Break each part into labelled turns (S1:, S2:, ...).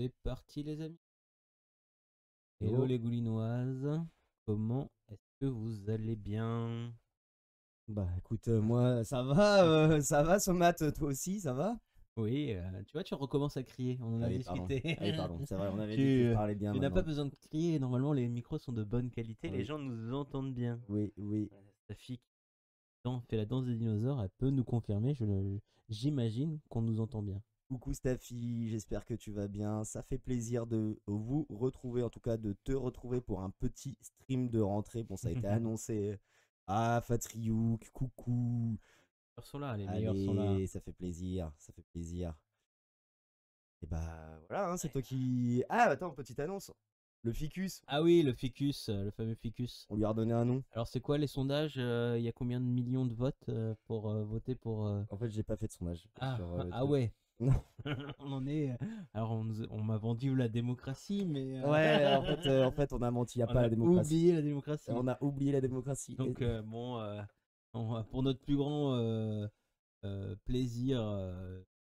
S1: C'est parti les amis. Hello
S2: Yo.
S1: les goulinoises. Comment est-ce que vous allez bien?
S2: Bah écoute, moi ça va Somat, toi aussi, ça va?
S1: Oui, tu vois, tu recommences à crier. On en
S2: Ah
S1: a
S2: oui, pardon.
S1: discuté.
S2: Ah oui, pardon, c'est vrai, on avait
S1: tu
S2: dit que je parlais bien
S1: tu n'as pas
S2: maintenant.
S1: besoin de crier. Normalement, les micros sont de bonne qualité. Les
S2: Oui,
S1: gens nous entendent bien.
S2: oui, oui.
S1: Sa fille qui fait la danse des dinosaures, elle peut nous confirmer. J'imagine qu'on nous entend bien.
S2: Coucou Staffy, j'espère que tu vas bien. Ça fait plaisir de vous retrouver, en tout cas de te retrouver pour un petit stream de rentrée. Bon, ça a été annoncé. Ah, Fatriouk, coucou.
S1: Les meilleurs sont là, les meilleurs sont là.
S2: Allez, ça fait plaisir, ça fait plaisir. Et bah voilà, hein, c'est toi qui. Ah, attends, petite annonce. Le ficus,
S1: Ah oui, le ficus, le fameux ficus.
S2: on lui a redonné un nom.
S1: Alors, c'est quoi les sondages? Il y a combien de millions de votes pour voter pour.
S2: En fait, j'ai pas fait de sondage
S1: Ah,
S2: sur le
S1: ah
S2: truc.
S1: ouais.
S2: Non.
S1: On en est. Alors, on m'a vendu la démocratie, mais
S2: Ouais, en fait, on a menti, il n'y a
S1: on
S2: pas
S1: a
S2: la démocratie.
S1: oublié la démocratie.
S2: On a oublié la démocratie.
S1: Donc, bon, pour notre plus grand plaisir,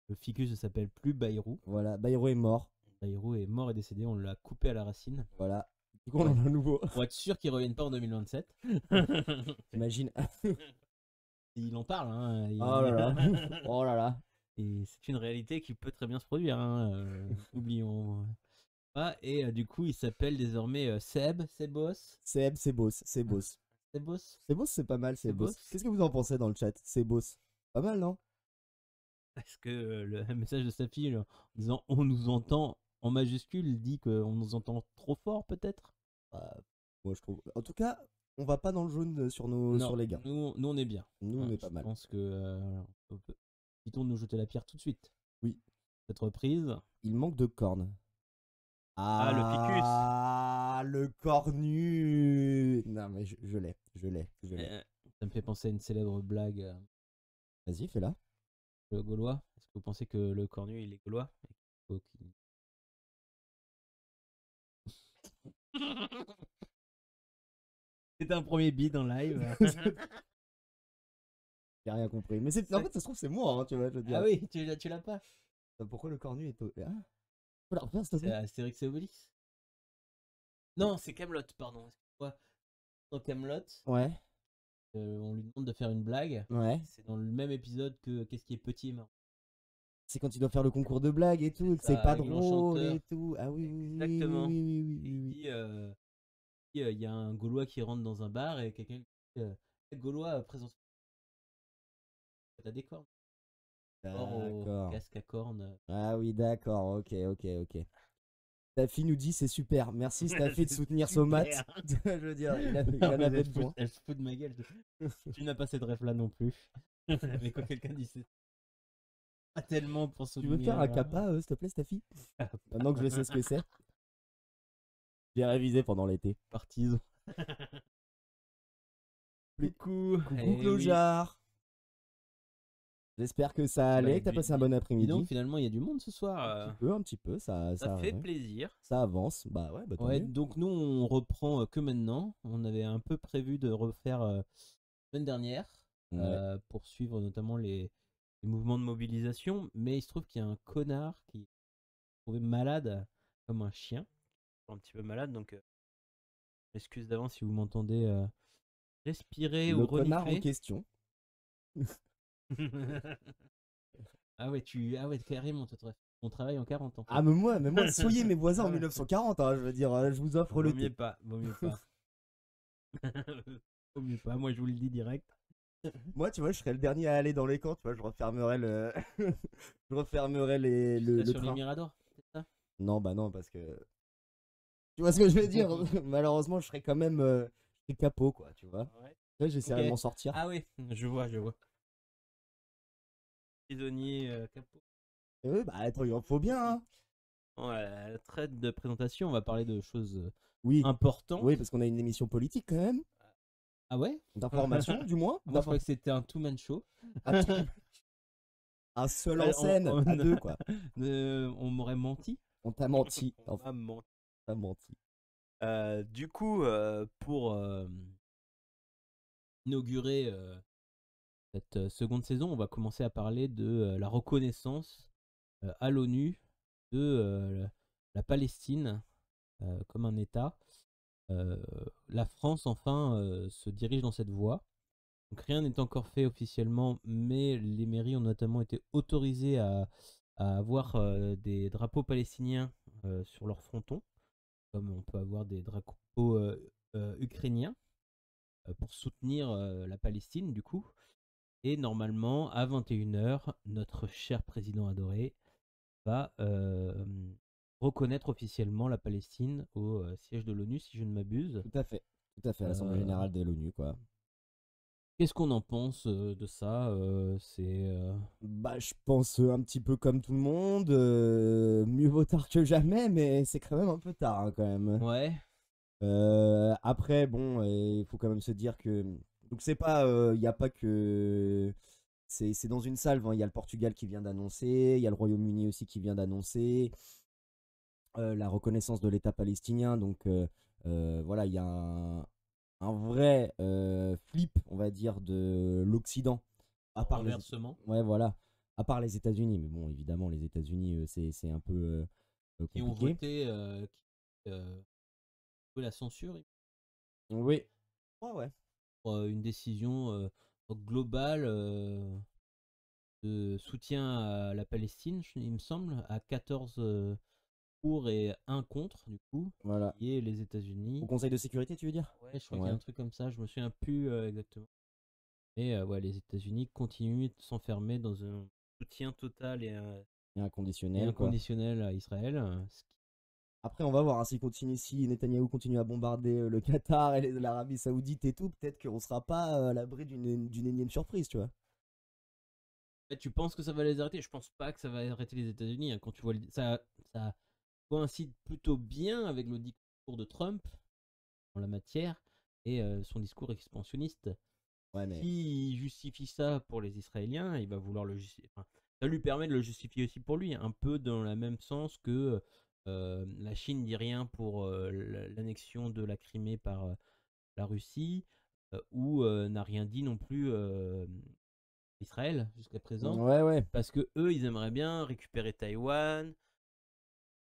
S1: le ficus ne s'appelle plus Bayrou.
S2: Voilà, Bayrou est mort.
S1: Bayrou est mort et décédé, on l'a coupé à la racine.
S2: Voilà. Du coup, on
S1: Ouais.
S2: en a un nouveau.
S1: Pour être sûr qu'il ne revienne pas en 2027.
S2: Imagine.
S1: Il en parle, hein.
S2: Oh là là. Oh là là.
S1: Et c'est une réalité qui peut très bien se produire, hein, oublions pas. Et du coup, il s'appelle désormais Sebos.
S2: C'est boss, c'est boss.
S1: Sebos.
S2: C'est boss, c'est pas mal, c'est
S1: Sebos.
S2: boss. Qu'est-ce que vous en pensez dans le chat? C'est boss. Pas mal, non?
S1: Est-ce que le message de sa fille en disant on nous entend en majuscule dit qu'on nous entend trop fort peut-être?
S2: Bah, moi, je trouve. En tout cas, on va pas dans le jaune sur
S1: Non,
S2: sur les gains.
S1: nous on est bien.
S2: Nous, on
S1: Voilà,
S2: est
S1: je
S2: pas mal.
S1: pense que quittons de nous jeter la pierre tout de suite.
S2: Oui.
S1: Cette reprise.
S2: Il manque de cornes.
S1: Ah, le ficus.
S2: Ah, le cornu. Non, mais je l'ai, je l'ai.
S1: Ça me fait penser à une célèbre blague
S2: Vas-y, fais-la.
S1: gaulois. Est-ce que vous pensez que le cornu il est gaulois? C'était un premier bid en live.
S2: J'ai rien compris. Mais en fait, ça se trouve, c'est moi, hein, tu vois, je veux
S1: Ah
S2: dire.
S1: oui, tu l'as pas.
S2: Pourquoi le cornu est au. Ah, faut la refaire, s'il te
S1: C'est
S2: plaît.
S1: Astérix et Obélix. Non, c'est Camelot, pardon. Excuse-moi. Dans Camelot,
S2: Ouais,
S1: on lui demande de faire une blague.
S2: ouais.
S1: C'est dans le même épisode que Qu'est-ce qui est petit et marrant.
S2: C'est quand il doit faire le concours de blagues et tout, et que c'est
S1: Ça,
S2: pas
S1: avec
S2: drôle
S1: l'enchanteur.
S2: et tout. Ah oui, oui, oui, oui,
S1: Exactement.
S2: oui, oui, oui,
S1: Et
S2: oui,
S1: il
S2: oui.
S1: dit il y a un Gaulois qui rentre dans un bar et quelqu'un lui dit Gaulois, présence. T'as des cornes. Or au
S2: D'accord.
S1: casque à cornes.
S2: Ah oui, d'accord, ok, ok, ok. Staffy nous dit c'est super. Merci Staffy de
S1: C'est
S2: soutenir Somat.
S1: super.
S2: Je veux dire, il
S1: Non,
S2: en
S1: mais
S2: avait besoin.
S1: elle se fout de ma gueule. Tu n'as pas cette ref là non plus. Mais quand quelqu'un dit c'est pas tellement pour
S2: Tu veux faire un
S1: soutenir.
S2: kappa, s'il te plaît, Staffy? Maintenant que je sais ce que c'est. J'ai révisé pendant l'été.
S1: Partisan. Coucou.
S2: Coucou
S1: Eh oui.
S2: Clochard. J'espère que ça allait, que t'as passé un bon
S1: Dis donc,
S2: après-midi.
S1: finalement, il y a du monde ce soir.
S2: Un petit peu,
S1: Ça fait
S2: ouais.
S1: plaisir.
S2: Ça avance. Bah ouais, bah tant
S1: Ouais,
S2: mieux.
S1: donc nous, on reprend que maintenant. On avait un peu prévu de refaire la semaine dernière
S2: Ouais.
S1: pour suivre notamment les mouvements de mobilisation. Mais il se trouve qu'il y a un connard qui est trouvé malade comme un chien. Un petit peu malade, donc excuse d'avance si vous m'entendez respirer ou
S2: Le connard en
S1: renifler.
S2: question.
S1: Ah ouais, carrément, on travaille en 40 ans.
S2: Ah, mais moi, soyez mes voisins en 1940, hein, je veux dire, je vous offre le
S1: Vaut mieux
S2: thé.
S1: pas, vaut mieux pas. Vaut mieux pas, moi je vous le dis direct.
S2: Moi, tu vois, je serais le dernier à aller dans les camps, tu vois, je refermerais je refermerais le
S1: Sur les
S2: train.
S1: Miradors, c'est ça?
S2: Non, bah non, parce que. Tu vois ce que je veux dire? Malheureusement, je serais quand même. Je serais capot, quoi, tu vois.
S1: Ouais.
S2: Là, j'essaierais de
S1: Ok.
S2: m'en sortir.
S1: Ah oui, je vois. Prisonnier capot.
S2: Et oui, bah attends, il en faut bien, hein.
S1: Ouais, la traite de présentation, on va parler de choses
S2: Oui,
S1: importantes.
S2: oui, parce qu'on a une émission politique quand même.
S1: Ah ouais?
S2: D'information, du moins.
S1: Moi je croyais que c'était un two-man show.
S2: Attends, un seul en
S1: Ouais,
S2: scène, à deux, quoi.
S1: on m'aurait menti.
S2: On t'a menti.
S1: On
S2: Enfin,
S1: m'a menti.
S2: t'as menti.
S1: Du coup, pour inaugurer cette seconde saison, on va commencer à parler de la reconnaissance à l'ONU de la Palestine comme un État. Euh, la France, enfin, se dirige dans cette voie. Donc rien n'est encore fait officiellement, mais les mairies ont notamment été autorisées à avoir des drapeaux palestiniens sur leur fronton, comme on peut avoir des drapeaux ukrainiens pour soutenir la Palestine, du coup. Et normalement, à 21 h, notre cher président adoré va reconnaître officiellement la Palestine au siège de l'ONU, si je ne m'abuse.
S2: Tout à fait. Tout à fait, à l'Assemblée
S1: Euh,
S2: Générale de l'ONU, quoi.
S1: Qu'est-ce qu'on en pense de ça
S2: Bah, je pense un petit peu comme tout le monde, mieux vaut tard que jamais, mais c'est quand même un peu tard, hein, quand même.
S1: Ouais,
S2: Après, bon, il faut quand même se dire que. Donc, c'est pas. Il n'y a pas que. C'est dans une salve, hein. Il y a le Portugal qui vient d'annoncer, il y a le Royaume-Uni aussi qui vient d'annoncer la reconnaissance de l'État palestinien. Donc, voilà, il y a un vrai flip, on va dire, de l'Occident. À
S1: un
S2: part les.
S1: renversement.
S2: Ouais, voilà. À part les États-Unis. Mais bon, évidemment, les États-Unis, c'est un peu
S1: Qui ont
S2: compliqué.
S1: voté pour la censure
S2: Oui. Ouais, ouais.
S1: pour une décision globale de soutien à la Palestine, il me semble, à 14 pour et un contre, du coup,
S2: Voilà.
S1: qui est les
S2: Au
S1: États-Unis.
S2: Conseil de sécurité, tu veux dire?
S1: Ouais, je crois qu'il y a
S2: Ouais.
S1: un truc comme ça, je me souviens plus exactement. Mais ouais, les États-Unis continuent de s'enfermer dans un soutien total
S2: Et
S1: et
S2: inconditionnel, quoi.
S1: inconditionnel à Israël.
S2: Après, on va voir, hein, s'il continue, si Netanyahou continue à bombarder le Qatar et l'Arabie Saoudite et tout, peut-être qu'on sera pas à l'abri d'une énième surprise, tu vois.
S1: Tu penses que ça va les arrêter? Je pense pas que ça va arrêter les États-Unis, hein. Quand tu vois ça coïncide plutôt bien avec le discours de Trump en la matière et son discours expansionniste.
S2: Ouais, mais.
S1: S'il justifie ça pour les Israéliens, il va vouloir le justifier. Enfin, ça lui permet de le justifier aussi pour lui, un peu dans le même sens que la Chine dit rien pour l'annexion de la Crimée par la Russie, ou n'a rien dit non plus Israël jusqu'à présent,
S2: Ouais, ouais.
S1: parce que eux, ils aimeraient bien récupérer Taïwan,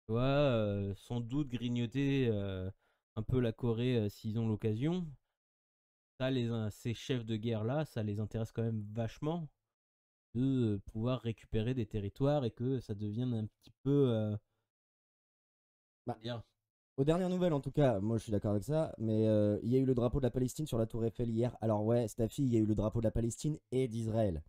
S1: tu vois, sans doute grignoter un peu la Corée s'ils ont l'occasion. Ça, ces chefs de guerre là, ça les intéresse quand même vachement de pouvoir récupérer des territoires et que ça devienne un petit peu
S2: Bah,
S1: dire,
S2: aux dernières nouvelles, en tout cas, moi je suis d'accord avec ça, mais il y a eu le drapeau de la Palestine sur la Tour Eiffel hier. Alors, ouais, Staffy, il y a eu le drapeau de la Palestine et d'Israël.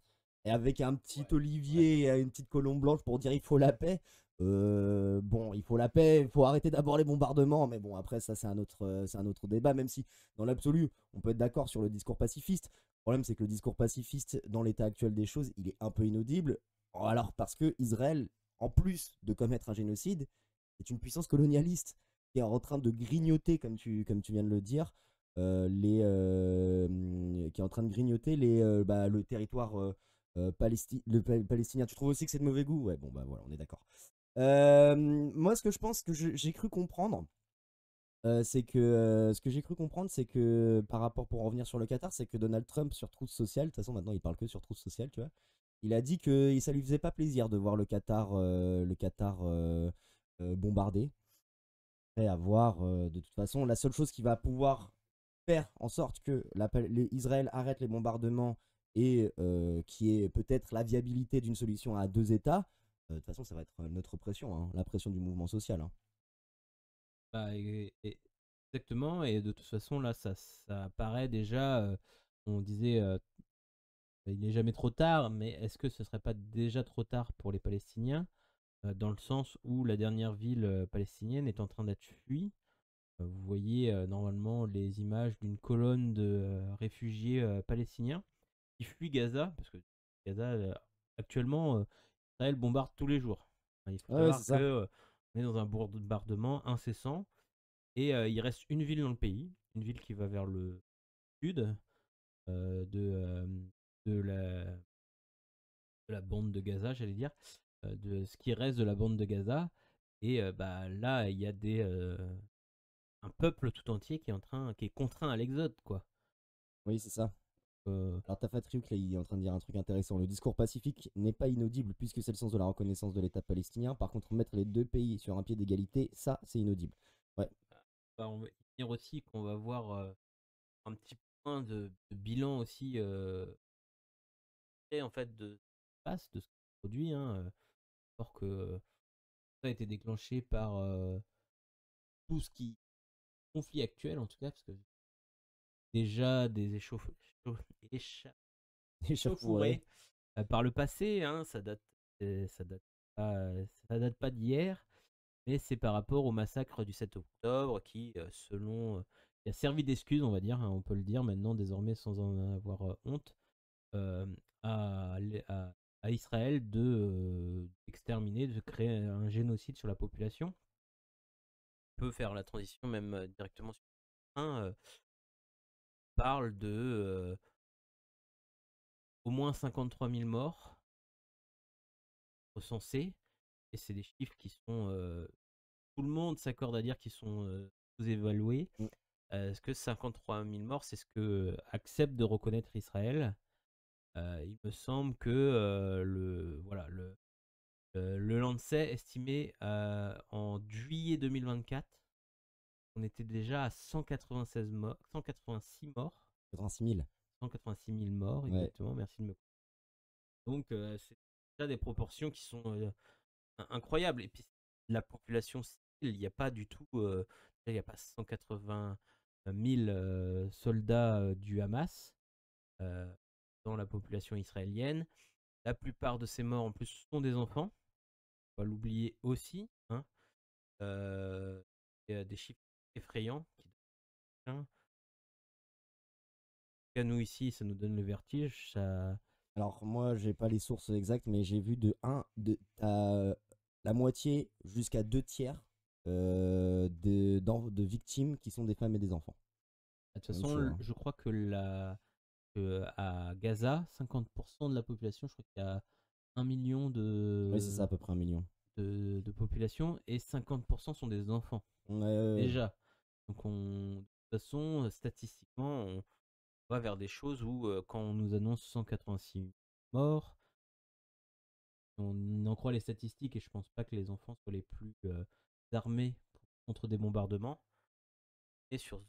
S2: Et avec un petit
S1: ouais, ouais.
S2: olivier et une petite colombe blanche pour dire il faut la paix. Bon, il faut la paix, il faut arrêter d'abord les bombardements, mais bon, après, ça, c'est un autre débat, même si, dans l'absolu, on peut être d'accord sur le discours pacifiste. Le problème, c'est que le discours pacifiste, dans l'état actuel des choses, il est un peu inaudible. Alors, parce que Israël, en plus de commettre un génocide, est une puissance colonialiste qui est en train de grignoter, comme tu viens de le dire, qui est en train de grignoter le territoire palestinien. Tu trouves aussi que c'est de mauvais goût? Ouais, bon, bah voilà, on est d'accord. Moi, ce que je pense que j'ai cru comprendre, ce que j'ai cru comprendre, c'est que par rapport, pour en revenir sur le Qatar, c'est que Donald Trump sur Truth Social, de toute façon maintenant il parle que sur Truth Social, tu vois, il a dit que ça lui faisait pas plaisir de voir le Qatar bombardé. Après, à voir, de toute façon, la seule chose qui va pouvoir faire en sorte que Israël arrête les bombardements et qui est peut-être la viabilité d'une solution à deux États, de toute façon, ça va être notre pression, hein, la pression du mouvement social, hein.
S1: Bah, exactement, et de toute façon, là, ça apparaît déjà. On disait, il n'est jamais trop tard, mais est-ce que ce serait pas déjà trop tard pour les Palestiniens, dans le sens où la dernière ville palestinienne est en train d'être fuie. Vous voyez normalement les images d'une colonne de réfugiés palestiniens qui fuient Gaza, parce que Gaza, actuellement, Israël bombarde tous les jours. Enfin, il faut
S2: Ouais, ouais, c'est
S1: savoir que
S2: ça.
S1: on est dans un bombardement incessant et il reste une ville dans le pays, une ville qui va vers le sud de, de la bande de Gaza, j'allais dire, de ce qui reste de la bande de Gaza. Et bah, là, il y a un peuple tout entier qui est contraint à l'exode, quoi.
S2: Oui, c'est ça. Alors Tafatriuk, là, il est en train de dire un truc intéressant. Le discours pacifique n'est pas inaudible puisque c'est le sens de la reconnaissance de l'État palestinien. Par contre, mettre les deux pays sur un pied d'égalité, ça, c'est inaudible. Ouais.
S1: Bah, on va y venir aussi qu'on va voir un petit point de bilan aussi en fait de ce qui se produit, hein, alors que ça a été déclenché par tout ce qui conflit actuel en tout cas, parce que déjà des
S2: Échauffourée.
S1: échauffourées par le passé, hein, ça date ça date pas d'hier, mais c'est par rapport au massacre du 7 octobre qui, qui a servi d'excuse, on va dire, hein, on peut le dire maintenant désormais sans en avoir honte, euh, à, à Israël d'exterminer, de créer un génocide sur la population. On peut faire la transition même directement sur un, parle de au moins 53 000 morts recensés, et c'est des chiffres qui sont tout le monde s'accorde à dire qu'ils sont sous-évalués.
S2: Mm.
S1: Est-ce que 53 000 morts, c'est ce que accepte de reconnaître Israël? Il me semble que le Lancet estimait en juillet 2024 on était déjà à 196 morts, 186 morts.
S2: 86 000.
S1: 186 000 morts,
S2: Ouais.
S1: exactement, merci de me. Donc, c'est déjà des proportions qui sont incroyables. Et puis, la population civile, il n'y a pas du tout. Il n'y a pas 180 000 soldats du Hamas dans la population israélienne. La plupart de ces morts, en plus, sont des enfants. On va l'oublier aussi. Hein. Il y a des chiffres effrayants. Hein. À nous ici, ça nous donne le vertige. Ça...
S2: Alors moi, j'ai pas les sources exactes, mais j'ai vu t'as la moitié jusqu'à 2 tiers de victimes qui sont des femmes et des enfants.
S1: De toute
S2: C'est même chaud,
S1: façon,
S2: hein.
S1: je crois que à Gaza, 50% de la population, je crois qu'il y a 1 million
S2: Oui, c'est ça, à peu près 1 million.
S1: de population et 50% sont des enfants.
S2: Ouais, ouais, ouais.
S1: Déjà. Donc, de toute façon, statistiquement, on va vers des choses où, quand on nous annonce 186 morts, on en croit les statistiques et je pense pas que les enfants soient les plus armés contre des bombardements. Et sur.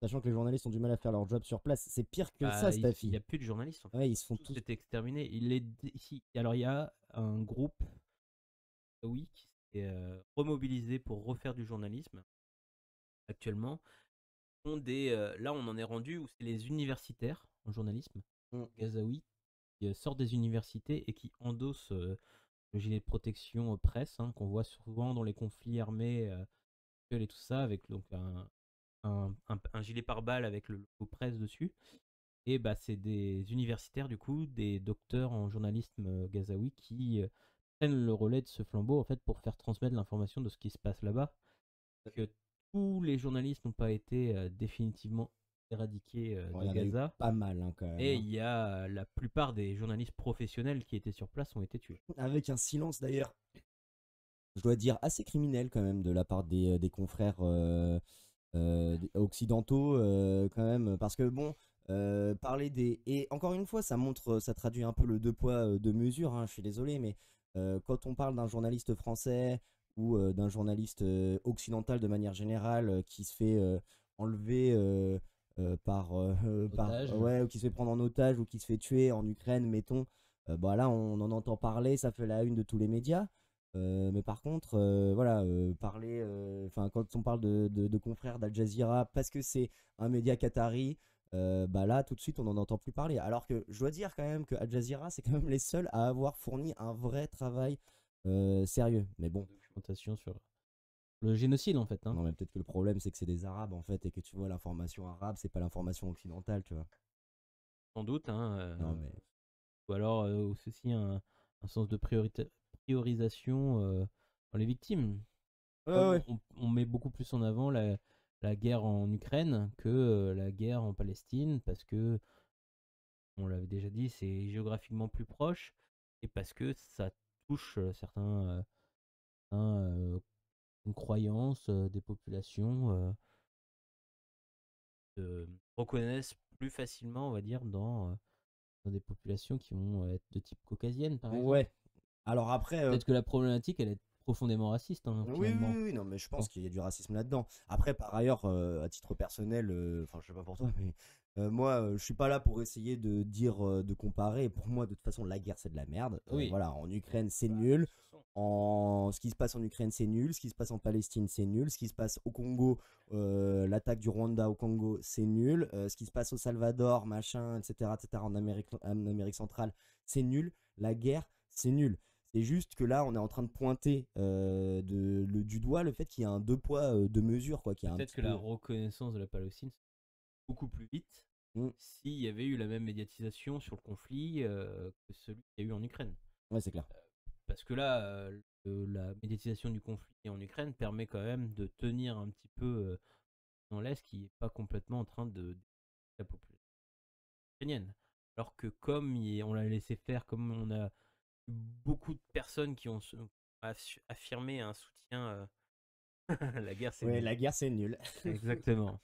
S2: Sachant que les journalistes ont du mal à faire leur job sur place. C'est pire que ça,
S1: Bah, il
S2: Staffy.
S1: n'y a plus de journalistes en fait.
S2: Ouais, ils se font
S1: Tous
S2: tous.
S1: été exterminés. Ici. Alors il y a un groupe, oui, qui s'est remobilisé pour refaire du journalisme actuellement. Là, on en est rendu où c'est les universitaires en journalisme
S2: Mm.
S1: gazaouis qui sortent des universités et qui endossent le gilet de protection presse, hein, qu'on voit souvent dans les conflits armés et tout ça, avec donc un gilet pare-balles avec le logo presse dessus. Et bah, c'est des universitaires, du coup, des docteurs en journalisme gazaoui qui prennent le relais de ce flambeau en fait, pour faire transmettre l'information de ce qui se passe là-bas. Que tous les journalistes n'ont pas été définitivement éradiqués
S2: Bon,
S1: de
S2: il y en a eu
S1: Gaza.
S2: pas mal, hein, quand même,
S1: Et
S2: hein.
S1: il y a la plupart des journalistes professionnels qui étaient sur place ont été tués.
S2: Avec un silence d'ailleurs, je dois dire, assez criminel quand même de la part des confrères occidentaux, quand même. Parce que bon, parler des. Et encore une fois, ça traduit un peu le deux poids, deux mesures, hein, je suis désolé, mais quand on parle d'un journaliste français ou d'un journaliste occidental de manière générale qui se fait enlever
S1: Otages.
S2: ouais, ou qui se fait prendre en otage ou qui se fait tuer en Ukraine, mettons, bah là on en entend parler, ça fait la une de tous les médias. Mais par contre, voilà, parler, enfin, quand on parle de confrères d'Al Jazeera, parce que c'est un média qatari, bah là, tout de suite, on n'en entend plus parler. Alors que je dois dire quand même que Al Jazeera, c'est quand même les seuls à avoir fourni un vrai travail sérieux. Mais bon,
S1: Documentation sur le génocide en fait. Hein.
S2: non, mais peut-être que le problème, c'est que c'est des Arabes en fait, et que tu vois, l'information arabe, c'est pas l'information occidentale, tu vois.
S1: Sans doute. Hein,
S2: Non, mais.
S1: ou alors aussi un sens de priorisation dans les victimes.
S2: Ouais,
S1: Comme
S2: ouais.
S1: on met beaucoup plus en avant la guerre en Ukraine que la guerre en Palestine, parce que, on l'avait déjà dit, c'est géographiquement plus proche, et parce que ça touche une croyance des populations reconnaissent plus facilement, on va dire, dans des populations qui vont être de type caucasienne, par exemple.
S2: Ouais. Alors après,
S1: Peut-être que la problématique, elle est profondément raciste, hein,
S2: oui, oui,
S1: finalement.
S2: oui, non, mais je pense
S1: Bon.
S2: qu'il y a du racisme là-dedans. Après, par ailleurs, à titre personnel, enfin, je sais pas pour toi, mais moi, je suis pas là pour essayer de dire, de comparer. Pour moi, de toute façon, la guerre, c'est de la merde.
S1: Oui.
S2: Voilà, en Ukraine, c'est
S1: Bah, de
S2: nul.
S1: toute façon.
S2: Ce qui se passe en Ukraine, c'est nul. Ce qui se passe en Palestine, c'est nul. Ce qui se passe au Congo, l'attaque du Rwanda au Congo, c'est nul. Ce qui se passe au Salvador, machin, etc., en Amérique centrale, c'est nul. La guerre, c'est nul. C'est juste que là, on est en train de pointer du doigt le fait qu'il y a un deux poids, deux mesures, quoi, qu'il y a un
S1: Peut-être
S2: petit
S1: que la
S2: peu.
S1: reconnaissance de la Palestine serait beaucoup plus vite
S2: Mm.
S1: s'il y avait eu la même médiatisation sur le conflit que celui qu'il y a eu en Ukraine.
S2: Ouais, c'est clair.
S1: Parce que là, la médiatisation du conflit en Ukraine permet quand même de tenir un petit peu dans l'Est qui n'est pas complètement en train de la population ukrainienne. Alors que comme on l'a laissé faire, comme on a eu beaucoup de personnes qui ont affirmé un soutien, la guerre c'est
S2: Ouais,
S1: nul.
S2: la guerre, c'est nul.
S1: Exactement.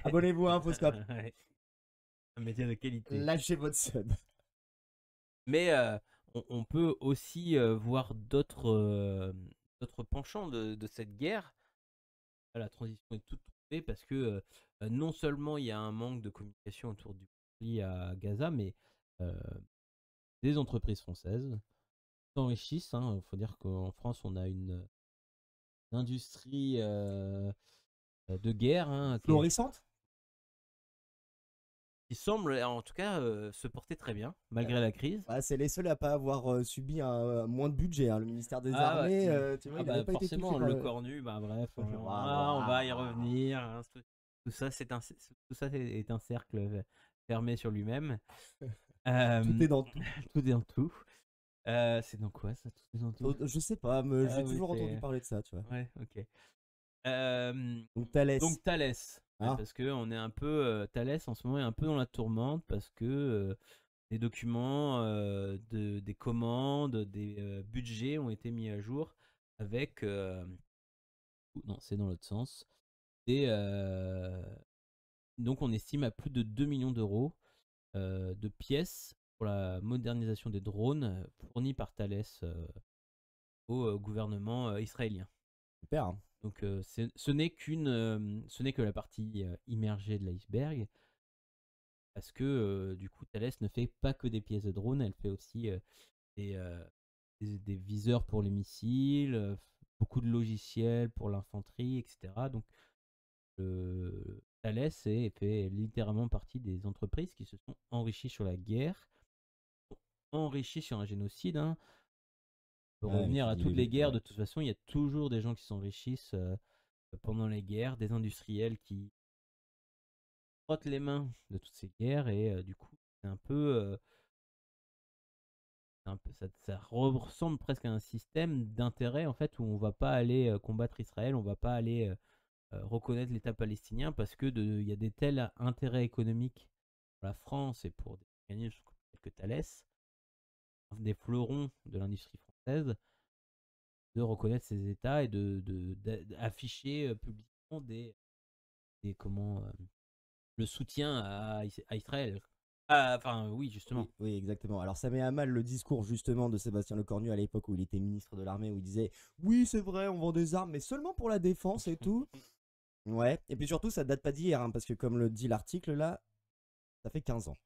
S2: Abonnez-vous à Infoscope.
S1: Ouais. Un média de qualité.
S2: Lâchez votre sub.
S1: Mais on peut aussi voir d'autres penchants de cette guerre. La transition est toute trouvée parce que non seulement il y a un manque de communication autour du conflit à Gaza, mais euh, des entreprises françaises s'enrichissent. Il faut dire qu'en France, on a une industrie de guerre
S2: Florissante.
S1: qui semble en tout cas se porter très bien malgré la crise.
S2: Bah, c'est les seuls à pas avoir subi un moins de budget, hein. Le ministère des
S1: Ah ouais.
S2: Armées, tu vois,
S1: Ah
S2: il n'avait
S1: bah
S2: pas été touché
S1: forcément,
S2: par
S1: le
S2: le.
S1: cornu, bah bref, on va y
S2: Waouh.
S1: revenir. Tout ça, tout ça est un cercle fermé sur lui-même.
S2: Tout
S1: Euh,
S2: est dans tout.
S1: tout est dans tout. C'est dans quoi ça? Tout est dans tout.
S2: Je sais pas, mais
S1: Ah
S2: j'ai
S1: oui,
S2: toujours entendu
S1: c'est.
S2: parler de ça, tu vois.
S1: Ouais, ok. Euh,
S2: Donc Thalès.
S1: donc Thalès. Ouais,
S2: Hein.
S1: parce que on est un peu. Thalès en ce moment est un peu dans la tourmente parce que des documents, des commandes, des budgets ont été mis à jour avec. Non, c'est dans l'autre sens. Et donc on estime à plus de 2 millions d'euros de pièces pour la modernisation des drones fournis par Thales au gouvernement israélien.
S2: Super, hein.
S1: Donc ce n'est que la partie immergée de l'iceberg, parce que du coup Thales ne fait pas que des pièces de drone, elle fait aussi des, euh, des viseurs pour les missiles, beaucoup de logiciels pour l'infanterie, etc. Donc Thales fait littéralement partie des entreprises qui se sont enrichies sur la guerre, enrichies sur un génocide. Pour
S2: Ouais, mais
S1: revenir
S2: tu
S1: à
S2: dis
S1: toutes les guerres,
S2: ouais.
S1: de toute façon, il y a toujours des gens qui s'enrichissent pendant les guerres, des industriels qui frottent les mains de toutes ces guerres, et du coup, ça ressemble presque à un système d'intérêt en fait où on va pas aller combattre Israël, on va pas aller reconnaître l'État palestinien parce que il y a des tels intérêts économiques pour la France et pour des organismes tels que Thales, des fleurons de l'industrie française, de reconnaître ces États et d'afficher publiquement le soutien à Israël. Enfin, oui, justement.
S2: Oui, oui, exactement. Alors ça met à mal le discours justement de Sébastien Lecornu à l'époque où il était ministre de l'armée, où il disait oui, c'est vrai, on vend des armes, mais seulement pour la défense et tout. Ouais, et puis surtout, ça date pas d'hier, hein, parce que comme le dit l'article là, ça fait 15 ans.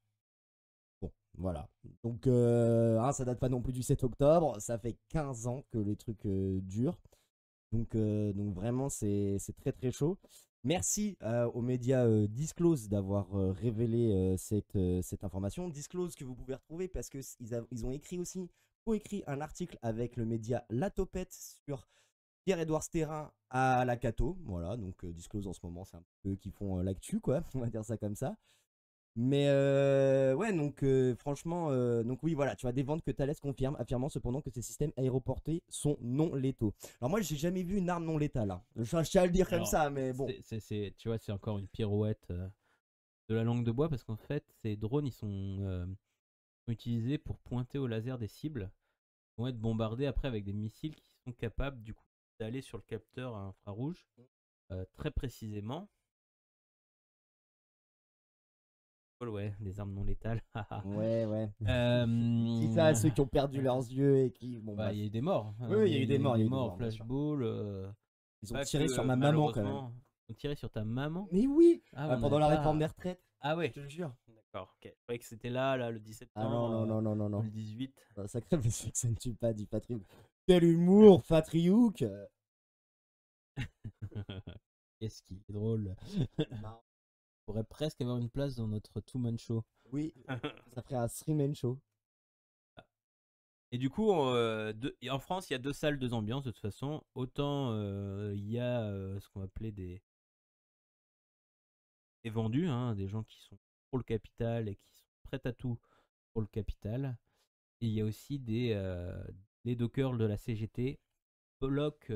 S2: Bon, voilà. Donc, ça date pas non plus du 7 octobre, ça fait 15 ans que les trucs durent. Donc vraiment, c'est très très chaud. Merci aux médias Disclose d'avoir révélé cette information. Disclose que vous pouvez retrouver parce qu'ils ont écrit aussi, coécrit un article avec le média La Topette sur Pierre-Édouard Sterrin à la Cato. Voilà, donc Disclose en ce moment, c'est un peu eux qui font l'actu, quoi. On va dire ça comme ça. Mais ouais, donc franchement, donc oui, voilà, tu as des ventes que Thales confirme, affirmant cependant que ces systèmes aéroportés sont non létaux. Alors moi, j'ai jamais vu une arme non létale, hein. Je tiens à le dire comme
S1: Alors,
S2: ça, mais bon.
S1: tu vois, c'est encore une pirouette de la langue de bois parce qu'en fait, ces drones, sont utilisés pour pointer au laser des cibles, qui vont être bombardés après avec des missiles qui sont capables du coup d'aller sur le capteur à infrarouge très précisément Ouais, des armes non létales. haha.
S2: Ouais, ouais. Dis ça à
S1: Euh,
S2: ceux qui ont perdu leurs yeux et qui. Bon,
S1: Bah, il
S2: bref.
S1: y a eu des morts,
S2: Oui,
S1: hein,
S2: oui, il y a eu
S1: mais
S2: des
S1: il y a eu
S2: morts, il y
S1: des
S2: a eu des
S1: morts au
S2: morts, bien sûr.
S1: flashball.
S2: Ils ont
S1: Pas
S2: tiré sur
S1: que
S2: ma maman quand même.
S1: malheureusement, on tirait sur ta maman.
S2: Mais oui,
S1: Ah, on
S2: pendant
S1: n'avait
S2: la réforme
S1: pas.
S2: des retraites,
S1: Ah
S2: je
S1: ouais,
S2: te le jure.
S1: d'accord. Ok. Je croyais que c'était là, le 10
S2: Ah non,
S1: septembre
S2: non, non, non, non, non.
S1: 2018.
S2: Ça crève, c'est que ça ne tue pas, dit Patrick. Quel humour, Fatriouk.
S1: Qu'est-ce qui est drôle.
S2: Marrant.
S1: On pourrait presque avoir une place dans notre two-man show.
S2: Oui, ça ferait un stream show.
S1: Et du coup, en France, il y a deux salles, deux ambiances de toute façon. Autant il y a ce qu'on va appeler des vendus, hein, des gens qui sont pour le capital et qui sont prêts à tout pour le capital. Et il y a aussi les dockers de la CGT bloquent,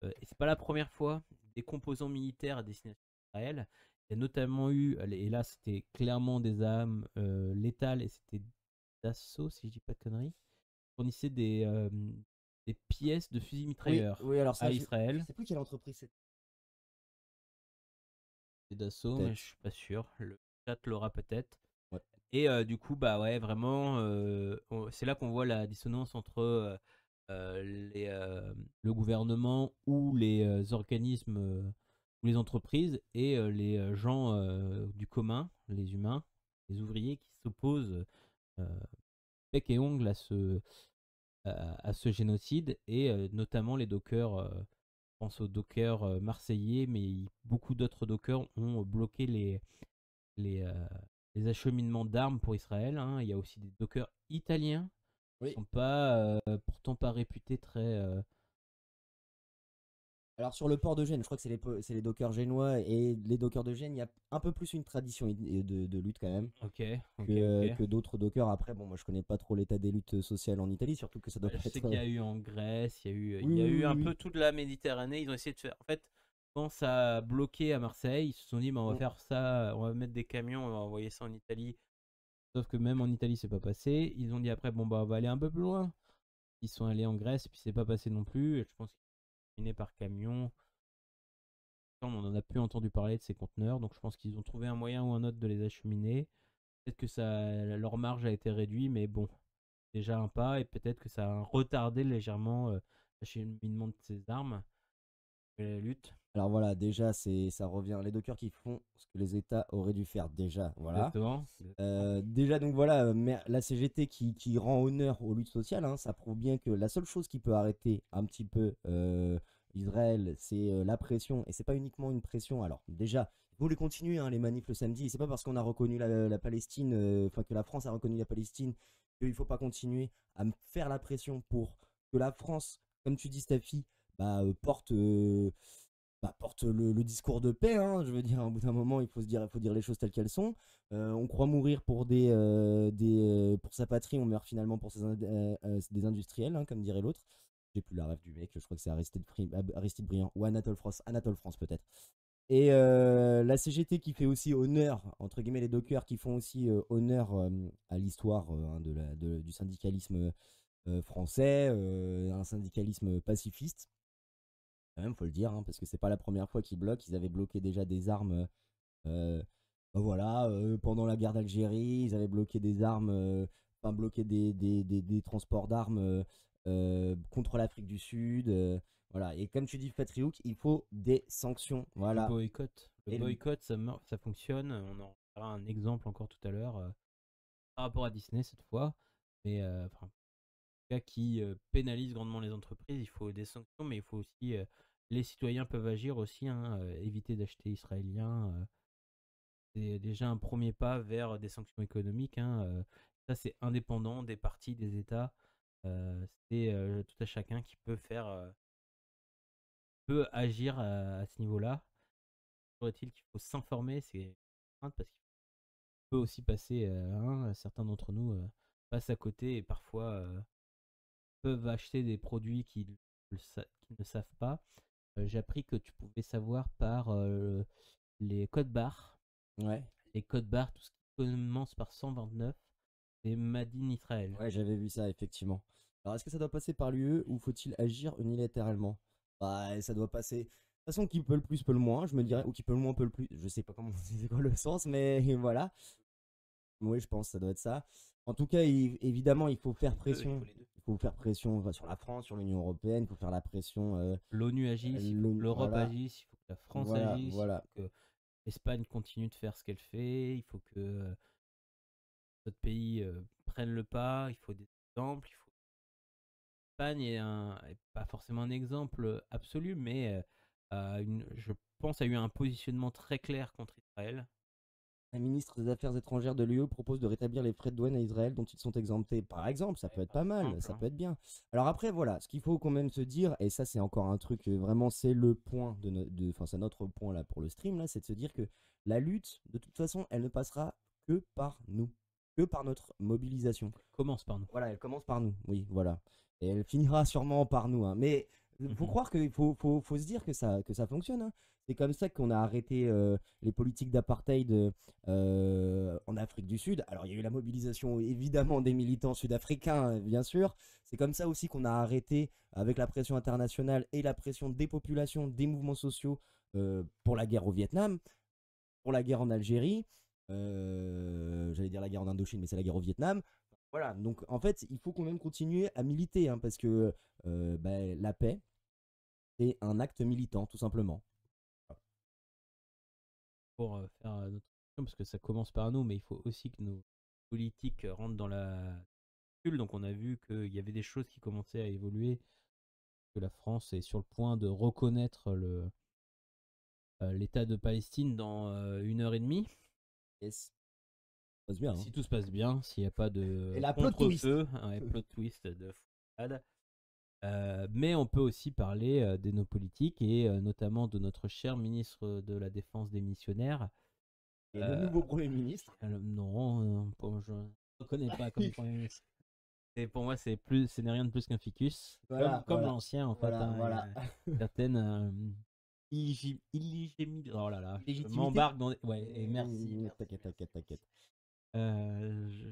S1: et c'est pas la première fois, des composants militaires à destination d'Israël. Il y a notamment eu, et là c'était clairement des armes létales, et c'était Dassault, si je dis pas de conneries, fournissait des pièces de fusils
S2: Oui,
S1: mitrailleurs
S2: oui, alors
S1: à
S2: ça, je
S1: Israël.
S2: sais plus quelle entreprise c'est.
S1: C'est Dassault, mais je
S2: Peut-être.
S1: suis pas sûr. Le chat l'aura peut-être.
S2: Ouais.
S1: Et du coup, bah ouais, vraiment, c'est là qu'on voit la dissonance entre le gouvernement ou les organismes ou les entreprises et les gens du commun, les humains, les ouvriers qui s'opposent euh, bec et ongle à ce génocide et notamment les dockers. Je pense aux dockers marseillais, mais beaucoup d'autres dockers ont bloqué les, euh, les acheminements d'armes pour Israël, hein. Il y a aussi des dockers italiens qui
S2: Oui.
S1: sont pas pourtant pas réputés très.
S2: Alors sur le port de Gênes, je crois que c'est les dockers génois et les dockers de Gênes, il y a un peu plus une tradition de lutte quand même
S1: Ok, ok,
S2: que,
S1: ok.
S2: que d'autres dockers. Après, bon, moi je connais pas trop l'état des luttes sociales en Italie, surtout que ça doit
S1: Ouais,
S2: pas
S1: je sais
S2: être.
S1: qu'il y a eu en Grèce, il
S2: Oui,
S1: y a
S2: oui,
S1: eu
S2: oui,
S1: un
S2: oui.
S1: peu toute la Méditerranée. Ils ont essayé de faire. En fait, quand ça a bloqué à Marseille, ils se sont dit, bah, on va
S2: Mm.
S1: faire ça, on va mettre des camions, on va envoyer ça en Italie. Sauf que même en Italie, c'est pas passé. Ils ont dit après, bon, bah, on va aller un peu plus loin. Ils sont allés en Grèce, puis c'est pas passé non plus. Et je pense qu'ils sont terminés par camion. On n'en a plus entendu parler de ces conteneurs, donc je pense qu'ils ont trouvé un moyen ou un autre de les acheminer. Peut-être que leur marge a été réduite, mais bon, déjà un pas, et peut-être que ça a retardé légèrement l'acheminement de ces armes et la lutte.
S2: Alors voilà, déjà, ça revient. Les dockers qui font ce que les États auraient dû faire déjà. Voilà.
S1: Exactement. Exactement.
S2: Déjà, donc voilà, mais la CGT qui rend honneur aux luttes sociales, hein, ça prouve bien que la seule chose qui peut arrêter un petit peu Israël, c'est la pression. Et c'est pas uniquement une pression. Alors, déjà, il faut les continuer, hein, les manifs le samedi. C'est pas parce qu'on a reconnu la Palestine, enfin que la France a reconnu la Palestine, qu'il faut pas continuer à faire la pression pour que la France, comme tu dis, Staffy, porte le discours de paix, hein. Je veux dire, à bout d'un moment, il faut dire les choses telles qu'elles sont. On croit mourir pour sa patrie, on meurt finalement pour des industriels, hein, comme dirait l'autre. J'ai plus la rêve du mec, je crois que c'est Aristide Briand ou Anatole France peut-être. Et la CGT qui fait aussi honneur, entre guillemets les dockers qui font aussi honneur à l'histoire hein, du syndicalisme français, un syndicalisme pacifiste quand même, faut le dire, hein, parce que c'est pas la première fois qu'ils bloquent. Ils avaient bloqué déjà des armes, euh, voilà, pendant la guerre d'Algérie. Ils avaient bloqué des armes, enfin bloqué des transports d'armes contre l'Afrique du Sud. Voilà. Et comme tu dis, Fatriouk, il faut des sanctions.
S1: Le
S2: Voilà.
S1: boycott. Le
S2: Et le-
S1: boycott, ça fonctionne. On en fera un exemple encore tout à l'heure par rapport à Disney cette fois. Mais enfin, cas qui pénalise grandement les entreprises. Il faut des sanctions, mais il faut aussi. Les citoyens peuvent agir aussi, hein, éviter d'acheter israélien. C'est déjà un premier pas vers des sanctions économiques, hein. Ça, c'est indépendant des partis, des États. C'est tout à chacun qui peut peut agir à ce niveau-là. Toujours est-il qu'il faut s'informer, c'est parce qu'il peut aussi passer, hein, certains d'entre nous passent à côté et parfois peuvent acheter des produits qu'ils ne savent pas. J'ai appris que tu pouvais savoir par les codes barres.
S2: Ouais,
S1: Les codes barres, tout ce qui commence par 129, c'est Made in Israël.
S2: ouais, j'avais vu ça, effectivement. Alors, est-ce que ça doit passer par l'UE ou faut-il agir unilatéralement? Bah, ça doit passer. De toute façon, qui peut le plus peut le moins, je me dirais, ou qui peut le moins peut le plus. Je sais pas comment c'est quoi le sens, mais voilà. Oui, je pense que ça doit être ça. En tout cas, évidemment, il faut faire
S1: Il
S2: pression.
S1: faut les deux.
S2: Il faut faire pression sur la France, sur l'Union européenne. Il faut faire la pression.
S1: L'ONU agisse, il faut que l'Europe
S2: Voilà,
S1: agisse, il faut que la France
S2: voilà,
S1: agisse, il
S2: voilà.
S1: faut que l'Espagne continue de faire ce qu'elle fait, il faut que d'autres pays prennent le pas, il faut des exemples, il faut l'Espagne est pas forcément un exemple absolu, mais je pense a eu un positionnement très clair contre Israël.
S2: La ministre des Affaires étrangères de l'UE propose de rétablir les frais de douane à Israël dont ils sont exemptés. Par exemple, ça peut être
S1: Par
S2: pas mal,
S1: exemple,
S2: ça
S1: hein.
S2: peut être bien. Alors après, voilà, ce qu'il faut quand même se dire, et ça c'est encore un truc, vraiment c'est le point enfin c'est notre point là pour le stream là, c'est de se dire que la lutte, de toute façon, elle ne passera que par nous, que par notre mobilisation.
S1: Commence par nous.
S2: Voilà, elle commence par nous, oui, voilà. Et elle finira sûrement par nous, hein. Mais faut croire qu'il faut se dire que ça fonctionne, hein. C'est comme ça qu'on a arrêté les politiques d'apartheid en Afrique du Sud. Alors, il y a eu la mobilisation évidemment des militants sud-africains, bien sûr. C'est comme ça aussi qu'on a arrêté, avec la pression internationale et la pression des populations, des mouvements sociaux, pour la guerre au Vietnam, pour la guerre en Algérie. J'allais dire la guerre en Indochine, mais c'est la guerre au Vietnam. Voilà, donc en fait, il faut quand même continuer à militer, hein, parce que la paix, c'est un acte militant, tout simplement.
S1: Pour faire notre action, parce que ça commence par nous, mais il faut aussi que nos politiques rentrent dans la bulle. Donc on a vu qu'il y avait des choses qui commençaient à évoluer, que la France est sur le point de reconnaître l'État de Palestine dans 1 heure et demie.
S2: Yes. Ça passe bien, hein.
S1: Si tout se passe bien, s'il n'y a pas de
S2: Et la plot twist.
S1: contre-feu, un plot twist de fou. Mais on peut aussi parler de nos politiques et notamment de notre cher ministre de la Défense des missionnaires.
S2: Et le nouveau Premier ministre.
S1: Non, je ne reconnais pas comme Premier ministre. Et pour moi, ce n'est rien de plus qu'un ficus.
S2: Voilà,
S1: comme
S2: voilà.
S1: l'ancien, en
S2: Voilà,
S1: fait. Hein,
S2: voilà.
S1: Certaines oh là là, je
S2: Légitimité.
S1: m'embarque dans. Ouais, et merci.
S2: T'inquiète.
S1: Je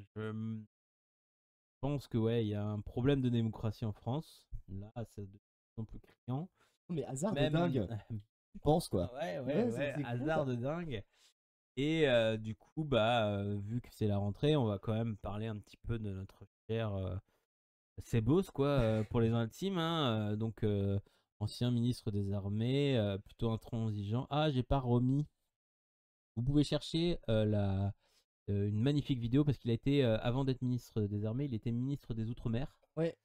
S1: pense que ouais, il y a un problème de démocratie en France. Là, c'est de plus en plus criant.
S2: Mais hasard de
S1: Même.
S2: dingue. Tu penses quoi?
S1: Ouais,
S2: C'est fou,
S1: hasard
S2: ça.
S1: de dingue. Et du coup, vu que c'est la rentrée, on va quand même parler un petit peu de notre cher Sebos, quoi, pour les intimes. Hein, donc, ancien ministre des Armées, plutôt intransigeant. Ah, j'ai pas remis. Vous pouvez chercher une magnifique vidéo parce qu'il a été, avant d'être ministre des Armées, il était ministre des Outre-mer.
S2: Ouais.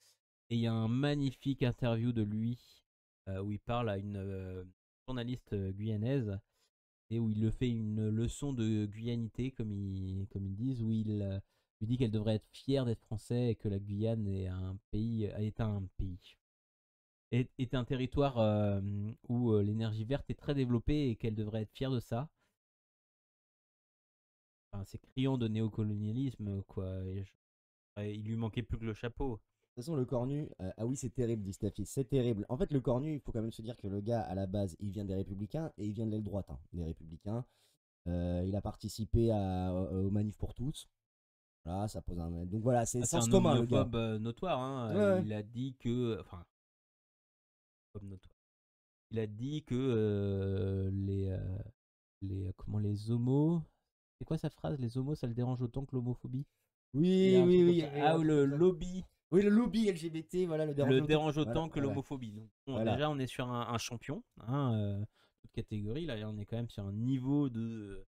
S1: Et il y a un magnifique interview de lui où il parle à une journaliste guyanaise et où il le fait une leçon de guyanité, comme ils disent, où il lui dit qu'elle devrait être fière d'être français et que la Guyane est est un territoire où l'énergie verte est très développée et qu'elle devrait être fière de ça. Enfin, c'est criant de néocolonialisme, quoi. Il lui manquait plus que le chapeau.
S2: De toute façon, le cornu, ah oui, c'est terrible, dit Staffy, c'est terrible. En fait, le cornu, il faut quand même se dire que le gars, à la base, il vient des Républicains et il vient de l'aile droite, hein, des Républicains. Il a participé aux manifs pour tous. Voilà, ça pose un. Donc voilà, c'est
S1: C'est
S2: sens
S1: un
S2: commun, le gars.
S1: homophobe notoire. Hein.
S2: Ouais.
S1: Il a dit que. Enfin, homophobe notoire. Il a dit que les homos. C'est quoi sa phrase? Les homos, ça le dérange autant que l'homophobie?
S2: Oui.
S1: Ah, ou le lobby.
S2: Oui, le lobby LGBT, voilà, le dérange
S1: autant que
S2: voilà.
S1: l'homophobie. Donc, bon,
S2: Voilà.
S1: déjà, on est sur un champion, hein, toute catégorie. Là, on est quand même sur un niveau de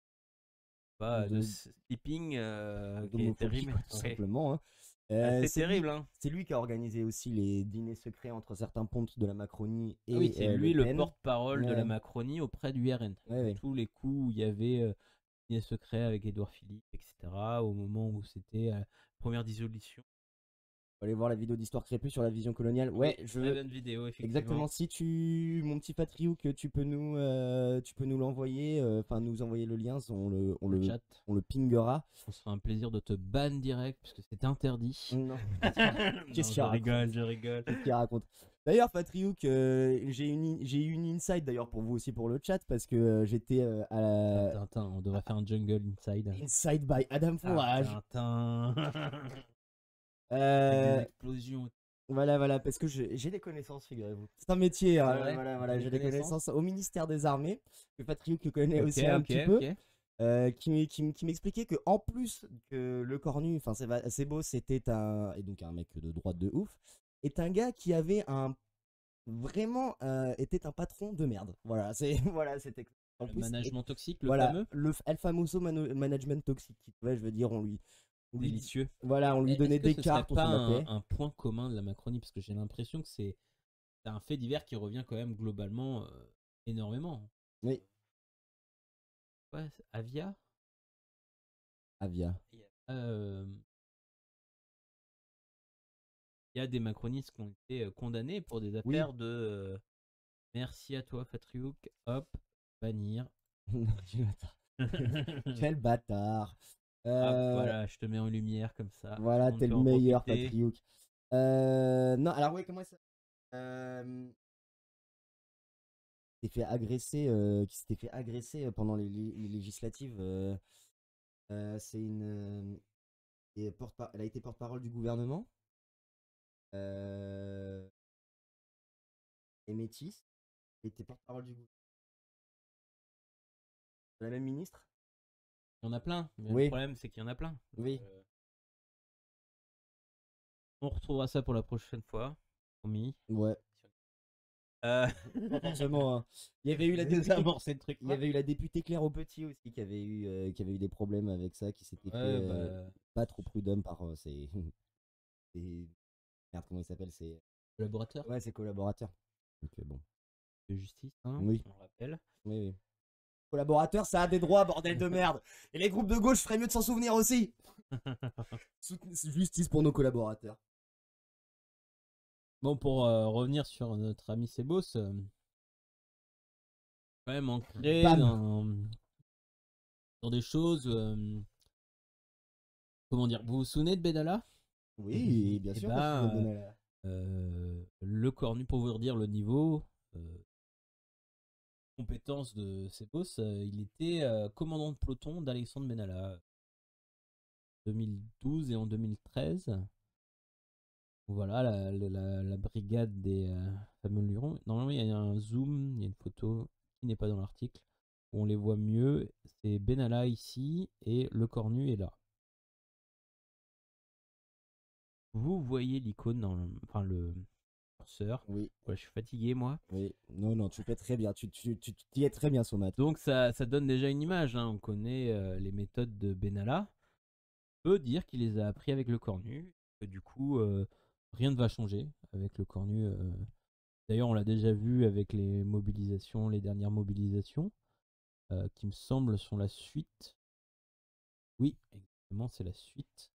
S1: sleeping qui est terrible.
S2: Tout simplement. Hein.
S1: C'est terrible. Hein.
S2: C'est lui qui a organisé aussi les dîners secrets entre certains pontes de la Macronie et
S1: oui, c'est lui le
S2: Pen.
S1: porte-parole de la Macronie auprès du RN.
S2: Ouais.
S1: Tous les coups où il y avait dîner secret avec Édouard Philippe, etc. Au moment où c'était la première dissolution.
S2: Allez voir la vidéo d'Histoire Crépue sur la vision coloniale. Ouais,
S1: je veux une vidéo, effectivement.
S2: Exactement. Si mon petit Patriou, que tu peux nous l'envoyer, enfin nous envoyer le lien, on le pingera.
S1: On se fera un plaisir de te ban direct parce que c'est interdit.
S2: Non.
S1: Qu'est-ce qu'il raconte? Je rigole.
S2: Qu'est-ce qu'il raconte? D'ailleurs, Patriou, j'ai eu une insight d'ailleurs pour vous aussi pour le chat parce que j'étais à la.
S1: On devrait faire un jungle inside.
S2: Inside by Adam Fourage.
S1: Des explosions.
S2: Voilà, parce que j'ai des connaissances, figurez-vous. C'est un métier, hein, voilà, j'ai des connaissances au ministère des Armées, que Patrick connaît aussi un petit peu. qui m'expliquait que en plus que le cornu, enfin c'est beau, c'était un et donc un mec de droite de ouf, est un gars qui avait un vraiment était un patron de merde. Voilà, c'est voilà, c'était en
S1: Le
S2: plus
S1: management toxique, le
S2: voilà
S1: fameux,
S2: le El famoso management toxique. Ouais, je veux dire, on lui
S1: délicieux.
S2: voilà, on lui
S1: Est-ce
S2: donnait
S1: que
S2: des
S1: ce serait
S2: cartes, on
S1: pas
S2: s'en battait.
S1: un point commun de la Macronie? Parce que j'ai l'impression que c'est un fait divers qui revient quand même globalement énormément.
S2: Oui,
S1: Ouais, Avia,
S2: Avia.
S1: il y a des macronistes qui ont été condamnés pour des
S2: Oui.
S1: affaires de merci à toi, Fatriouk, hop, bannir.
S2: Quel bâtard. Quel bâtard.
S1: Hop, voilà, je te mets en lumière comme ça. Tout le
S2: Voilà,
S1: monde
S2: t'es
S1: peut
S2: le
S1: en
S2: meilleur,
S1: profiter.
S2: Patriouk. Non, alors ouais, comment ça qui s'était fait agresser pendant les législatives. C'est elle a été porte-parole du gouvernement. Euh, et Métis. Elle était porte-parole du gouvernement. La même ministre.
S1: Il y en a plein, mais le
S2: Oui,
S1: problème c'est qu'il y en a plein. Donc,
S2: oui,
S1: on retrouvera ça pour la prochaine fois, promis.
S2: ouais.
S1: Euh...
S2: Pas forcément, hein. Il y avait eu la députée,
S1: Désamorcer le truc.
S2: il y avait eu la députée Claire Aupetit aussi qui avait eu des problèmes avec ça, qui s'était fait
S1: Ouais, bah,
S2: pas trop prud'homme par merde, comment il s'appelle,
S1: collaborateur
S2: ouais, ses collaborateurs. Donc bon,
S1: de justice, hein,
S2: oui,
S1: on le rappelle.
S2: oui, oui. Collaborateurs, ça a des droits, bordel de merde. Et les groupes de gauche feraient mieux de s'en souvenir aussi. Justice pour nos collaborateurs.
S1: Bon, pour revenir sur notre ami Sebos, quand même ancré
S2: Bam.
S1: dans des choses. Comment dire? Vous vous souvenez de Benalla?
S2: Oui, bien
S1: Et
S2: sûr qu'on se souvient de
S1: bah,
S2: Benalla.
S1: le cornu, pour vous dire le niveau, compétence de Sebos, il était commandant de peloton d'Alexandre Benalla. 2012 et en 2013. Voilà, la brigade des fameux lurons. Normalement, il y a un zoom, il y a une photo qui n'est pas dans l'article, où on les voit mieux. C'est Benalla ici et le cornu est là. Vous voyez l'icône dans enfin le curseur.
S2: Oui,
S1: Ouais, je suis fatigué moi.
S2: oui. Non, non, tu fais très bien. Tu y es très bien, Somat.
S1: Donc ça donne déjà une image, hein. On connaît les méthodes de Benalla. On peut dire qu'il les a appris avec le cornu. Que du coup, rien ne va changer avec le cornu. D'ailleurs, on l'a déjà vu avec les mobilisations, les dernières mobilisations, qui me semblent sont la suite. Oui, exactement, c'est la suite.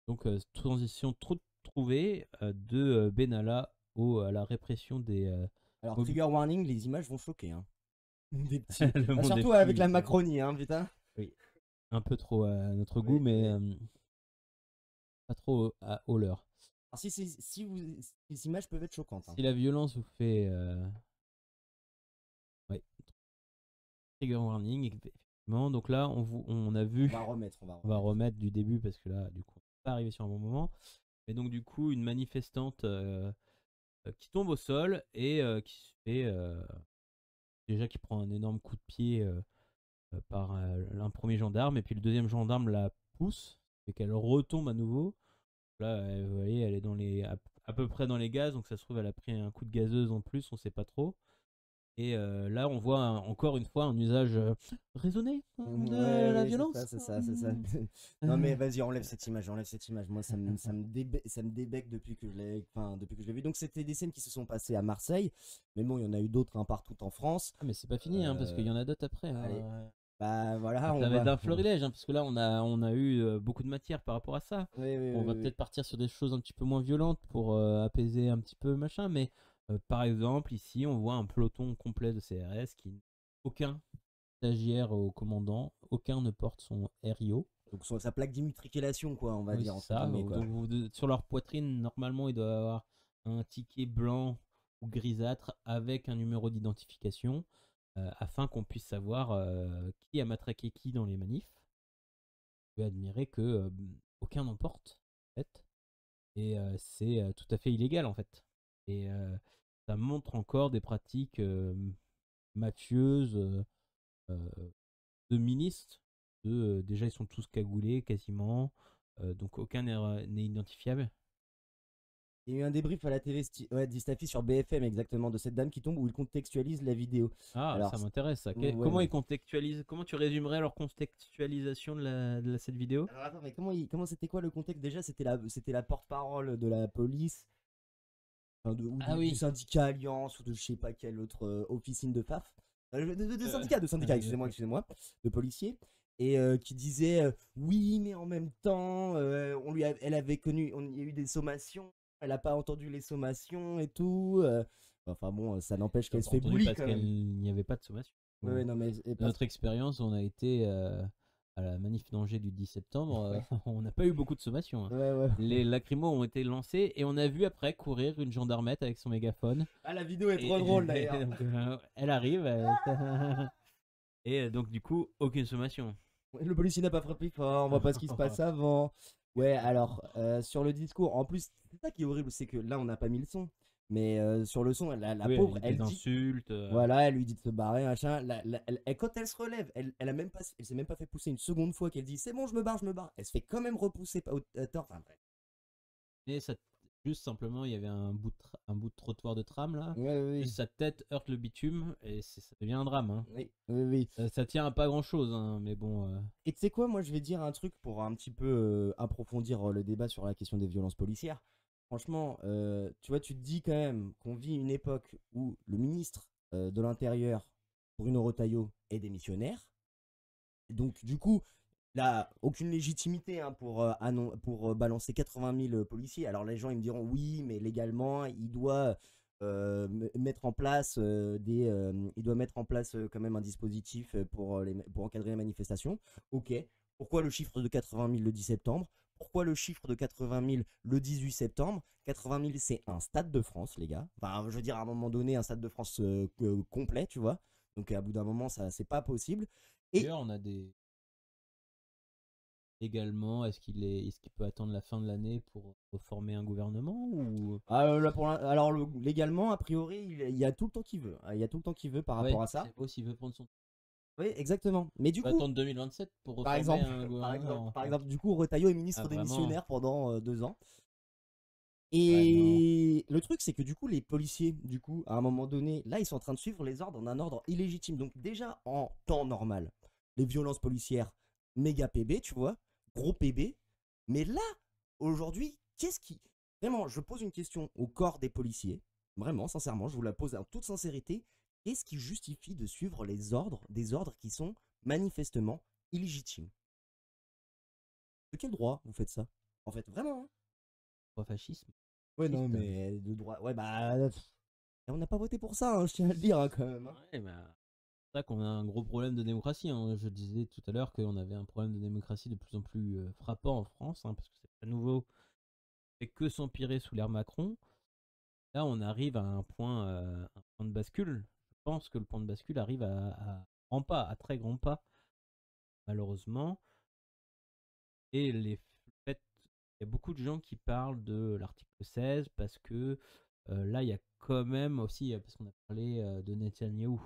S1: Donc, transition trop trouvée de Benalla à la répression des
S2: Alors,
S1: mobilisations.
S2: trigger warning, les images vont choquer, hein. Des petits.
S1: Le
S2: Bah,
S1: monde des
S2: surtout
S1: petits,
S2: avec
S1: il
S2: la
S1: paraît.
S2: Macronie, hein, putain.
S1: Oui, un peu trop à notre goût,
S2: Oui,
S1: mais
S2: oui.
S1: pas trop au leur.
S2: Alors, si les images peuvent être choquantes, hein.
S1: Si la violence vous fait. Ouais, trigger warning, effectivement. Donc là, on a
S2: On
S1: vu.
S2: va remettre, on va
S1: On va
S2: remettre.
S1: remettre du début parce que là, du coup, on n'est pas arrivé sur un bon moment. Mais donc, du coup, une manifestante qui tombe au sol et qui se fait. Déjà, qui prend un énorme coup de pied par un premier gendarme. Et puis, le deuxième gendarme la pousse et qu'elle retombe à nouveau. Là, vous voyez, elle est à peu près dans les gaz. Donc, ça se trouve, elle a pris un coup de gazeuse en plus. On sait pas trop. Et là, on voit encore une fois un usage raisonné
S2: Ouais,
S1: de la
S2: oui, c'est ça,
S1: violence.
S2: c'est ça, c'est ça. Non, mais vas-y, enlève cette image, enlève cette image. Moi, ça me débecque depuis que je l'ai vu. Donc, c'était des scènes qui se sont passées à Marseille. Mais bon, il y en a eu d'autres, hein, partout en France.
S1: Ah, mais c'est pas fini, hein, parce qu'il y en a d'autres après.
S2: Allez,
S1: Hein.
S2: bah voilà, on
S1: Ça va être
S2: va.
S1: un florilège, hein, parce que là, on a eu beaucoup de matière par rapport à ça.
S2: Oui, oui,
S1: On
S2: oui,
S1: va
S2: oui.
S1: peut-être partir sur des choses un petit peu moins violentes pour apaiser un petit peu machin, mais par exemple, ici, on voit un peloton complet de CRS qui aucun stagiaire au commandant, aucun ne porte son RIO.
S2: Donc, sur sa plaque d'immatriculation, quoi, on va
S1: Oui,
S2: dire,
S1: c'est
S2: entre
S1: ça.
S2: guillemets, quoi.
S1: Donc, sur leur poitrine, normalement, il doit avoir un ticket blanc ou grisâtre avec un numéro d'identification afin qu'on puisse savoir qui a matraqué qui dans les manifs. Vous pouvez admirer que aucun n'en porte, en fait. Et c'est tout à fait illégal, en fait. Et ça montre encore des pratiques mafieuses de ministres déjà ils sont tous cagoulés quasiment, donc aucun n'est identifiable.
S2: Il y a eu un débrief à la télé, ouais, d'Istafi sur BFM exactement, de cette dame qui tombe où il contextualise la vidéo.
S1: Ah,
S2: Alors,
S1: ça m'intéresse ça.
S2: ouais,
S1: Comment ils contextualisent, comment tu résumerais leur contextualisation cette vidéo?
S2: alors attends, mais comment c'était quoi le contexte déjà? C'était la porte-parole de la police, enfin, ou
S1: Ah
S2: du
S1: oui.
S2: syndicat Alliance ou de je sais pas quelle autre officine de PAF. De syndicat, excusez-moi, de policiers. Et qui disait oui, mais en même temps, elle avait connu, il y a eu des sommations, elle a pas entendu les sommations et tout. Enfin bon, ça n'empêche
S1: J'ai
S2: qu'elle se
S1: pas
S2: fait
S1: entendu
S2: bully
S1: parce
S2: quand
S1: qu'il
S2: même.
S1: n'y avait pas de sommation.
S2: Ouais, ouais, non, mais
S1: De notre expérience, on a été à la manif d'Angers du 10 septembre,
S2: Ouais.
S1: on n'a pas eu beaucoup de sommations, hein.
S2: Ouais, ouais.
S1: Les lacrymos ont été lancés et on a vu après courir une gendarmette avec son mégaphone.
S2: Ah, la vidéo est trop
S1: Et,
S2: drôle d'ailleurs.
S1: donc, elle arrive et donc du coup, aucune sommation.
S2: Le policier n'a pas frappé fort, on voit pas ce qui se passe avant. Ouais, alors, sur le discours, en plus, c'est ça qui est horrible, c'est que là, on n'a pas mis le son. Mais sur le son, la
S1: Oui,
S2: pauvre,
S1: avec
S2: elle
S1: des
S2: dit.
S1: insultes.
S2: Voilà, elle lui dit de se barrer, machin. Quand elle se relève, elle s'est même pas fait pousser une seconde fois qu'elle dit c'est bon, je me barre, je me barre. Elle se fait quand même repousser à tort. Enfin, bref.
S1: Et ça, juste simplement, il y avait un bout de trottoir de tram là.
S2: Ouais,
S1: Juste
S2: oui,
S1: sa tête heurte le bitume et ça devient un drame, hein.
S2: oui, oui, oui.
S1: Ça tient à pas grand chose, hein, mais bon.
S2: Et tu sais quoi, moi je vais dire un truc pour un petit peu approfondir le débat sur la question des violences policières. Franchement, tu vois, tu te dis quand même qu'on vit une époque où le ministre de l'Intérieur, Bruno Retailleau, est démissionnaire. Donc du coup, il n'a aucune légitimité hein, pour balancer 80 000 policiers. Alors les gens ils me diront oui, mais légalement, il doit mettre en place il doit mettre en place quand même un dispositif pour encadrer les manifestations. Ok. Pourquoi le chiffre de 80 000 le 10 septembre? Pourquoi le chiffre de 80 000 le 18 septembre? 80 000, c'est un stade de France, les gars. Enfin, je veux dire, à un moment donné, un stade de France complet, tu vois. Donc, à bout d'un moment, ça, c'est pas possible. Et
S1: D'ailleurs, on a des. Également, est-ce qu'il peut attendre la fin de l'année pour reformer un gouvernement ou.
S2: alors, légalement, a priori, il y a tout le temps qu'il veut. Il y a tout le temps qu'il veut par
S1: Ouais,
S2: rapport à ça.
S1: c'est beau s'il veut prendre son.
S2: Oui, exactement. Mais
S1: Il
S2: du
S1: peut
S2: coup,
S1: attendre 2027 pour
S2: par
S1: reformer
S2: exemple,
S1: un gouvernement.
S2: du coup, Retailleau est
S1: Ah,
S2: ministre
S1: vraiment?
S2: démissionnaire pendant 2 ans.
S1: Ouais, non.
S2: Et le truc, c'est que du coup, les policiers, du coup, à un moment donné, là, ils sont en train de suivre les ordres d'un ordre illégitime. Donc, déjà, en temps normal, les violences policières, méga PB, tu vois, gros PB. Mais là, aujourd'hui, qu'est-ce qui. Vraiment, je pose une question au corps des policiers. Vraiment, sincèrement, je vous la pose en toute sincérité. Qu'est-ce qui justifie de suivre des ordres qui sont manifestement illégitimes? De quel droit vous faites ça? En fait, vraiment, hein.
S1: Pas fascisme.
S2: Ouais, non,
S1: Fasciste.
S2: mais de droit. Ouais, bah. On n'a pas voté pour ça, hein, je tiens à le dire hein, quand même, hein.
S1: Ouais, bah, c'est ça qu'on a un gros problème de démocratie, hein. Je disais tout à l'heure qu'on avait un problème de démocratie de plus en plus frappant en France, hein, parce que c'est pas nouveau, fait que s'empirer sous l'ère Macron. Là, on arrive à un point de bascule. Je pense que le point de bascule arrive à grands pas, à très grands pas, malheureusement. Et le fait, il y a beaucoup de gens qui parlent de l'article 16 parce que là, il y a quand même aussi, parce qu'on a parlé de Netanyahou,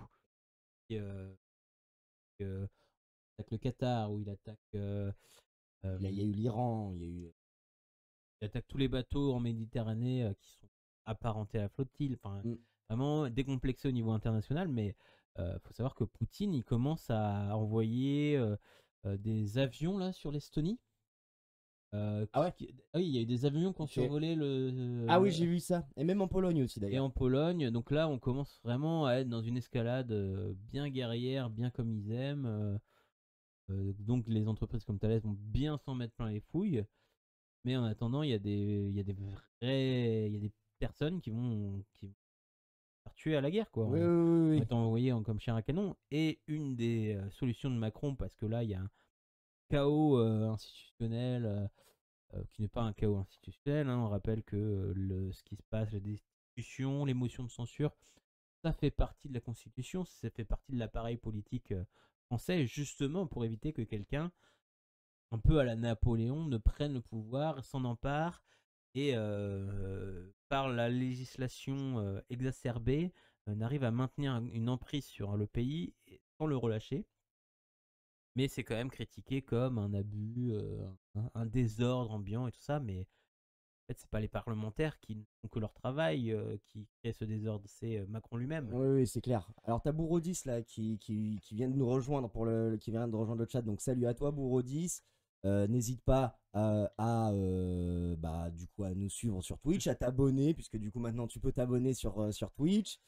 S1: qui attaque le Qatar, où il attaque,
S2: Il y a eu l'Iran, il y a eu.
S1: il attaque tous les bateaux en Méditerranée qui sont apparentés à la flottille. Enfin,
S2: Mm.
S1: vraiment décomplexé au niveau international, mais faut savoir que Poutine, il commence à envoyer des avions là sur l'Estonie.
S2: Ah ouais?
S1: Ah oui, il y a eu des avions qui ont
S2: Ok.
S1: survolé
S2: Ah oui, j'ai vu ça. Et même en Pologne aussi
S1: et
S2: d'ailleurs.
S1: en Pologne. Donc là, on commence vraiment à être dans une escalade bien guerrière, bien comme ils aiment. Donc les entreprises comme Thales vont bien s'en mettre plein les fouilles. Mais en attendant, il y a des personnes qui vont se faire tuer à la guerre, quoi.
S2: Oui, oui,
S1: On va
S2: oui,
S1: être envoyé comme chien à canon. Et une des solutions de Macron, parce que là, il y a un chaos institutionnel qui n'est pas un chaos institutionnel, hein. On rappelle que ce qui se passe, la destitution, les motions de censure, ça fait partie de la Constitution, ça fait partie de l'appareil politique français, justement pour éviter que quelqu'un, un peu à la Napoléon, ne prenne le pouvoir, s'en empare et par la législation exacerbée, n'arrive à maintenir une emprise sur le pays sans le relâcher. mais c'est quand même critiqué comme un abus, un désordre ambiant et tout ça, mais en fait, c'est pas les parlementaires qui ne font que leur travail, qui créent ce désordre, c'est, Macron lui-même.
S2: Oui, oui, c'est clair. Alors, t'as Bourrodis là qui vient de nous rejoindre qui vient de rejoindre le chat. Donc, salut à toi, Bourrodis. N'hésite pas bah, du coup, à nous suivre sur Twitch, à t'abonner, puisque du coup, maintenant, tu peux t'abonner sur Twitch.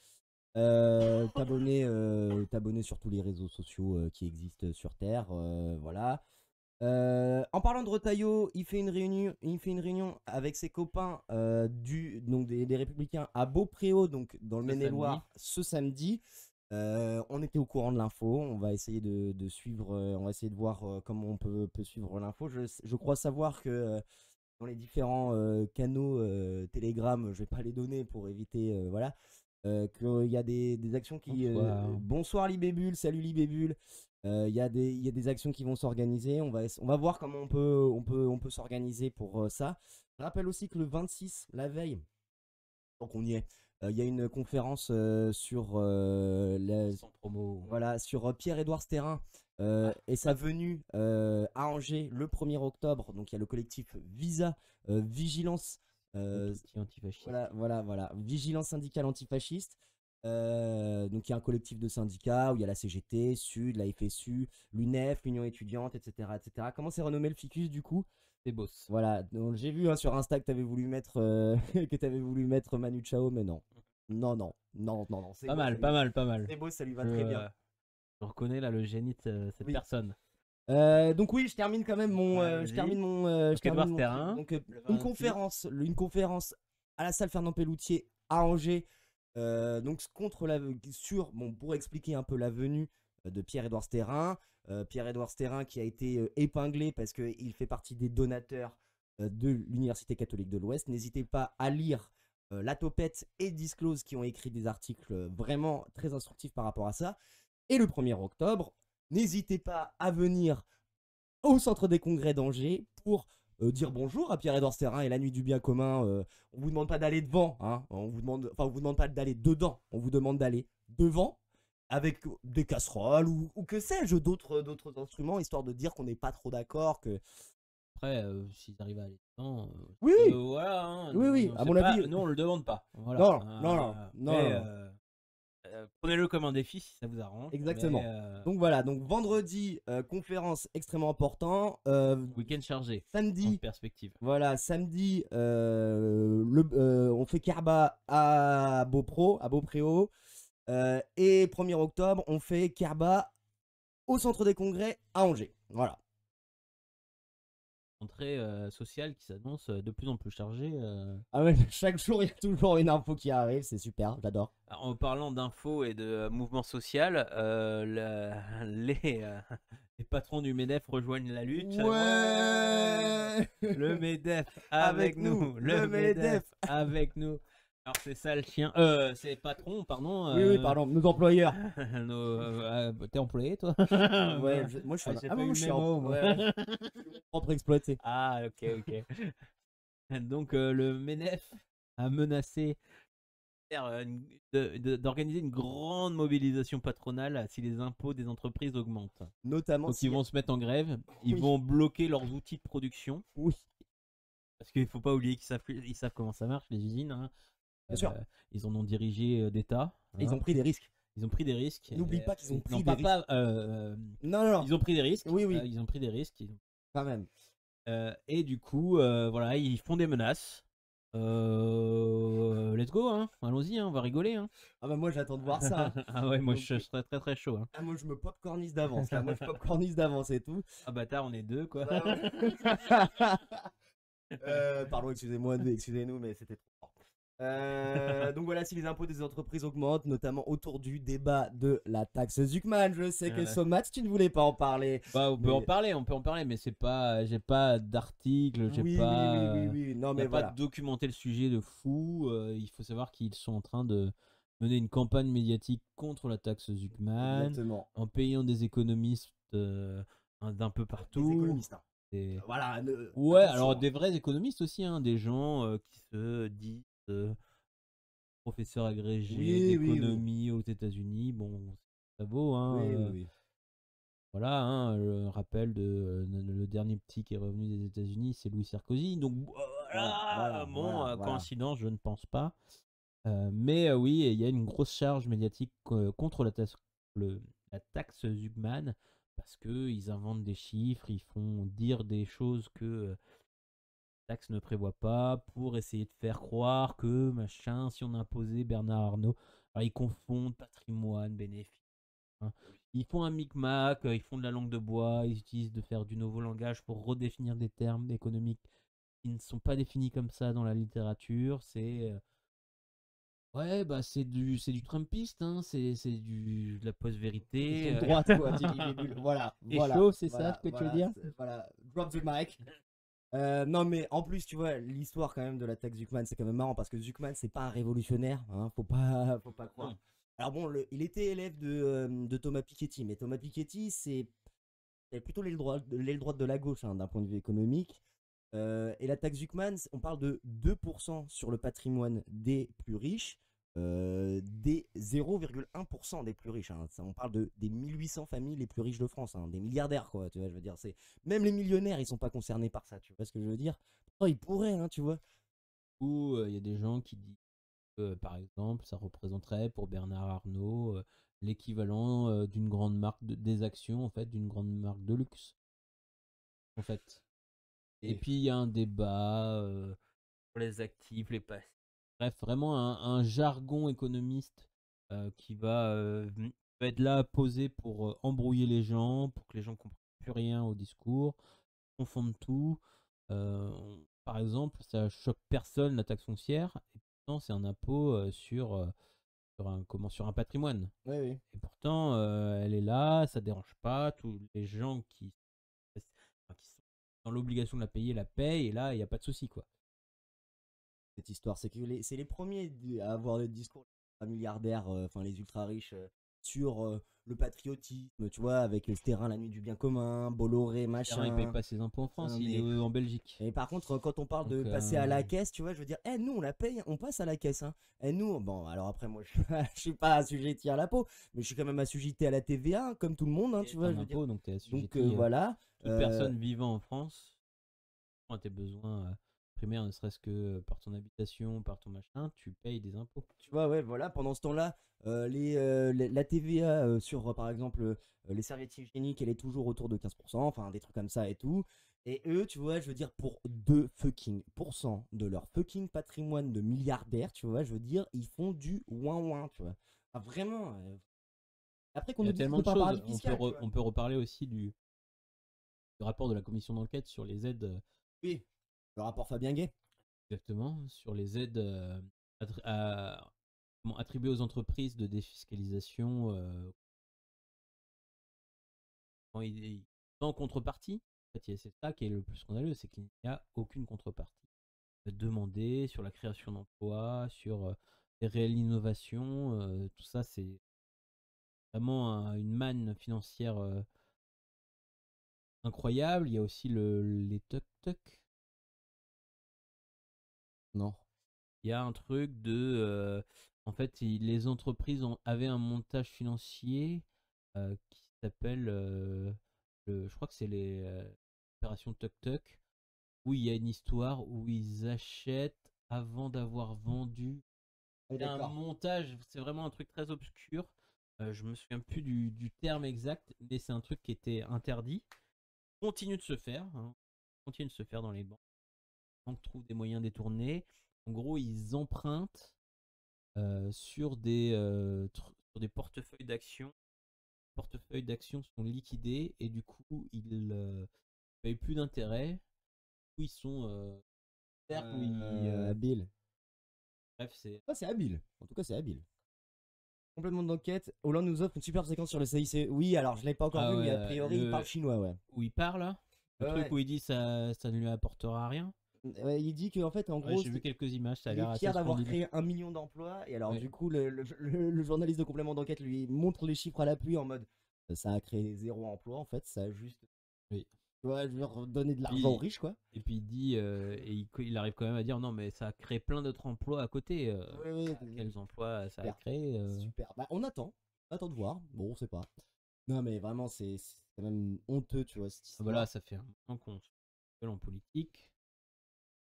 S2: T'abonner sur tous les réseaux sociaux qui existent sur Terre. Voilà. En parlant de Retailleau, il fait une réunion avec ses copains donc des Républicains à Beaupréau, donc dans le
S1: Ce samedi.
S2: Maine-et-Loire, ce samedi. On était au courant de l'info. On va essayer de suivre, on va essayer de voir comment on peut suivre l'info. Je crois savoir que dans les différents canaux Telegram, je vais pas les donner pour éviter, voilà, qu'il y a des actions qui.
S1: Bonsoir.
S2: Bonsoir Libébule, salut Libébule. Il y a des actions qui vont s'organiser. On va voir comment on peut s'organiser pour ça. Je rappelle aussi que le 26, la veille, donc on y est, il y a une conférence sur,
S1: Sans promo.
S2: voilà, sur Pierre-Édouard Sterrin et sa venue à Angers le 1er octobre. Donc il y a le collectif Visa Vigilance.
S1: Outil antifasciste.
S2: Voilà. Vigilance syndicale antifasciste. Donc il y a un collectif de syndicats où il y a la CGT, Sud, la FSU, l'UNEF, l'Union étudiante, etc., etc. Comment c'est renommé le ficus du coup?
S1: C'est boss.
S2: Voilà, donc j'ai vu sur Insta que tu avais voulu mettre que tu avais voulu mettre Manu Chao, mais non. Non, c'est
S1: Pas
S2: beau,
S1: mal, pas mal, pas mal.
S2: c'est beau, ça lui va très bien.
S1: Je reconnais là le génie de cette
S2: Oui.
S1: personne.
S2: Donc oui, je termine quand même mon,
S1: Ouais,
S2: je termine mon,
S1: Donc,
S2: je termine
S1: Edouard
S2: mon
S1: Sterrin,
S2: truc. Donc
S1: le
S2: une
S1: 28.
S2: conférence à la salle Fernand Pelloutier à Angers. Donc pour expliquer un peu la venue de Pierre-Édouard Sterrin. Pierre-Édouard Sterrin qui a été épinglé parce qu'il fait partie des donateurs de l'Université catholique de l'Ouest. N'hésitez pas à lire La Topette et Disclose qui ont écrit des articles vraiment très instructifs par rapport à ça. Et le 1er octobre, n'hésitez pas à venir au centre des congrès d'Angers pour dire bonjour à Pierre-Édouard Sterrin et la nuit du bien commun. On vous demande pas d'aller devant, hein. On vous demande pas d'aller dedans, on vous demande d'aller devant avec des casseroles ou que sais-je, d'autres instruments, histoire de dire qu'on n'est pas trop d'accord.
S1: Après, s'ils arrivent à aller dedans,
S2: Oui, oui,
S1: voilà, hein,
S2: oui, à mon avis.
S1: nous on le demande pas. Voilà.
S2: Non.
S1: Prenez-le comme un défi si ça vous arrange.
S2: Exactement.
S1: Mais
S2: Donc voilà, donc vendredi, conférence extrêmement important.
S1: week-end chargé en
S2: Samedi,
S1: perspective.
S2: voilà, samedi, on fait Kerba à Beaupréau. Et 1er octobre, on fait Kerba au centre des congrès à Angers. Voilà.
S1: Entrée sociale qui s'annonce de plus en plus chargée.
S2: Ah ouais, chaque jour, il y a toujours une info qui arrive, c'est super, j'adore.
S1: En parlant d'infos et de mouvement social, les patrons du MEDEF rejoignent la lutte.
S2: Ouais,
S1: Le MEDEF
S2: Avec
S1: avec nous,
S2: nous,
S1: le
S2: le
S1: MEDEF
S2: MEDEF.
S1: avec nous. Alors c'est ça le chien. C'est patron, pardon.
S2: Oui, pardon, nos employeurs.
S1: T'es employé toi?
S2: Ouais, moi je suis
S1: j'ai
S2: ah,
S1: pas eu
S2: moi,
S1: le
S2: je suis
S1: mémo, moi.
S2: ouais. Propre exploité.
S1: Ah, ok. Donc le MEDEF a menacé d'organiser une grande mobilisation patronale si les impôts des entreprises augmentent.
S2: Notamment
S1: Donc ils vont se mettre en grève, ils vont bloquer leurs outils de production.
S2: Oui.
S1: Parce qu'il ne faut pas oublier ils savent comment ça marche, les usines. Hein.
S2: Bien sûr.
S1: Ils en ont dirigé d'État.
S2: Ils ont pris des risques.
S1: Ils ont pris des risques.
S2: N'oublie pas qu'ils ont pris des risques.
S1: Non. Ils ont pris des risques.
S2: Oui.
S1: Ils ont pris des risques.
S2: Quand même.
S1: Et du coup, voilà, ils font des menaces. Let's go, hein. Allons-y, hein, on va rigoler. Hein.
S2: Ah bah moi j'attends de voir ça.
S1: Ah ouais, moi je serais très très chaud. Hein.
S2: Ah moi je me popcornise d'avance. Là. Moi je popcornise d'avance et tout.
S1: Ah bâtard, on est deux quoi.
S2: Bah, pardon, excusez-nous, mais c'était trop fort. Donc voilà, si les impôts des entreprises augmentent, notamment autour du débat de la taxe Zuckman, je sais que Somat, tu ne voulais pas en parler.
S1: Bah on peut en parler, mais c'est pas, j'ai pas d'article, j'ai
S2: oui,
S1: pas,
S2: oui. Non mais
S1: pas
S2: voilà.
S1: documenté le sujet de fou. Il faut savoir qu'ils sont en train de mener une campagne médiatique contre la taxe Zuckman,
S2: Exactement.
S1: en payant des économistes d'un peu partout.
S2: Des économistes.
S1: Hein.
S2: Voilà.
S1: Ouais, alors des vrais économistes aussi, hein, des gens qui se disent professeurs agrégés d'économie aux États-Unis. Bon, ça vaut, hein.
S2: Oui.
S1: Voilà, hein, le rappel de le dernier petit qui est revenu des États-Unis, c'est Louis Sarkozy. Donc
S2: Voilà,
S1: voilà,
S2: voilà,
S1: bon,
S2: voilà, voilà.
S1: coïncidence, je ne pense pas. Mais oui, il y a une grosse charge médiatique contre la taxe Zuckman parce qu'ils inventent des chiffres, ils font dire des choses que la taxe ne prévoit pas pour essayer de faire croire que machin, si on imposait Bernard Arnault, alors ils confondent patrimoine, bénéfice. Hein. Ils font un micmac, ils font de la langue de bois, ils utilisent de faire du nouveau langage pour redéfinir des termes économiques qui ne sont pas définis comme ça dans la littérature. C'est ouais, bah c'est du Trumpiste, hein, de la
S2: Question
S1: post-vérité.
S2: de droite, quoi, Thierry Bébul. Voilà,
S1: Et
S2: voilà,
S1: chaud, c'est ça ce
S2: voilà,
S1: que tu veux
S2: voilà,
S1: dire?
S2: voilà. Drop the mic. Non, mais en plus, tu vois, l'histoire quand même de l'attaque Zuckman, c'est quand même marrant parce que Zuckman, c'est pas un révolutionnaire, hein, faut pas croire.
S1: Non.
S2: Alors bon, il était élève de Thomas Piketty, mais Thomas Piketty, c'est plutôt l'aile droite de la gauche, hein, d'un point de vue économique. Et l'attaque Zuckman, on parle de 2% sur le patrimoine des plus riches, des 0,1% des plus riches. Hein. Ça, on parle des 1800 familles les plus riches de France, hein, des milliardaires, quoi. Tu vois, je veux dire, même les millionnaires, ils sont pas concernés par ça. Tu vois ce que je veux dire? Oh, ils pourraient, hein, tu vois.
S1: Ou il y a des gens qui disent que, par exemple, ça représenterait pour Bernard Arnault l'équivalent d'une grande marque des actions, en fait, d'une grande marque de luxe, en fait. Et
S2: Et
S1: puis il y a un débat sur les actifs, les passifs. Bref, vraiment un jargon économiste qui va être là posé pour embrouiller les gens, pour que les gens comprennent plus rien au discours, confondent tout. Par exemple, ça choque personne la taxe foncière, et pourtant c'est un impôt sur un patrimoine.
S2: oui, oui.
S1: Et pourtant, elle est là, ça dérange pas. Tous les gens qui sont dans l'obligation de la payent, et là, il n'y a pas de souci, quoi.
S2: Cette histoire. C'est que c'est les premiers à avoir le discours milliardaires, enfin les ultra riches, sur le patriotisme, tu vois, avec le terrain, la nuit du bien commun, Bolloré,
S1: Terrain, il paye
S2: machin.
S1: pas ses impôts en France,
S2: Putain,
S1: il est en Belgique.
S2: mais par contre, quand on parle de
S1: Donc,
S2: passer à la caisse, tu vois, je veux dire, nous on la paye, on passe à la caisse. Hein. Nous, bon, alors après, moi je suis pas assujetti à l'impôt, mais je suis quand même assujetti à la TVA, hein, comme tout le monde, hein, tu
S1: c'est
S2: vois,
S1: un
S2: je veux dire.
S1: impôt, donc tu es
S2: Donc
S1: assujetti.
S2: voilà.
S1: Toute personne vivant en France, à tes besoins primaires, ne serait-ce que par ton habitation, par ton machin, tu payes des impôts.
S2: Tu vois, ouais, voilà, pendant ce temps-là, la TVA sur, par exemple, les serviettes hygiéniques, elle est toujours autour de 15%, enfin, des trucs comme ça et tout. Et eux, tu vois, je veux dire, pour 2 fucking % de leur fucking patrimoine de milliardaires, tu vois, je veux dire, ils font du ouin-ouin, tu vois. Enfin, vraiment. Après qu'on
S1: Il y
S2: nous
S1: a
S2: dise que
S1: tellement
S2: c'est
S1: de
S2: pas un
S1: choses.
S2: paradis fiscal, tu vois.
S1: On peut reparler aussi du rapport de la commission d'enquête sur les aides,
S2: Oui, le rapport Fabien Gay.
S1: exactement, sur les aides attribuées aux entreprises de défiscalisation sans contrepartie. En fait, c'est ça qui est le plus scandaleux, c'est qu'il n'y a aucune contrepartie demandée sur la création d'emplois, sur les réelles innovations. Tout ça, c'est vraiment une manne financière incroyable. Il y a aussi les tuk-tuk.
S2: Non.
S1: Il y a un truc en fait, les entreprises avaient un montage financier qui s'appelle, je crois que c'est les opérations tuk-tuk, où il y a une histoire où ils achètent avant d'avoir vendu.
S2: Oui,
S1: C'est un
S2: d'accord.
S1: montage, c'est vraiment un truc très obscur. Je me souviens plus du terme exact, mais c'est un truc qui était interdit. Continue de se faire, hein, continue de se faire dans les banques. On trouve des moyens détournés. En gros, ils empruntent sur des portefeuilles d'actions. Les portefeuilles d'actions sont liquidés et du coup, ils payent plus d'intérêt. Du coup, ils sont cercles où
S2: Habile.
S1: bref, c'est
S2: Ah, c'est habile. En tout cas, c'est habile. Complément d'enquête. Hollande nous offre une super séquence sur le CIC. Oui, alors je l'ai pas encore
S1: ah
S2: vu, mais a
S1: ouais,
S2: priori, il parle chinois, ouais.
S1: où il parle, le
S2: Ouais,
S1: truc
S2: ouais.
S1: où il dit ça ne lui apportera rien.
S2: Ouais, il dit qu'en fait, en
S1: Ouais,
S2: gros,
S1: j'ai vu quelques images, ça a
S2: il est
S1: l'air assez
S2: fier d'avoir
S1: splendide.
S2: créé 1 million d'emplois. Et alors,
S1: Ouais.
S2: du coup, le journaliste de complément d'enquête lui montre les chiffres à l'appui en mode ça a créé 0 emploi, en fait. Ça a juste.
S1: Oui.
S2: Tu vois, je veux redonner de l'argent aux
S1: Puis,
S2: riches, quoi.
S1: et puis il dit, et il arrive quand même à dire non, mais ça a créé plein d'autres emplois à côté.
S2: Oui, oui,
S1: Quels emplois ça a
S2: super.
S1: créé
S2: Super. Bah, on attend. On attend de voir. Bon, on sait pas. Non, mais vraiment, c'est même honteux, tu vois, cette
S1: Ah bah là,
S2: histoire.
S1: ça fait un moment qu'on se gueule en politique,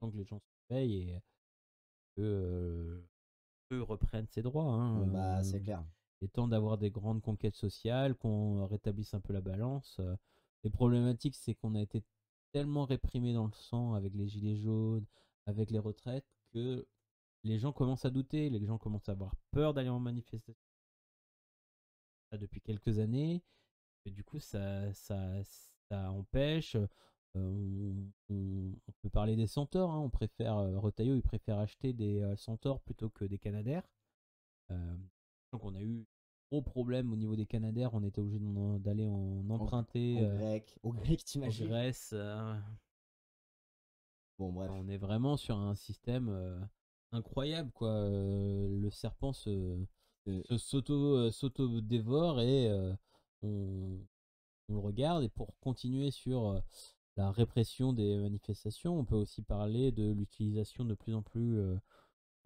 S1: tant que les gens se payent et que eux reprennent ses droits. Hein,
S2: Bah, c'est clair.
S1: il est temps d'avoir des grandes conquêtes sociales, qu'on rétablisse un peu la balance. Les problématiques, c'est qu'on a été tellement réprimés dans le sang avec les gilets jaunes, avec les retraites, que les gens commencent à douter, les gens commencent à avoir peur d'aller en manifestation depuis quelques années. Et du coup, ça empêche. On peut parler des centaures. Hein. On préfère, Retailleau, il préfère acheter des centaures plutôt que des canadaires. Euh, donc, on a eu gros problème au niveau des canadaires. On était obligé d'aller en
S2: En,
S1: emprunter
S2: au grec,
S1: en
S2: t'imagines?
S1: Grèce.
S2: Bon, bref.
S1: On est vraiment sur un système incroyable, quoi. Le serpent
S2: Euh,
S1: s'auto-dévore et on, on le regarde. Et pour continuer sur la répression des manifestations, on peut aussi parler de l'utilisation de plus en plus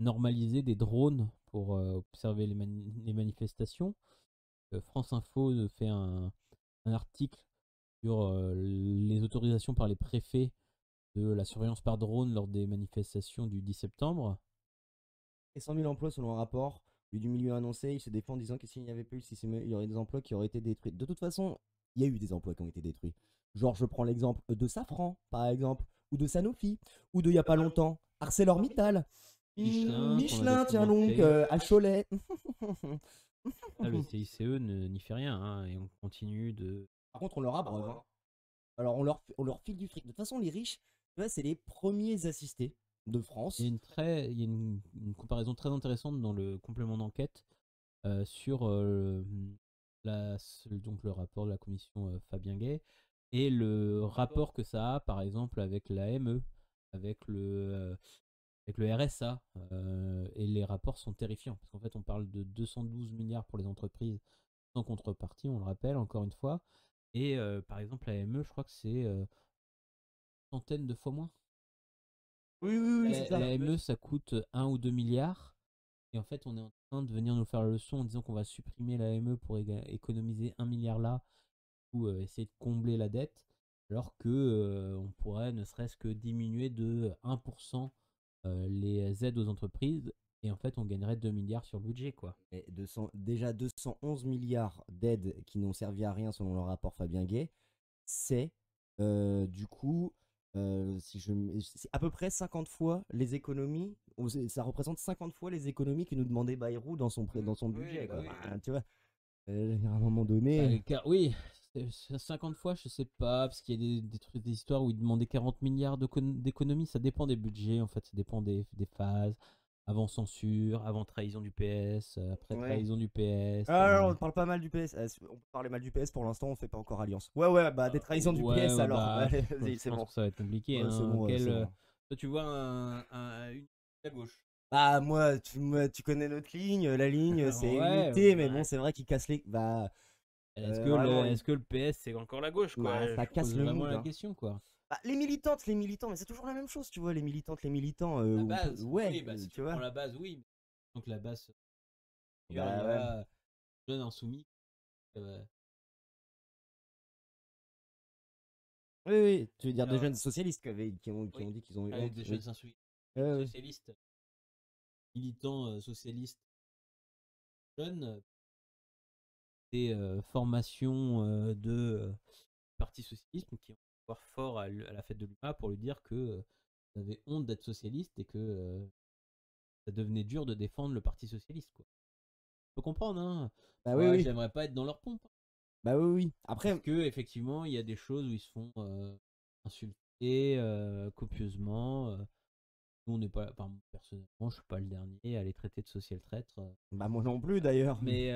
S1: normalisée des drones pour observer les manifestations. France Info fait un article sur les autorisations par les préfets de la surveillance par drone lors des manifestations du 10 septembre.
S2: Et 100 000 emplois selon un rapport du milieu annoncé. Il se défend en disant que s'il n'y avait pas eu le système, il y aurait des emplois qui auraient été détruits. De toute façon, il y a eu des emplois qui ont été détruits. Genre, je prends l'exemple de Safran, par exemple, ou de Sanofi, ou de il n'y a pas longtemps, ArcelorMittal,
S1: Michelin, qu'on a
S2: Michelin, tiens donc,
S1: décommenté.
S2: à Cholet.
S1: Ah, le CICE n'y fait rien, hein, et on continue de.
S2: Par contre, on leur abreuve. Hein. Alors, on leur file du fric. De toute façon, les riches, tu vois, c'est les premiers assistés de
S1: Il y a
S2: France.
S1: une comparaison très intéressante dans le complément d'enquête sur donc le rapport de la commission Fabien Gay et le rapport que ça a, par exemple, avec l'AME, avec avec le RSA. Et les rapports sont terrifiants, parce qu'en fait, on parle de 212 milliards pour les entreprises sans contrepartie, on le rappelle encore une fois. Et par exemple, l'AME, je crois que c'est centaines de fois moins.
S2: Oui, oui, oui, c'est ça.
S1: L'AME, ça coûte 1 ou 2 milliards. Et en fait, on est en train de venir nous faire la leçon en disant qu'on va supprimer l'AME pour économiser 1 milliard là, ou essayer de combler la dette, alors que on pourrait ne serait-ce que diminuer de 1% les aides aux entreprises, et en fait, on gagnerait 2 milliards sur le budget, quoi.
S2: Et déjà 211 milliards d'aides qui n'ont servi à rien selon le rapport Fabien Gay, c'est du coup, c'est à peu près 50 fois les économies, ça représente 50 fois les économies que nous demandait Bayrou dans son budget. Quoi. Enfin, tu vois, à un moment donné.
S1: Oui, 50 fois, je sais pas, parce qu'il y a des histoires où ils demandaient 40 milliards d'économies. Ça dépend des budgets, en fait, ça dépend des phases. Avant censure, avant trahison du PS, après
S2: Ouais.
S1: trahison du PS.
S2: Ah non, on parle pas mal du PS. On peut parler mal du PS pour l'instant, on fait pas encore alliance. Ouais, ouais, bah des trahisons du
S1: Ouais,
S2: PS
S1: ouais,
S2: alors.
S1: bah,
S2: Allez,
S1: je
S2: vas-y, c'est
S1: pense
S2: bon.
S1: que ça va être compliqué.
S2: Ouais, c'est
S1: Hein.
S2: bon, ouais, c'est bon.
S1: Toi, tu vois une à gauche.
S2: Bah, moi, tu connais notre ligne. La ligne, c'est
S1: Ouais,
S2: unité, mais bon,
S1: bah,
S2: c'est vrai qu'il casse les. Bah, vraiment,
S1: est-ce que le PS c'est encore la gauche, quoi?
S2: bah, ça
S1: Je
S2: casse
S1: pose
S2: le
S1: vraiment
S2: mood.
S1: la
S2: Hein.
S1: question, quoi.
S2: Bah, les militants, mais c'est toujours la même chose, tu vois. Les militantes, les militants,
S1: La base,
S2: ouais,
S1: oui, bah si tu
S2: tu
S1: prends
S2: vois.
S1: la base, oui. Donc la base, d'ailleurs, il
S2: Bah,
S1: y
S2: ouais.
S1: a Jeune Insoumis. euh,
S2: Oui, oui, tu veux dire des
S1: alors,
S2: jeunes socialistes qui
S1: oui,
S2: ont dit qu'ils ont eu
S1: avec
S2: honte.
S1: des
S2: Oui.
S1: Jeunes Insoumis,
S2: Oui.
S1: socialistes, militants socialistes jeunes, des formations de Parti socialiste, qui ont pouvoir fort à la fête de l'UMA pour lui dire que ça avait honte d'être socialiste et que ça devenait dur de défendre le Parti socialiste, quoi. Je peux comprendre, hein.
S2: Bah, oui,
S1: Moi,
S2: oui.
S1: j'aimerais pas être dans leur pompe.
S2: Bah, oui, oui.
S1: Parce
S2: Après,
S1: que effectivement, il y a des choses où ils se font insulter copieusement. Nous, on n'est pas, enfin, personnellement, je suis pas le dernier à les traiter de social traître.
S2: bah, moi non plus d'ailleurs.
S1: Mais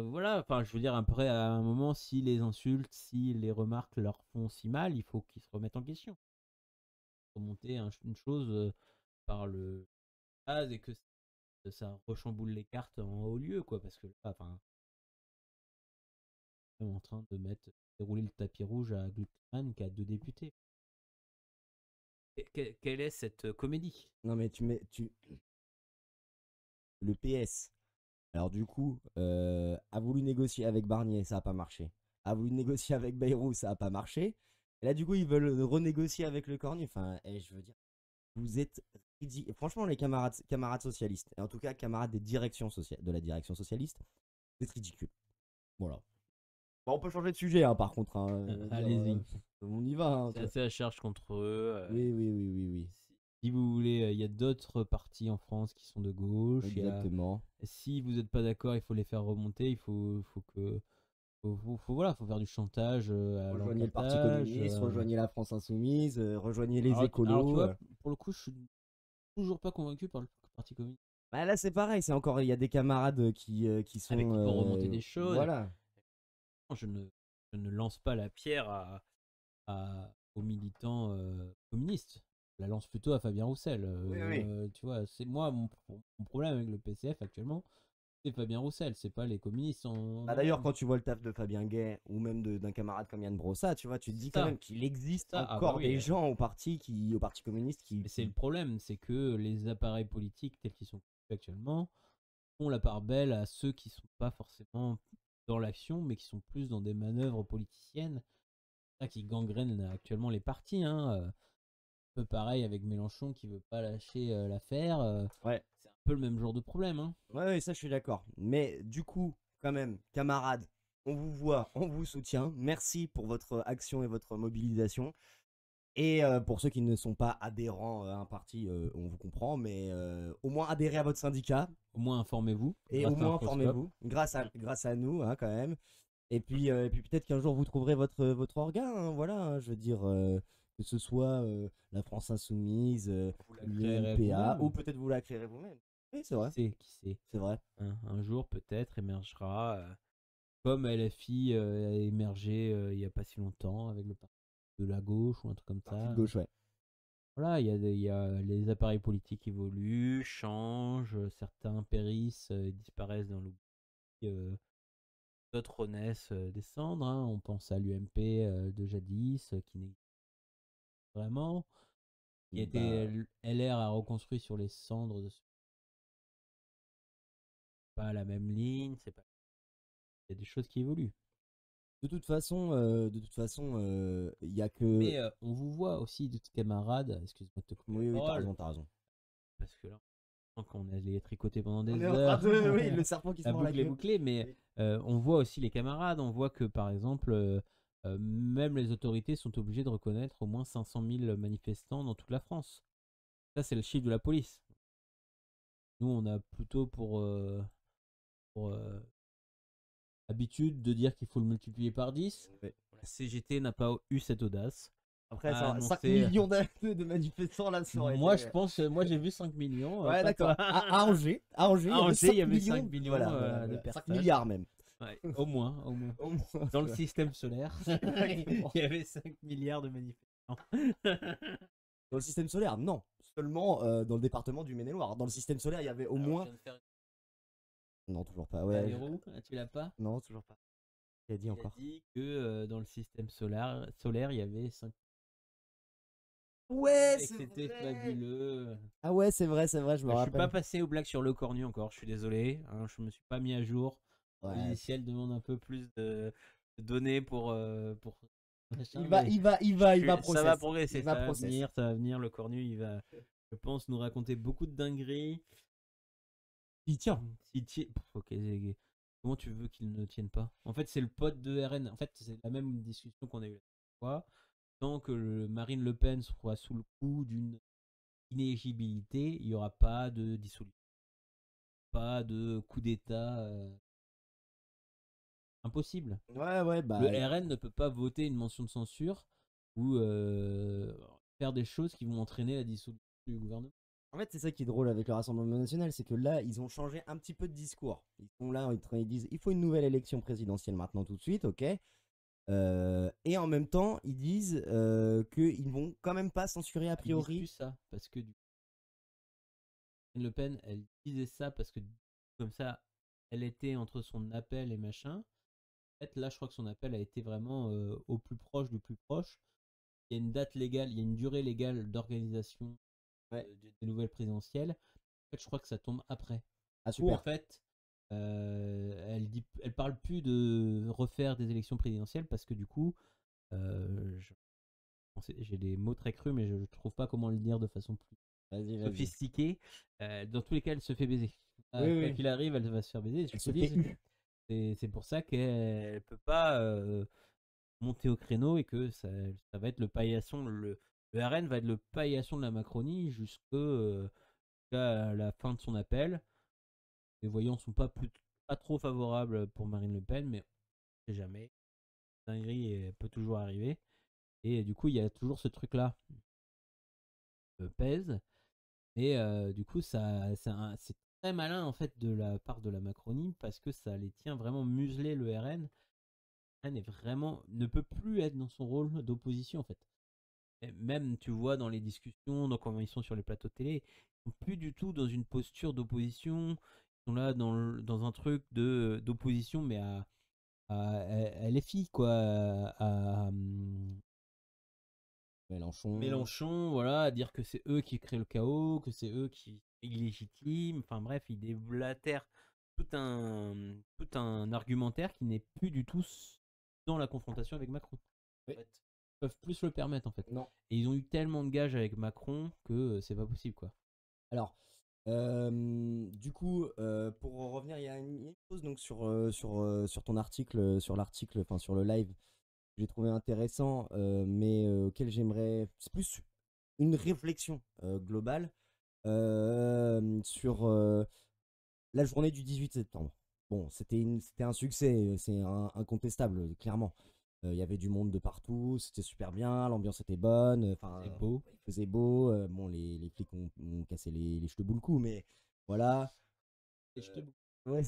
S1: voilà, enfin, je veux dire, après, à un moment, si les insultes, si les remarques leur font si mal, il faut qu'ils se remettent en question. Remonter une chose par le base et que ça rechamboule les cartes en haut lieu, quoi. Parce que là, enfin, on est en train de dérouler le tapis rouge à Glucksmann qui a 2 députés. Quelle est cette comédie?
S2: Non, mais le PS. Alors, du coup, a voulu négocier avec Barnier, ça a pas marché. a voulu négocier avec Bayrou, ça n'a pas marché. Et là, du coup, ils veulent renégocier avec le Cornu. Enfin, je veux dire, vous êtes ridicules. Franchement, les camarades socialistes, et en tout cas, camarades de la direction socialiste, vous êtes ridicules. Voilà. Bon, on peut changer de sujet, hein, par contre. Hein,
S1: Allez-y.
S2: On y va. Hein,
S1: C'est assez à charge contre eux.
S2: oui, oui, oui, oui, oui.
S1: Si vous voulez, il y a d'autres partis en France qui sont de gauche.
S2: Exactement.
S1: Si vous n'êtes pas d'accord, il faut les faire remonter. Il faut voilà, faut faire du chantage à
S2: Rejoignez le Parti
S1: l'encantage.
S2: communiste, rejoignez la France insoumise, rejoignez les
S1: Alors,
S2: écolos.
S1: tu vois, pour le coup, je suis toujours pas convaincu par le Parti communiste.
S2: Bah là, c'est pareil. C'est encore, il y a des camarades qui sont.
S1: Avec qui pour remonter des choses.
S2: Voilà.
S1: Je ne lance pas la pierre aux militants communistes. Je la lance plutôt à Fabien Roussel.
S2: Oui.
S1: Tu vois, c'est moi mon problème avec le PCF actuellement, c'est Fabien Roussel, c'est pas les communistes.
S2: Bah d'ailleurs, quand tu vois le taf de Fabien Gay ou même d'un camarade comme Yann Brossa, tu vois, tu te dis quand même qu'il existe encore des gens au parti communiste qui.
S1: Mais c'est le problème, c'est que les appareils politiques tels qu'ils sont actuellement font la part belle à ceux qui sont pas forcément dans l'action, mais qui sont plus dans des manœuvres politiciennes. Ça qui gangrène actuellement les partis. Un peu pareil avec Mélenchon qui veut pas lâcher l'affaire.
S2: Ouais.
S1: C'est un peu le même genre de problème. Hein.
S2: Ouais, ça je suis d'accord. Mais du coup, quand même, camarades, on vous voit, on vous soutient. Merci pour votre action et votre mobilisation. Et pour ceux qui ne sont pas adhérents à un parti, on vous comprend, mais au moins adhérez à votre syndicat.
S1: Au moins informez-vous.
S2: Et au moins informez-vous, grâce à nous, hein, quand même. Et puis peut-être qu'un jour vous trouverez votre organe, hein, voilà, hein, je veux dire, que ce soit la France Insoumise, l'UMPA, ou peut-être vous la créerez vous-même. Oui, c'est vrai.
S1: Qui sait.
S2: C'est vrai.
S1: Un jour peut-être émergera, comme LFI a émergé il n'y a pas si longtemps avec le parti de la gauche ou un truc comme ça.
S2: Parti de gauche, ouais.
S1: Voilà, il y a les appareils politiques évoluent, changent, certains périssent, disparaissent dans l'oubli, d'autres renaissent des cendres. Hein. On pense à l'UMP de jadis, qui n'existe vraiment, qui a été LR a reconstruit sur les cendres de pas la même ligne, c'est pas. Il y a des choses qui évoluent.
S2: De toute façon, il y a que.
S1: Mais on vous voit aussi, de camarades. Excuse-moi de te couper.
S2: Oui, t'as raison.
S1: Parce que là, on a les tricotés pendant des heures.
S2: Oui, le serpent qui se mord la queue.
S1: Bouclée, mais on voit aussi les camarades. On voit que, par exemple, même les autorités sont obligées de reconnaître au moins 500 000 manifestants dans toute la France. Ça, c'est le chiffre de la police. Nous, on a plutôt pour habitude de dire qu'il faut le multiplier par 10.
S2: Ouais.
S1: La CGT n'a pas eu cette audace.
S2: Après, 5 millions de manifestants là,
S1: moi, je pense, moi j'ai vu 5 millions.
S2: Ouais, d'accord. À Angers, il y avait 5 millions
S1: de personnes.
S2: 5 milliards même.
S1: Ouais, au moins. Dans le système solaire, il y avait 5 milliards de manifestants.
S2: Dans le système solaire, non. Seulement dans le département du Maine-et-Loire. Dans le système solaire, il y avait au moins. Non, toujours pas. Ouais.
S1: Tu l'as pas?
S2: Non, toujours pas. Il a dit encore.
S1: Il a dit que dans le système solaire, il y avait 5.
S2: Ouais,
S1: c'était fabuleux.
S2: Ah ouais, c'est vrai, je me rappelle.
S1: Je suis pas passé aux blagues sur le cornu encore, je suis désolé. Hein, je me suis pas mis à jour.
S2: Ouais.
S1: Le logiciel demande un peu plus de données pour.
S2: Il va progresser.
S1: Ça va progresser, ça va venir. Le cornu, il va, je pense, nous raconter beaucoup de dingueries.
S2: Il tient.
S1: Ok. Comment tu veux qu'il ne tienne pas? En fait, c'est le pote de RN. En fait, c'est la même discussion qu'on a eue la fois. Tant que Marine Le Pen soit sous le coup d'une inéligibilité, il n'y aura pas de dissolution. Pas de coup d'État. Impossible.
S2: Ouais, bah.
S1: Le RN ne peut pas voter une mention de censure ou faire des choses qui vont entraîner la dissolution du gouvernement.
S2: En fait, c'est ça qui est drôle avec le Rassemblement national, c'est que là, ils ont changé un petit peu de discours. Ils sont là, ils disent il faut une nouvelle élection présidentielle maintenant tout de suite, ok. Et en même temps, ils disent qu'ils vont quand même pas censurer a priori.
S1: Ils disent plus ça, parce que Le Pen, elle disait ça parce que comme ça, elle était entre son appel et machin. En fait, là, je crois que son appel a été vraiment au plus proche du plus proche. Il y a une date légale, il y a une durée légale d'organisation des nouvelles présidentielles. En fait, je crois que ça tombe après.
S2: Ah, super.
S1: Où, en fait, elle parle plus de refaire des élections présidentielles parce que du coup, je j'ai des mots très crus, mais je trouve pas comment le dire de façon plus
S2: Vas-y, vas-y.
S1: sophistiquée. Dans tous les cas, elle se fait baiser.
S2: Oui,
S1: Quoi
S2: oui.
S1: qu'il arrive, elle va se faire baiser.
S2: Elle
S1: Je
S2: se
S1: te
S2: fait
S1: dis,
S2: U.
S1: c'est pour ça qu'elle peut pas monter au créneau et que ça va être le paillasson. Le RN va être le paillasson de la Macronie jusqu'à la fin de son appel. Les voyants sont pas trop favorables pour Marine Le Pen, mais on sait jamais. Dinguerie peut toujours arriver. Et du coup, il y a toujours ce truc-là pèse. Et du coup, c'est très malin en fait de la part de la Macronie parce que ça les tient vraiment museler le RN. Le RN ne peut plus être dans son rôle d'opposition en fait. Et même tu vois dans les discussions, dans comment ils sont sur les plateaux de télé, ils sont plus du tout dans une posture d'opposition. Ils sont là dans un truc d'opposition, mais à LFI quoi,
S2: Mélenchon.
S1: Mélenchon, voilà, à dire que c'est eux qui créent le chaos, que c'est eux qui sont illégitimes. Enfin bref, ils déblatèrent tout un argumentaire qui n'est plus du tout dans la confrontation avec Macron.
S2: Oui.
S1: En fait. Ils peuvent plus se le permettre en fait.
S2: Non.
S1: Et ils ont eu tellement de gages avec Macron que c'est pas possible quoi.
S2: Alors, du coup, pour revenir, il y a une chose donc sur ton article, sur l'article, enfin sur le live, que j'ai trouvé intéressant, mais auquel j'aimerais. C'est plus une réflexion globale sur la journée du 18 septembre. Bon, c'était un succès, c'est incontestable, clairement. Il y avait du monde de partout, c'était super bien, l'ambiance était bonne, enfin,
S1: C'est beau.
S2: il faisait beau. Bon, les flics ont cassé les cheveux le cou, mais voilà. Ouais,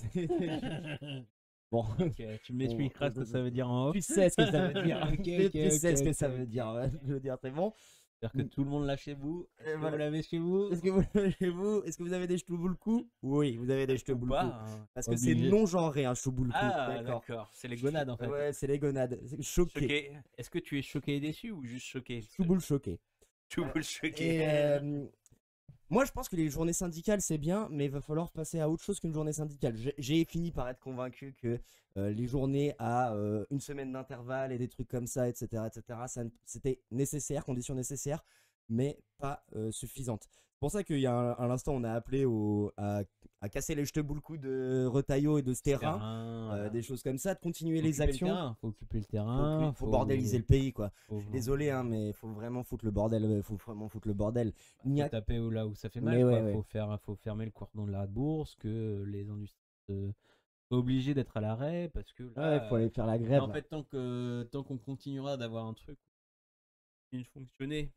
S2: bon,
S1: Ok, tu m'expliqueras ce que ça veut dire en off.
S2: tu sais ce que ça veut dire.
S1: Ok,
S2: Tu sais ce que
S1: ok,
S2: ça
S1: ok,
S2: veut
S1: ok.
S2: dire. Ouais, je veux dire, c'est bon.
S1: C'est-à-dire que tout le monde l'a chez vous. Est-ce que
S2: Voilà.
S1: vous l'avez chez vous
S2: Est-ce que vous l'avez chez vous? Est-ce que vous avez des ch'touboule le cou? Oui, vous avez des
S1: ou
S2: ch'touboule le
S1: pas
S2: cou.
S1: hein,
S2: Parce
S1: pas
S2: que c'est
S1: obligé.
S2: non-genré, un ch'touboule le cou.
S1: Ah, d'accord. C'est les gonades en fait.
S2: Ouais, c'est les gonades. Choqué.
S1: Choqué. Est-ce que tu es choqué et déçu ou juste choqué?
S2: Ch'touboule choqué.
S1: Tout le
S2: Et
S1: choqué.
S2: moi, je pense que les journées syndicales, c'est bien, mais il va falloir passer à autre chose qu'une journée syndicale. J'ai fini par être convaincu que les journées à une semaine d'intervalle et des trucs comme ça, etc., c'était nécessaire, condition nécessaire, mais pas suffisante. C'est pour ça qu'il y a à l'instant, on a appelé à casser les jeteux le cou de Retailleau et de Sterrin,
S1: Voilà.
S2: des choses comme ça, de continuer
S1: Faut
S2: les
S1: occuper le
S2: actions.
S1: terrain, faut occuper le terrain.
S2: Faut bordéliser le pays, quoi.
S1: Faut,
S2: Je suis désolé, hein, mais faut vraiment foutre le bordel. Faut vraiment foutre le bordel. Il n'y
S1: faut
S2: a
S1: taper là où ça fait mal.
S2: Mais
S1: Quoi.
S2: ouais.
S1: Faut fermer le cordon de la bourse, que les industries soient obligées d'être à l'arrêt parce que
S2: Ouais,
S1: là,
S2: faut aller faire la grève.
S1: en fait, tant qu'on continuera d'avoir un truc qui fonctionner,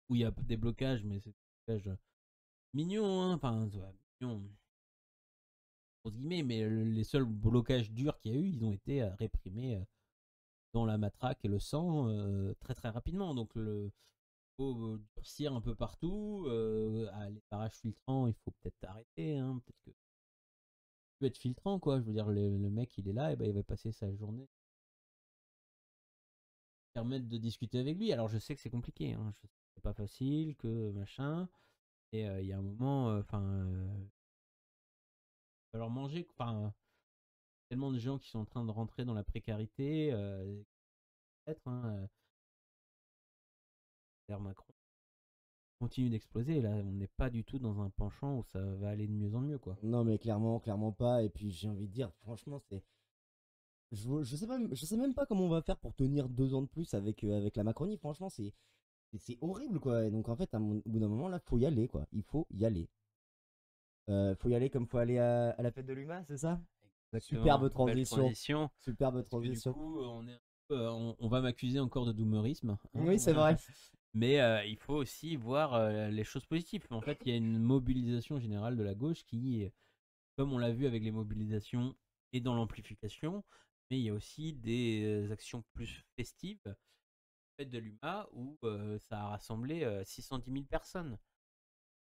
S1: où il y a des blocages, mais c'est des blocages mignons, hein, enfin, ouais, mignons, entre guillemets, mais les seuls blocages durs qu'il y a eu, ils ont été réprimés dans la matraque et le sang très très rapidement. Donc le faut durcir un peu partout. Les barrages filtrants, il faut peut-être arrêter. Hein, peut-être que tu peux être filtrant, quoi. Je veux dire, le mec, il est là, et ben, il va passer sa journée. Permettre de discuter avec lui. Alors je sais que c'est compliqué, hein. Je sais que c'est pas facile, que machin. Et il y a un moment, enfin, il va falloir manger. Enfin, tellement de gens qui sont en train de rentrer dans la précarité. Peut-être, hein, Macron continue d'exploser. Là, on n'est pas du tout dans un penchant où ça va aller de mieux en mieux, quoi.
S2: Non, mais clairement pas. Et puis j'ai envie de dire, franchement, c'est. Je sais même pas comment on va faire pour tenir 2 ans de plus avec la Macronie. Franchement, c'est horrible, quoi. Et donc en fait, au bout d'un moment, là, faut y aller, quoi. Il faut y aller. Faut y aller comme faut aller à la fête de l'UMA, c'est ça?
S1: Exactement.
S2: Superbe
S1: Belle
S2: transition. Superbe
S1: Parce que du
S2: transition.
S1: coup, on va m'accuser encore de doomerisme. Hein,
S2: Oui, c'est vrai.
S1: Mais il faut aussi voir les choses positives. En fait, il y a une mobilisation générale de la gauche qui, comme on l'a vu avec les mobilisations et dans l'amplification, mais il y a aussi des actions plus festives. La fête de l'UMA où ça a rassemblé 610 000 personnes.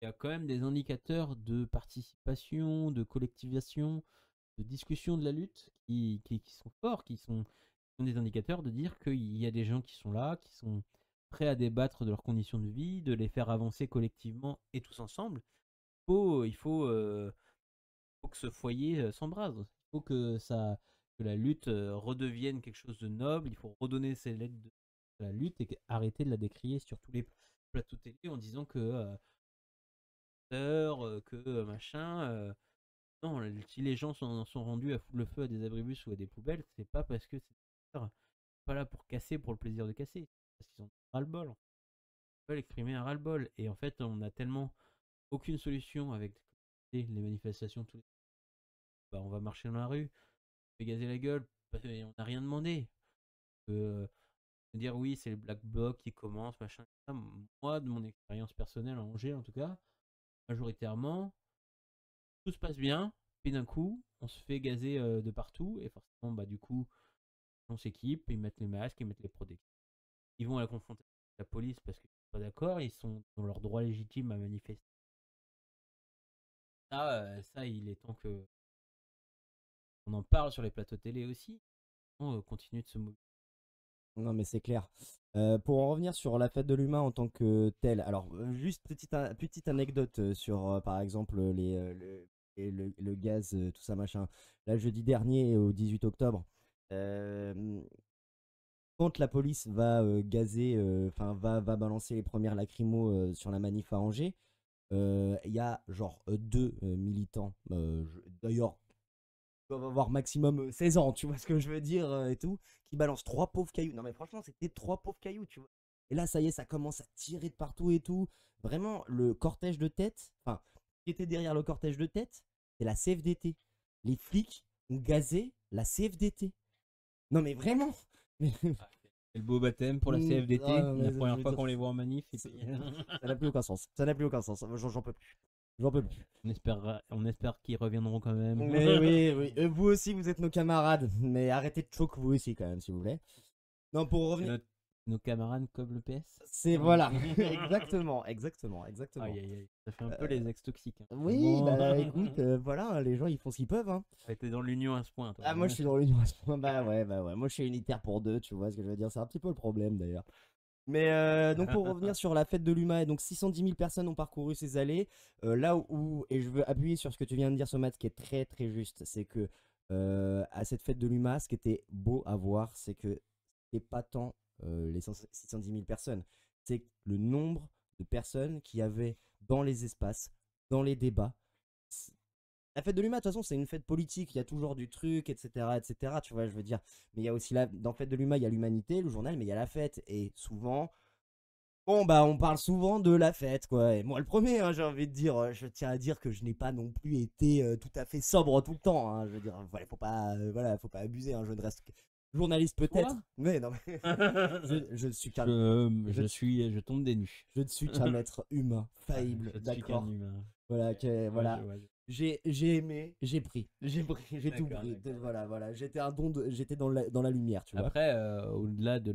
S1: Il y a quand même des indicateurs de participation, de collectivisation, de discussion de la lutte qui sont forts, qui sont des indicateurs de dire qu'il y a des gens qui sont là, qui sont prêts à débattre de leurs conditions de vie, de les faire avancer collectivement et tous ensemble. Il faut que ce foyer s'embrase. faut que la lutte redevienne quelque chose de noble. Il faut redonner ses lettres à la lutte et arrêter de la décrier sur tous les plateaux télé en disant que machin. Non, si les gens sont rendus à foutre le feu à des abribus ou à des poubelles, c'est pas parce que c'est pas là pour casser pour le plaisir de casser. Parce qu'ils ont ras-le-bol. Ils veulent exprimer un ras-le-bol. Et en fait, on a tellement aucune solution avec les manifestations. Bah, on va marcher dans la rue, on fait gazer la gueule, et on n'a rien demandé. Dire oui, c'est le Black Bloc qui commence, machin. Moi, de mon expérience personnelle à Angers, en tout cas, majoritairement, tout se passe bien, puis d'un coup, on se fait gazer de partout, et forcément, bah, du coup, on s'équipe, ils mettent les masques, ils mettent les protections. Ils vont à la confrontation avec la police parce qu'ils sont pas d'accord, ils sont dans leur droit légitime à manifester. Ça, il est temps que on en parle sur les plateaux télé aussi. On continue de se mobiliser.
S2: Non, mais c'est clair. Pour en revenir sur la fête de l'humain en tant que telle, alors juste petite anecdote sur par exemple le gaz, tout ça machin. Là, jeudi dernier, au 18 octobre, euh, quand la police va gazer, enfin va balancer les premières lacrymos sur la manif à Angers, il y a genre deux militants. D'ailleurs, doivent avoir maximum 16 ans, tu vois ce que je veux dire, et tout, qui balance trois pauvres cailloux. Non mais franchement, c'était trois pauvres cailloux, tu vois. Et là, ça y est, ça commence à tirer de partout et tout. Vraiment, le cortège de tête, enfin, qui était derrière le cortège de tête, c'est la CFDT. Les flics ont gazé la CFDT. Non mais vraiment.
S1: C'est le beau baptême pour la
S2: Ah,
S1: CFDT,
S2: non,
S1: la
S2: mais je
S1: première
S2: veux
S1: fois
S2: dire,
S1: qu'on les voit en manif. Et
S2: ça
S1: puis...
S2: n'a plus aucun sens. Ça n'a plus aucun sens. J'en peux plus. J'en peux plus.
S1: on espère qu'ils reviendront quand même.
S2: Mais oui, oui. Vous aussi, vous êtes nos camarades. Mais arrêtez de choc, vous aussi, quand même, s'il vous plaît. Non, pour
S1: C'est
S2: revenir.
S1: nos camarades comme le PS.
S2: C'est voilà. Exactement, exactement, exactement.
S1: Aïe aïe aïe, ça fait un peu les ex toxiques. Hein.
S2: Oui,
S1: Bon.
S2: bah écoute, voilà, les gens ils font ce qu'ils peuvent. Hein.
S1: T'es dans l'union à ce point, toi.
S2: Ah, moi je suis dans l'union à ce point. Bah ouais, bah ouais. Moi je suis unitaire pour deux, tu vois ce que je veux dire. C'est un petit peu le problème d'ailleurs. Mais donc pour revenir sur la fête de l'UMA, donc 610 000 personnes ont parcouru ces allées. Là où, et je veux appuyer sur ce que tu viens de dire, Somat, qui est très très juste, c'est que à cette fête de l'UMA, ce qui était beau à voir, c'est que c'est pas tant les 610 000 personnes, c'est le nombre de personnes qui avaient dans les espaces, dans les débats. La fête de l'UMA, de toute façon, c'est une fête politique, il y a toujours du truc, etc., etc., tu vois, je veux dire. Mais il y a aussi, dans Fête de l'UMA, il y a l'humanité, le journal, mais il y a la fête. Et souvent, bon, bah, on parle souvent de la fête, quoi. Et moi, le premier, hein, j'ai envie de dire, je tiens à dire que je n'ai pas non plus été tout à fait sobre tout le temps, hein. Je veux dire, voilà, voilà, faut pas abuser, hein. Je ne reste que journaliste peut-être.
S1: Toi
S2: Mais non, mais je suis qu'un,
S1: je tombe des nues.
S2: je ne suis qu'un être humain, faillible,
S1: Je ne suis qu'un
S2: d'accord.
S1: humain.
S2: Voilà, voilà.
S1: Je vois.
S2: J'ai aimé, j'ai pris, j'ai tout
S1: D'accord,
S2: pris.
S1: d'accord.
S2: Voilà, voilà. J'étais dans la lumière, tu vois.
S1: Après, au-delà de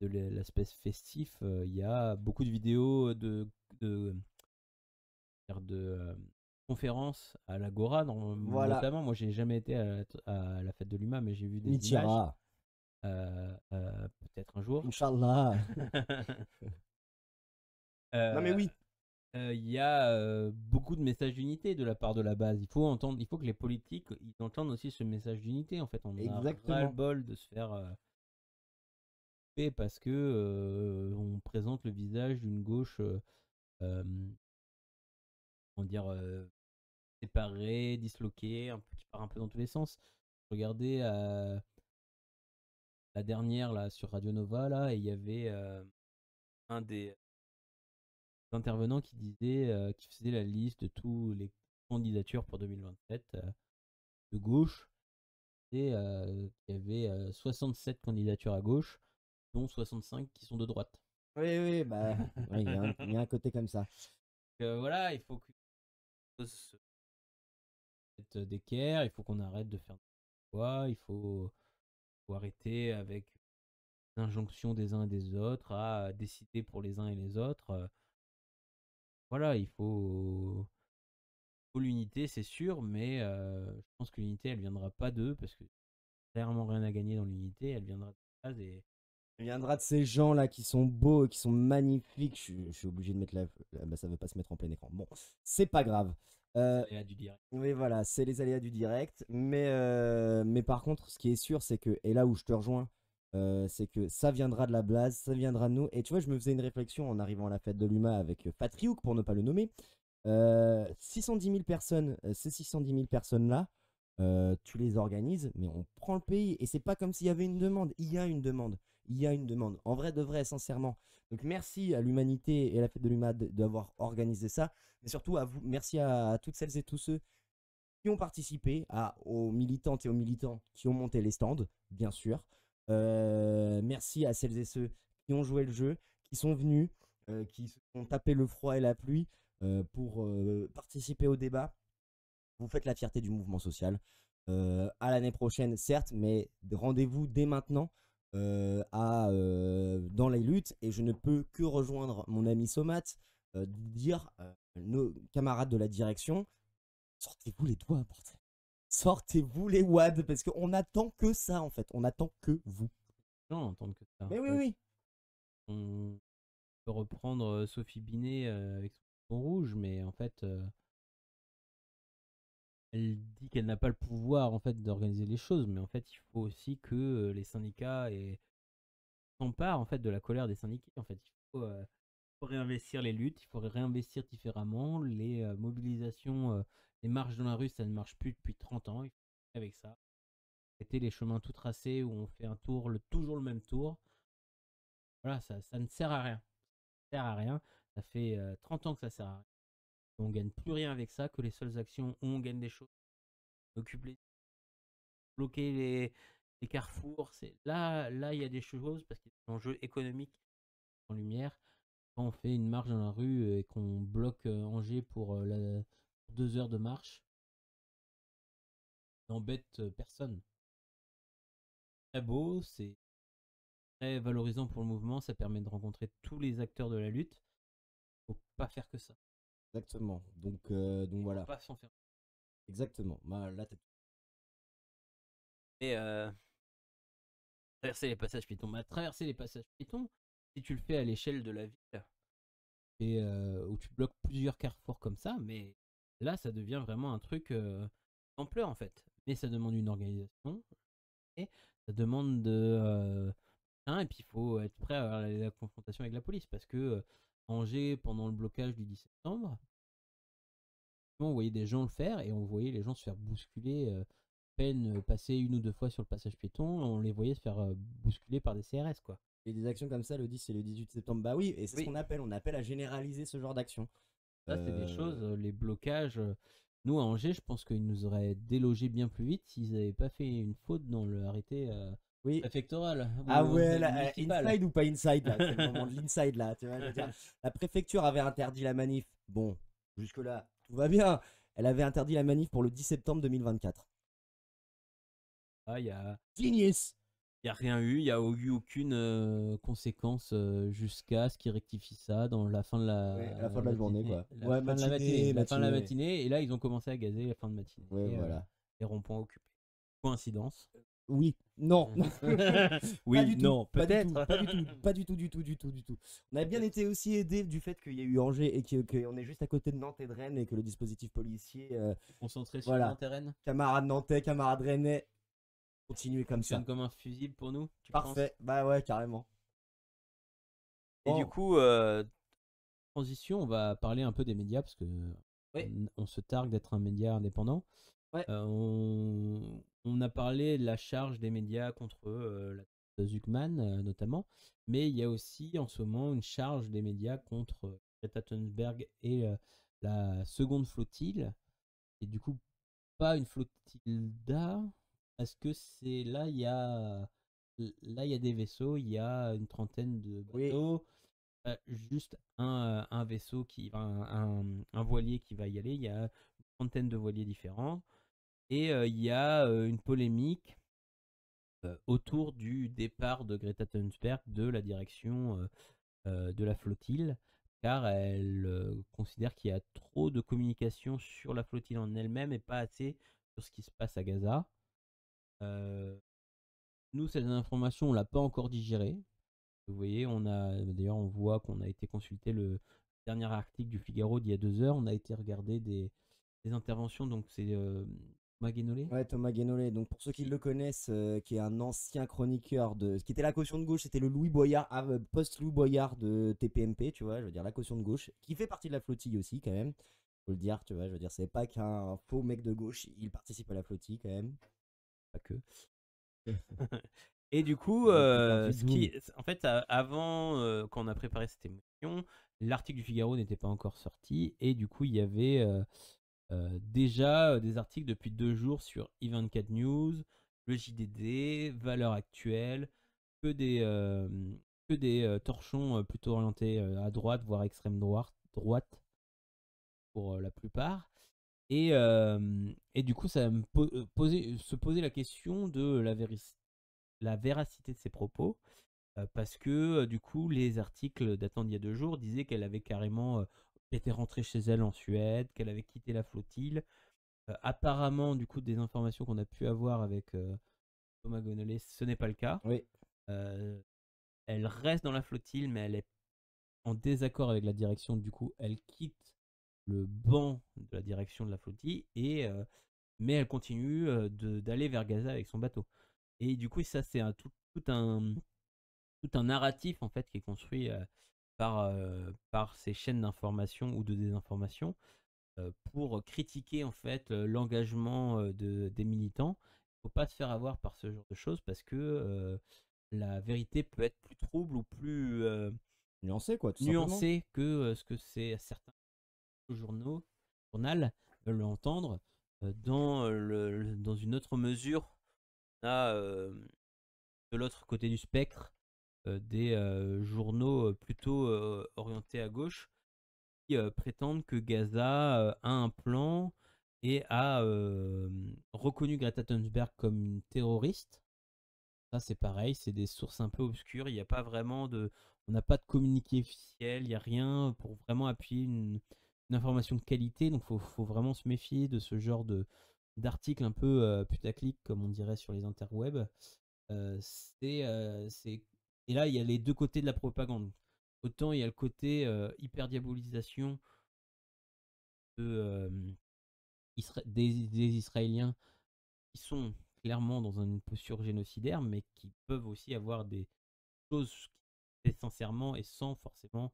S1: l'aspect festif, il y a beaucoup de vidéos de, de conférences à l'Agora,
S2: Voilà,
S1: notamment. Moi, j'ai jamais été à la fête de l'UMA, mais j'ai vu des images.
S2: Mitira,
S1: Peut-être un jour.
S2: Inch'Allah. Non mais
S1: Euh,
S2: oui,
S1: Il y a beaucoup de messages d'unité de la part de la base. Il faut que les politiques ils entendent aussi ce message d'unité. En fait, on a
S2: exactement.
S1: ras-le-bol de se faire parce que on présente le visage d'une gauche, euh, comment dire, séparée, disloquée, qui part un peu dans tous les sens. Regardez la dernière là sur Radio Nova là, et il y avait un des intervenants qui disait, qui faisait la liste de toutes les candidatures pour 2027 de gauche, et il y avait 67 candidatures à gauche, dont 65 qui sont de droite.
S2: Oui, oui, bah, ouais, il y a un côté comme ça.
S1: Voilà, il faut que les choses se mettent d'équerre, il faut qu'on arrête de faire quoi, faut arrêter avec l'injonction des uns et des autres à décider pour les uns et les autres. Voilà, faut l'unité, c'est sûr, mais je pense que l'unité, elle viendra pas d'eux, parce que clairement rien à gagner dans l'unité, elle viendra de base, et
S2: Il viendra de ces gens-là qui sont beaux, qui sont magnifiques. Je suis obligé de mettre bah, ça veut pas se mettre en plein écran. Bon, c'est pas grave.
S1: Ça y est, du direct.
S2: Oui, voilà, c'est les aléas du direct. Mais par contre, ce qui est sûr, c'est que, et là où je te rejoins, c'est que ça viendra de la blase, ça viendra de nous. Et tu vois, je me faisais une réflexion en arrivant à la fête de l'UMA avec Patriouk, pour ne pas le nommer. 610 000 personnes, ces 610 000 personnes-là, tu les organises, mais on prend le pays. Et c'est pas comme s'il y avait une demande. Il y a une demande. Il y a une demande. En vrai, de vrai, sincèrement. Donc merci à l'humanité et à la fête de l'UMA d'avoir organisé ça. Mais surtout à vous, merci à toutes celles et tous ceux qui ont participé, aux militantes et aux militants qui ont monté les stands, bien sûr. Merci à celles et ceux qui ont joué le jeu, qui sont venus, qui se sont tapé le froid et la pluie pour participer au débat. Vous faites la fierté du mouvement social. À l'année prochaine, certes, mais rendez-vous dès maintenant dans les luttes. Et je ne peux que rejoindre mon ami Somat, dire nos camarades de la direction, sortez-vous les doigts, bordel. Sortez-vous les wads, parce qu'on attend que ça, en fait. On attend que vous.
S1: Non, entendre que ça.
S2: Mais oui, oui.
S1: On peut reprendre Sophie Binet avec son rouge, mais en fait, elle dit qu'elle n'a pas le pouvoir en fait d'organiser les choses, mais en fait, il faut aussi que les syndicats s'emparent en fait de la colère des syndiqués. En fait, faut réinvestir les luttes, il faut réinvestir différemment les mobilisations, les marches dans la rue, ça ne marche plus depuis 30 ans. Il faut avec ça. Arrêter les chemins tout tracés où on fait un tour, toujours le même tour. Voilà, ça ne sert à rien. Ça sert à rien. Ça fait 30 ans que ça sert à rien. On gagne plus rien avec ça, que les seules actions où on gagne des choses. Occuper, bloquer les carrefours, là il y a des choses parce qu'il y a des enjeux économiques en lumière. Quand on fait une marche dans la rue et qu'on bloque Angers pour 2 heures de marche, ça n'embête personne. Très beau, c'est très valorisant pour le mouvement, ça permet de rencontrer tous les acteurs de la lutte. Faut pas faire que ça.
S2: Exactement. Donc voilà.
S1: Faut pas s'en faire.
S2: Exactement. Bah, là,
S1: Et traverser les passages piétons. Bah, traverser les passages piétons, si tu le fais à l'échelle de la ville, et où tu bloques plusieurs carrefours comme ça, mais là, ça devient vraiment un truc ampleur en fait. Mais ça demande une organisation, et ça demande et puis il faut être prêt à avoir la confrontation avec la police, parce que Angers, pendant le blocage du 10 septembre, on voyait des gens le faire, et on voyait les gens se faire bousculer, peine passer 1 ou 2 fois sur le passage piéton, on les voyait se faire bousculer par des CRS, quoi.
S2: Et des actions comme ça, le 10 et le 18 septembre. Bah oui, et c'est ce qu'on appelle. On appelle à généraliser ce genre d'action.
S1: Ça, c'est des choses, les blocages. Nous, à Angers, je pense qu'ils nous auraient délogés bien plus vite s'ils n'avaient pas fait une faute dans l'arrêté préfectoral.
S2: Ah ouais, inside ou pas inside là. C'est le moment de l'inside là. Tu vois, je veux dire, la préfecture avait interdit la manif. Bon, jusque-là, tout va bien. Elle avait interdit la manif pour le 10 septembre 2024.
S1: Ah, il y a
S2: Genius.
S1: Il n'y a rien eu, il n'y a eu aucune conséquence jusqu'à ce qu'ils rectifient ça dans la fin de
S2: la fin de la journée, quoi.
S1: La fin de la matinée, et là, ils ont commencé à gazer la fin de matinée.
S2: Ouais, voilà.
S1: Les ronds-points occupés. Coïncidence.
S2: Oui, non.
S1: Oui, non, peut-être.
S2: Pas du tout. On a bien été aussi aidé du fait qu'il y a eu Angers et qu'on est juste à côté de Nantes et de Rennes et que le dispositif policier.
S1: Concentré sur Nantes et Rennes.
S2: Camarades nantais, camarades rennais. Continuer comme ça.
S1: Comme un fusible pour nous.
S2: Parfait, bah ouais, carrément.
S1: Et du coup, transition, on va parler un peu des médias parce que on se targue d'être un média indépendant.
S2: Ouais.
S1: On a parlé de la charge des médias contre la Zuckman notamment, mais il y a aussi en ce moment une charge des médias contre Greta Thunberg et la seconde flottille, et du coup pas une flottille d'art, parce que c'est là il y a des vaisseaux, il y a une trentaine de bateaux. Juste un vaisseau un voilier qui va y aller. Il y a une trentaine de voiliers différents. Et il y a une polémique autour du départ de Greta Thunberg de la direction de la flottille, car elle considère qu'il y a trop de communication sur la flottille en elle-même et pas assez sur ce qui se passe à Gaza. Nous, cette information, on l'a pas encore digérée. Vous voyez, d'ailleurs, on voit qu'on a été consulter le dernier article du Figaro d'il y a 2 heures. On a été regarder des interventions. Donc, c'est Maguenolé
S2: Ouais, Thomas Guénolé. Donc pour ceux qui
S1: qui.
S2: le connaissent, qui est un ancien chroniqueur de, ce qui était la caution de gauche, c'était le Louis Boyard, post-Louis Boyard de TPMP, tu vois, je veux dire la caution de gauche, qui fait partie de la flottille aussi quand même. Faut le dire, tu vois, je veux dire, c'est pas qu'un faux mec de gauche, il participe à la flottille quand même.
S1: Pas que. Et du coup,
S2: Donc il parle du Doom.
S1: en fait, avant, quand on a préparé cette émission, l'article du Figaro n'était pas encore sorti. Et du coup, il y avait déjà des articles depuis 2 jours sur i24 News, le JDD, Valeurs Actuelles, que des torchons plutôt orientés à droite, voire extrême droite pour la plupart. Et du coup, ça me se posait la question de la véracité de ses propos, parce que du coup, les articles datant d'il y a 2 jours disaient qu'elle avait carrément été rentrée chez elle en Suède, qu'elle avait quitté la flottille. Apparemment, du coup, des informations qu'on a pu avoir avec Thomas Gonnelet, ce n'est pas le cas.
S2: Oui.
S1: Euh, Elle reste dans la flottille, mais elle est en désaccord avec la direction. Du coup, elle quitte le banc de la direction de la flottille, mais elle continue d'aller vers Gaza avec son bateau. Et du coup, ça, c'est tout un narratif en fait qui est construit par ces chaînes d'information ou de désinformation pour critiquer en fait l'engagement des militants. Il ne faut pas se faire avoir par ce genre de choses parce que la vérité peut être plus trouble ou plus
S2: Nuancé quoi, tout simplement.
S1: nuancée que ce que certains journal veulent l'entendre. Dans une autre mesure, on a de l'autre côté du spectre des journaux plutôt orientés à gauche qui prétendent que Gaza a un plan et a reconnu Greta Thunberg comme une terroriste. Ça, c'est pareil, c'est des sources un peu obscures. Il n'y a pas vraiment de. On n'a pas de communiqué officiel, il n'y a rien pour vraiment appuyer une information de qualité. Donc, faut vraiment se méfier de ce genre d'articles un peu putaclic, comme on dirait sur les interwebs. C'est. Et là, il y a les deux côtés de la propagande. Autant il y a le côté hyper diabolisation des Israéliens qui sont clairement dans une posture génocidaire, mais qui peuvent aussi avoir des choses qui, sincèrement et sans forcément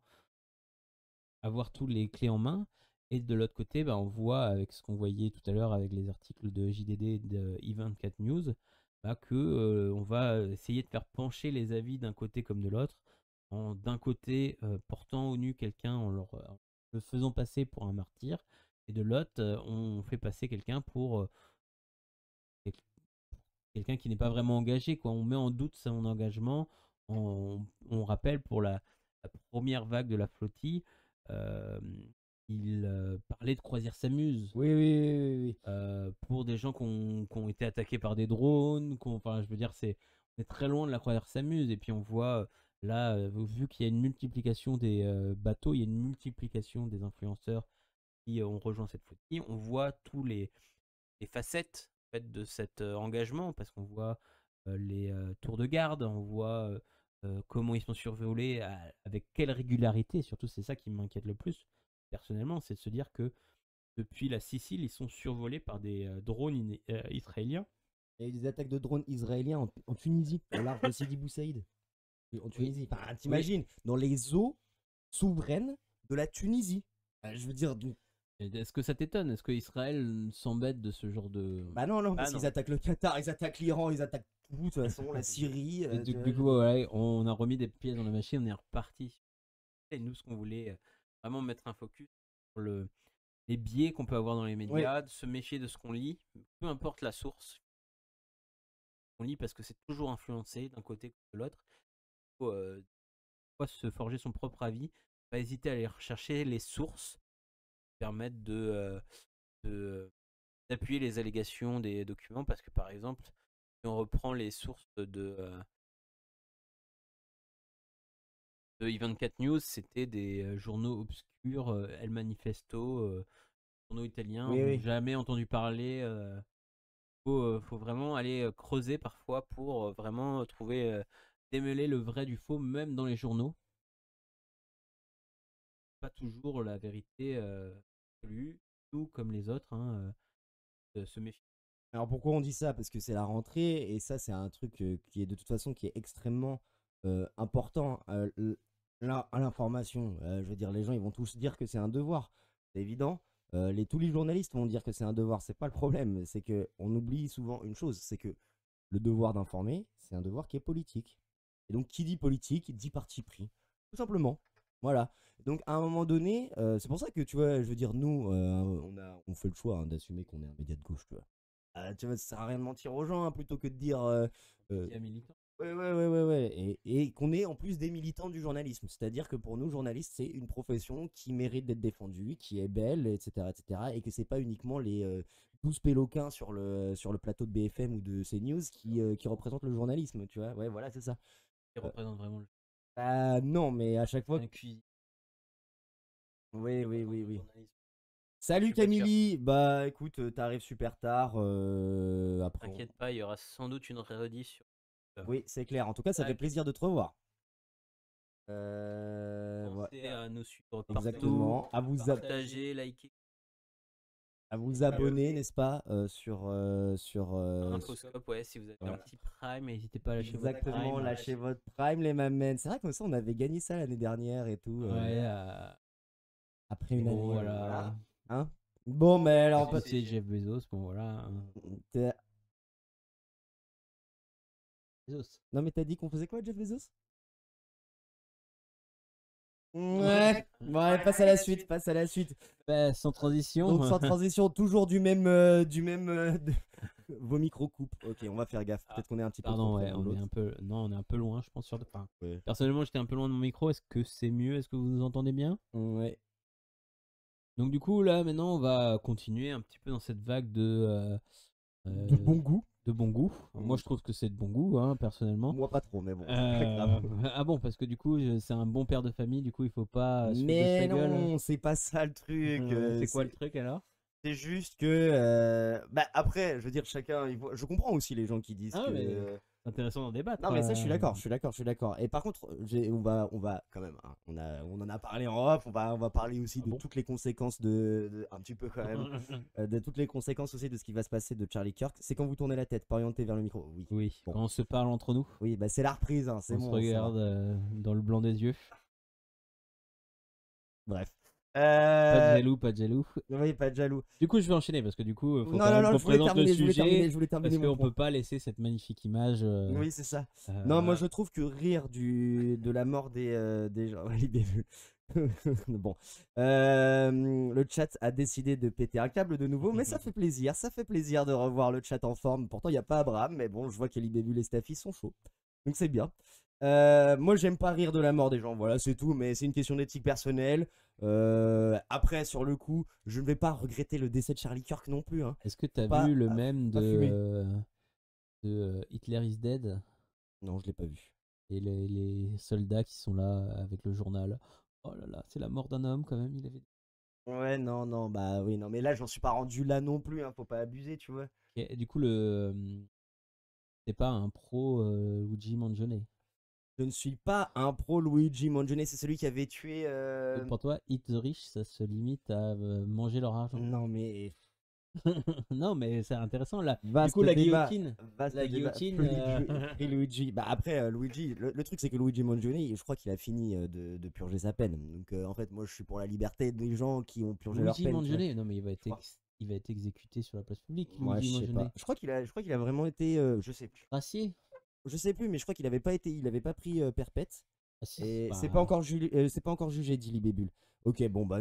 S1: avoir tous les clés en main. Et de l'autre côté, bah, on voit avec ce qu'on voyait tout à l'heure avec les articles de JDD et de i24 News, bah, que on va essayer de faire pencher les avis d'un côté comme de l'autre, en d'un côté portant au nu quelqu'un en le faisant passer pour un martyr, et de l'autre on fait passer quelqu'un pour quelqu'un qui n'est pas vraiment engagé, quoi. On met en doute son engagement. On rappelle pour la première vague de la flottille, euh, il parlait de croisière s'amuse.
S2: Oui, oui, oui, oui, oui.
S1: Pour des gens qui ont été attaqués par des drones. Enfin, je veux dire, on est très loin de la croisière s'amuse. Et puis on voit là, vu qu'il y a une multiplication des bateaux, il y a une multiplication des influenceurs qui ont rejoint cette flottille. On voit tous les facettes en fait, de cet engagement, parce qu'on voit les tours de garde, on voit comment ils sont survolés, avec quelle régularité. Surtout, c'est ça qui m'inquiète le plus, personnellement, c'est de se dire que depuis la Sicile, ils sont survolés par des drones israéliens.
S2: Il y a eu des attaques de drones israéliens en Tunisie, au large de Sidi Bou Saïd. En
S1: Oui,
S2: Tunisie. Enfin,
S1: oui.
S2: t'imagines, dans les eaux souveraines de la Tunisie. Je veux dire,
S1: Est-ce que ça t'étonne? Est-ce que Israël s'embête de ce genre de...
S2: bah non, non,
S1: Ah
S2: parce qu'ils
S1: non.
S2: attaquent le Qatar, ils attaquent l'Iran, ils attaquent tout, de toute façon, la Syrie.
S1: Et
S2: Tu vois,
S1: du
S2: je
S1: coup,
S2: veux dire.
S1: ouais, on a remis des pièces dans la machine, on est reparti. Et nous, ce qu'on voulait vraiment mettre un focus sur les biais qu'on peut avoir dans les
S2: Oui,
S1: médias, de se méfier de ce qu'on lit, peu importe la source qu'on lit, parce que c'est toujours influencé d'un côté ou de l'autre. Il faut se forger son propre avis, pas hésiter à aller rechercher les sources qui permettent de- d'appuyer les allégations des documents, parce que par exemple, si on reprend les sources de i24 News, c'était des journaux obscurs, El Manifesto, journaux italiens,
S2: oui,
S1: dont
S2: oui.
S1: jamais entendu parler. Faut vraiment aller creuser parfois pour vraiment trouver démêler le vrai du faux, même dans les journaux. Pas toujours la vérité absolue, tout comme les autres, hein, se méfier.
S2: Alors pourquoi on dit ça? Parce que c'est la rentrée et ça c'est un truc qui est de toute façon qui est extrêmement important. L'information, je veux dire, les gens ils vont tous dire que c'est un devoir, c'est évident. Tous les journalistes vont dire que c'est un devoir, c'est pas le problème. C'est que on oublie souvent une chose, c'est que le devoir d'informer, c'est un devoir qui est politique. Et donc qui dit politique dit parti pris, tout simplement. Voilà. Donc à un moment donné, c'est pour ça que tu vois, je veux dire, nous, on fait le choix hein, d'assumer qu'on est un média de gauche, tu vois. Tu vois, ça sert à rien de mentir aux gens hein, plutôt que de dire.
S1: Militant.
S2: Ouais. Et qu'on est en plus des militants du journalisme. C'est-à-dire que pour nous, journalistes, c'est une profession qui mérite d'être défendue, qui est belle, etc. etc. Et que c'est pas uniquement les 12 péloquins sur le plateau de BFM ou de CNews qui représentent le journalisme, tu vois. Ouais, voilà, c'est ça.
S1: Qui représente vraiment le
S2: Bah non, mais à chaque fois.
S1: un cuisine.
S2: Oui. Salut
S1: Je suis pas sûr.
S2: Camille, bah écoute, t'arrives super tard. Après,
S1: T'inquiète pas, il y aura sans doute une rediff sur.
S2: oui, c'est clair. En tout cas, ça fait
S1: Tac.
S2: plaisir de te revoir. Ouais.
S1: Pensez à nous suivre partout,
S2: Exactement.
S1: partager, liker.
S2: À vous abonner, n'est-ce pas, sur
S1: Infoscope, ouais, si vous avez
S2: Voilà.
S1: un petit prime, n'hésitez pas à lâcher votre
S2: exactement,
S1: prime.
S2: lâchez votre prime les mamens. C'est vrai que ça on avait gagné ça l'année dernière et tout.
S1: Ouais,
S2: Après une année.
S1: bon, voilà.
S2: Voilà. Hein? Bon, mais alors
S1: C'est Jeff Bezos, bon voilà. Hein.
S2: t'es-
S1: Bezos.
S2: Non mais t'as dit qu'on faisait quoi, Jeff Bezos? Ouais. Ouais, passe à la suite, passe à la suite.
S1: Bah, sans transition.
S2: Donc sans transition, toujours du même vos micros coupent. Ok, on va faire gaffe. Peut-être qu'on est un petit peu
S1: Pardon,
S2: trop près
S1: ouais,
S2: l'un de
S1: on est
S2: l'autre.
S1: un peu. Non, on est un peu loin, je pense sur. Enfin,
S2: Ouais.
S1: personnellement, j'étais un peu loin de mon micro. Est-ce que c'est mieux? Est-ce que vous nous entendez bien?
S2: Ouais.
S1: Donc du coup, là, maintenant, on va continuer un petit peu dans cette vague
S2: De bon goût.
S1: de bon goût. Moi, je trouve que c'est de bon goût, hein, personnellement.
S2: Moi pas trop, mais bon, c'est pas grave.
S1: Ah bon, parce que du coup, c'est un bon père de famille. Du coup, il faut pas se foutre de
S2: Mais
S1: sa gueule.
S2: non, c'est pas ça le truc.
S1: C'est quoi le truc alors?
S2: C'est juste que, bah après, je veux dire, chacun, je comprends aussi les gens qui disent
S1: Ah,
S2: que.
S1: mais c'est intéressant d'en débattre.
S2: Non, mais ça, je suis d'accord, je suis d'accord. Et par contre, on va quand même, hein, on en a parlé en off, on va parler aussi de toutes les conséquences un petit peu quand même, de toutes les conséquences aussi de ce qui va se passer de Charlie Kirk. C'est quand vous tournez la tête, pas orienté vers le micro. Oui.
S1: Oui,
S2: Bon.
S1: quand on se parle entre nous,
S2: Oui, bah c'est la reprise, hein, c'est
S1: on
S2: bon.
S1: se
S2: ça va.
S1: regarde dans le blanc des yeux.
S2: Bref.
S1: Pas de jaloux, pas de jaloux.
S2: Oui, pas de jaloux.
S1: Du coup, je vais enchaîner parce que du coup, faut
S2: Non,
S1: quand même
S2: non,
S1: qu'on
S2: je voulais
S1: présente le
S2: terminer,
S1: sujet
S2: je voulais terminer
S1: parce
S2: mon
S1: qu'on
S2: point.
S1: peut pas laisser cette magnifique image.
S2: Oui, c'est ça. Non,
S1: voilà.
S2: moi je trouve que rire de la mort des gens. Bon. Le chat a décidé de péter un câble de nouveau, mais ça fait plaisir. Ça fait plaisir de revoir le chat en forme. Pourtant, il n'y a pas Abraham, mais bon, je vois qu'Elibébul et Staffy sont chauds. Donc c'est bien. Moi, j'aime pas rire de la mort des gens. Voilà, c'est tout, mais c'est une question d'éthique personnelle. Après, sur le coup, je ne vais pas regretter le décès de Charlie Kirk non plus. Hein.
S1: Est-ce que tu as
S2: Pas-
S1: vu le même
S2: pas fumer.
S1: de Hitler is dead
S2: Non, je l'ai pas vu.
S1: et les soldats qui sont là avec le journal? Oh là là, c'est la mort d'un homme quand même. Il avait.
S2: Ouais, non, bah oui, non, mais là, j'en suis pas rendu là non plus, hein, faut pas abuser, tu vois.
S1: Et du coup, c'est pas un pro Luigi Mangione.
S2: Je ne suis pas un pro Luigi Mangione, c'est celui qui avait tué.
S1: Pour toi, Eat the Rich, ça se limite à manger leur argent.
S2: Non, mais.
S1: Non, mais c'est intéressant là.
S2: Vaste
S1: Du coup, la
S2: débat.
S1: guillotine.
S2: Vaste
S1: La
S2: débat.
S1: guillotine.
S2: Free Luigi. Bah après, Luigi, le truc c'est que Luigi Mangione, je crois qu'il a fini de purger sa peine. Donc en fait, moi je suis pour la liberté des gens qui ont purgé leur
S1: Luigi
S2: peine. tu vois.
S1: Mangione, non mais il va être exécuté sur la place publique.
S2: Moi,
S1: Luigi
S2: je sais
S1: Mangione.
S2: pas. Je crois qu'il a vraiment été. Je sais plus.
S1: Gracier.
S2: Je sais plus, mais je crois qu'il avait pas été. Il avait pas pris perpète.
S1: Ah si.
S2: Et
S1: Bah,
S2: c'est pas encore jugé, dit Libébule. Ok, bon, bah,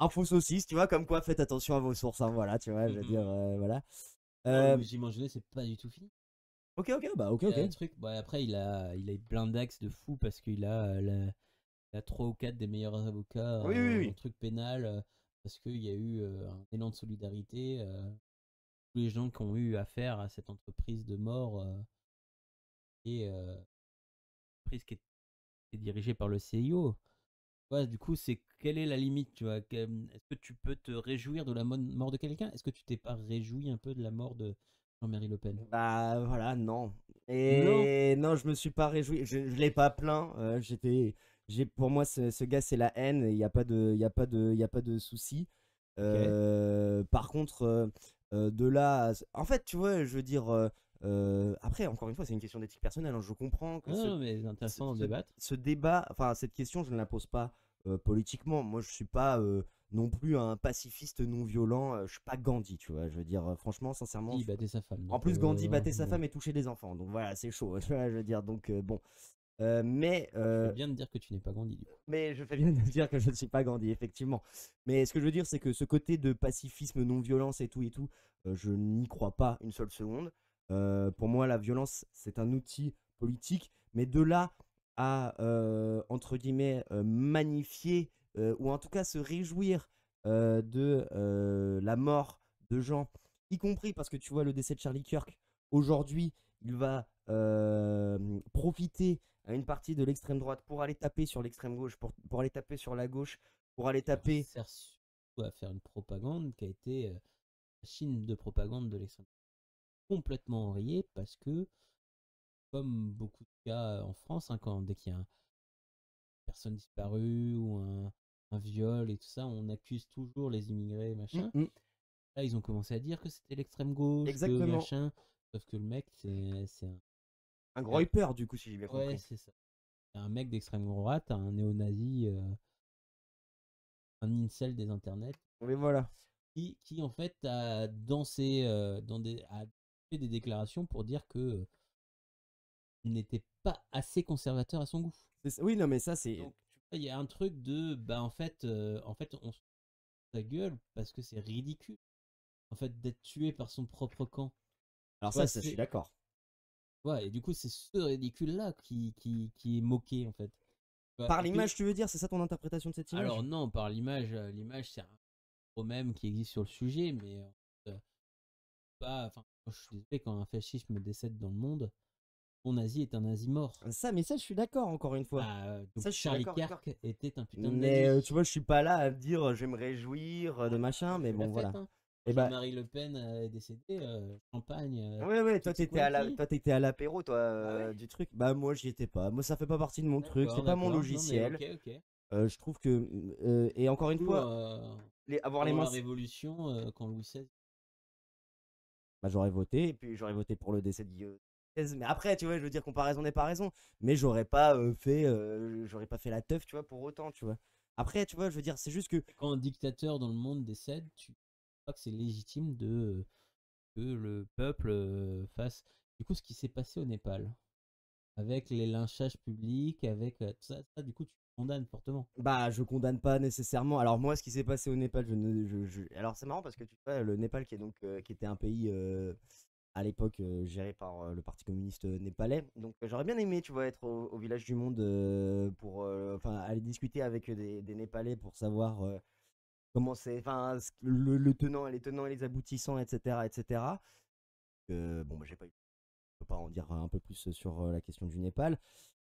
S2: info saucisse, tu vois, comme quoi, faites attention à vos sources, hein, voilà, tu vois, je veux dire, voilà.
S1: non, Luigi Mangione, c'est pas du tout fini.
S2: Ok, bah, ok.
S1: Il y a un truc, bah, après, il a plein d'axes de fou parce qu'il a, il a 3 ou 4 des meilleurs avocats
S2: Oui.
S1: en truc pénal parce qu'il y a eu un élan de solidarité. Tous les gens qui ont eu affaire à cette entreprise de mort et entreprise qui est dirigée par le CIO. Ouais, du coup, c'est quelle est la limite, tu vois? Est-ce que tu peux te réjouir de la mort de quelqu'un? Est-ce que tu t'es pas réjoui un peu de la mort de Jean-Marie Le Pen?
S2: Bah, voilà, non.
S1: Non.
S2: Et non, je me suis pas réjoui. Je l'ai pas plaint. Pour moi, ce gars, c'est la haine. Il n'y a pas de, il y a pas de, il y a pas de souci.
S1: Ok.
S2: Par contre, de là, en fait, tu vois, je veux dire, après, encore une fois, c'est une question d'éthique personnelle, hein. Je comprends que
S1: Non, non, mais c'est
S2: ce,
S1: intéressant d'en
S2: ce-
S1: débattre.
S2: ce débat, enfin, cette question, je ne la pose pas politiquement. Moi, je suis pas non plus un pacifiste non violent. Je suis pas Gandhi, tu vois. Je veux dire, franchement, sincèrement,
S1: Il battait sa femme.
S2: en
S1: Donc,
S2: plus, Gandhi battait sa
S1: bon.
S2: femme et touchait des enfants. Donc voilà, c'est chaud. Tu vois, je veux dire, donc bon. Mais,
S1: Tu fais bien de dire que tu n'es pas Gandhi, du coup.
S2: je fais bien de dire que je ne suis pas Gandhi, effectivement. Mais ce que je veux dire, c'est que ce côté de pacifisme, non-violence et tout, je n'y crois pas une seule seconde. Pour moi, la violence, c'est un outil politique. Mais de là à, entre guillemets, magnifier, ou en tout cas se réjouir de la mort de gens, y compris parce que tu vois le décès de Charlie Kirk, aujourd'hui, il va profiter à une partie de l'extrême droite pour aller taper sur l'extrême gauche, pour aller taper sur la gauche, pour aller
S1: Ça
S2: taper.
S1: sert surtout à faire une propagande qui a été machine de propagande de l'extrême complètement enrayée parce que, comme beaucoup de cas en France, hein, dès qu'il y a une personne disparue ou un viol et tout ça, on accuse toujours les immigrés,
S2: Mm,
S1: machin.
S2: mm,
S1: Là, ils ont commencé à dire que c'était l'extrême gauche, que
S2: exactement.
S1: machin. Sauf que le mec, c'est un.
S2: Un gros
S1: euh,
S2: hyper, du coup, si j'ai bien
S1: Ouais,
S2: compris.
S1: c'est ça. C'est un mec d'extrême droite, un néo-nazi, un incel des internets,
S2: Mais voilà.
S1: qui en fait a dansé, a fait des déclarations pour dire que il n'était pas assez conservateur à son goût.
S2: Oui, non, mais ça, c'est.
S1: Donc, tu vois, il y a un truc de, bah en fait, on se fout de sa gueule parce que c'est ridicule. En fait, d'être tué par son propre camp.
S2: Alors,
S1: Tu vois,
S2: ça, je suis
S1: c'est,
S2: d'accord.
S1: ouais, et du coup, c'est ce ridicule-là qui est moqué, en fait. Tu vois,
S2: Par
S1: et que,
S2: l'image, tu veux dire, c'est ça ton interprétation de cette
S1: alors
S2: image?
S1: non, par l'image, l'image, c'est un problème qui existe sur le sujet, mais pas, enfin, moi, je suis désolé, quand un fascisme décède dans le monde, mon nazi est un nazi mort.
S2: Mais ça, je suis d'accord, encore une fois.
S1: Bah, donc
S2: Ça, je suis
S1: Charlie
S2: d'accord avec toi.
S1: Kirk était un putain de
S2: Mais
S1: nazi.
S2: tu vois, je suis pas là à me dire je vais me réjouir de machin,
S1: Moi, je
S2: mais
S1: fais la
S2: bon,
S1: fête,
S2: voilà.
S1: hein.
S2: Et
S1: Quand
S2: bah,
S1: Jean-Marie Le Pen est décédé, champagne,
S2: ouais, ouais,
S1: tutti quanti.
S2: toi, t'étais à l'apéro, toi,
S1: Bah ouais.
S2: du truc. Bah, moi, j'y étais pas. Moi, ça fait pas partie de mon truc. C'est
S1: D'accord,
S2: pas mon
S1: d'accord. Non, mais
S2: logiciel.
S1: ok, ok.
S2: Je trouve que, et encore
S1: Du
S2: une
S1: coup,
S2: fois, avoir les
S1: pendant
S2: mains,
S1: la Révolution, quand Louis XVI.
S2: bah, j'aurais voté, et puis j'aurais voté pour le décès de Guillaume XVI. Mais après, tu vois, je veux dire, comparaison n'est pas raison. Mais j'aurais pas fait la teuf, tu vois, pour autant, tu vois. Après, tu vois, je veux dire, c'est juste que,
S1: Quand un dictateur dans le monde décède, tu crois que c'est légitime que le peuple fasse. Du coup, ce qui s'est passé au Népal, avec les lynchages publics, avec tout ça, du coup, tu condamnes fortement.
S2: bah, je condamne pas nécessairement. Alors, moi, ce qui s'est passé au Népal, alors, c'est marrant parce que tu vois, le Népal, qui était un pays à l'époque géré par le Parti communiste népalais. Donc j'aurais bien aimé, tu vois, être au village du monde pour enfin aller discuter avec des Népalais pour savoir comment c'est, enfin le tenant et les tenants et les aboutissants, etc., etc. Bon, bah, j'ai pas, je peux pas en dire un peu plus sur la question du Népal.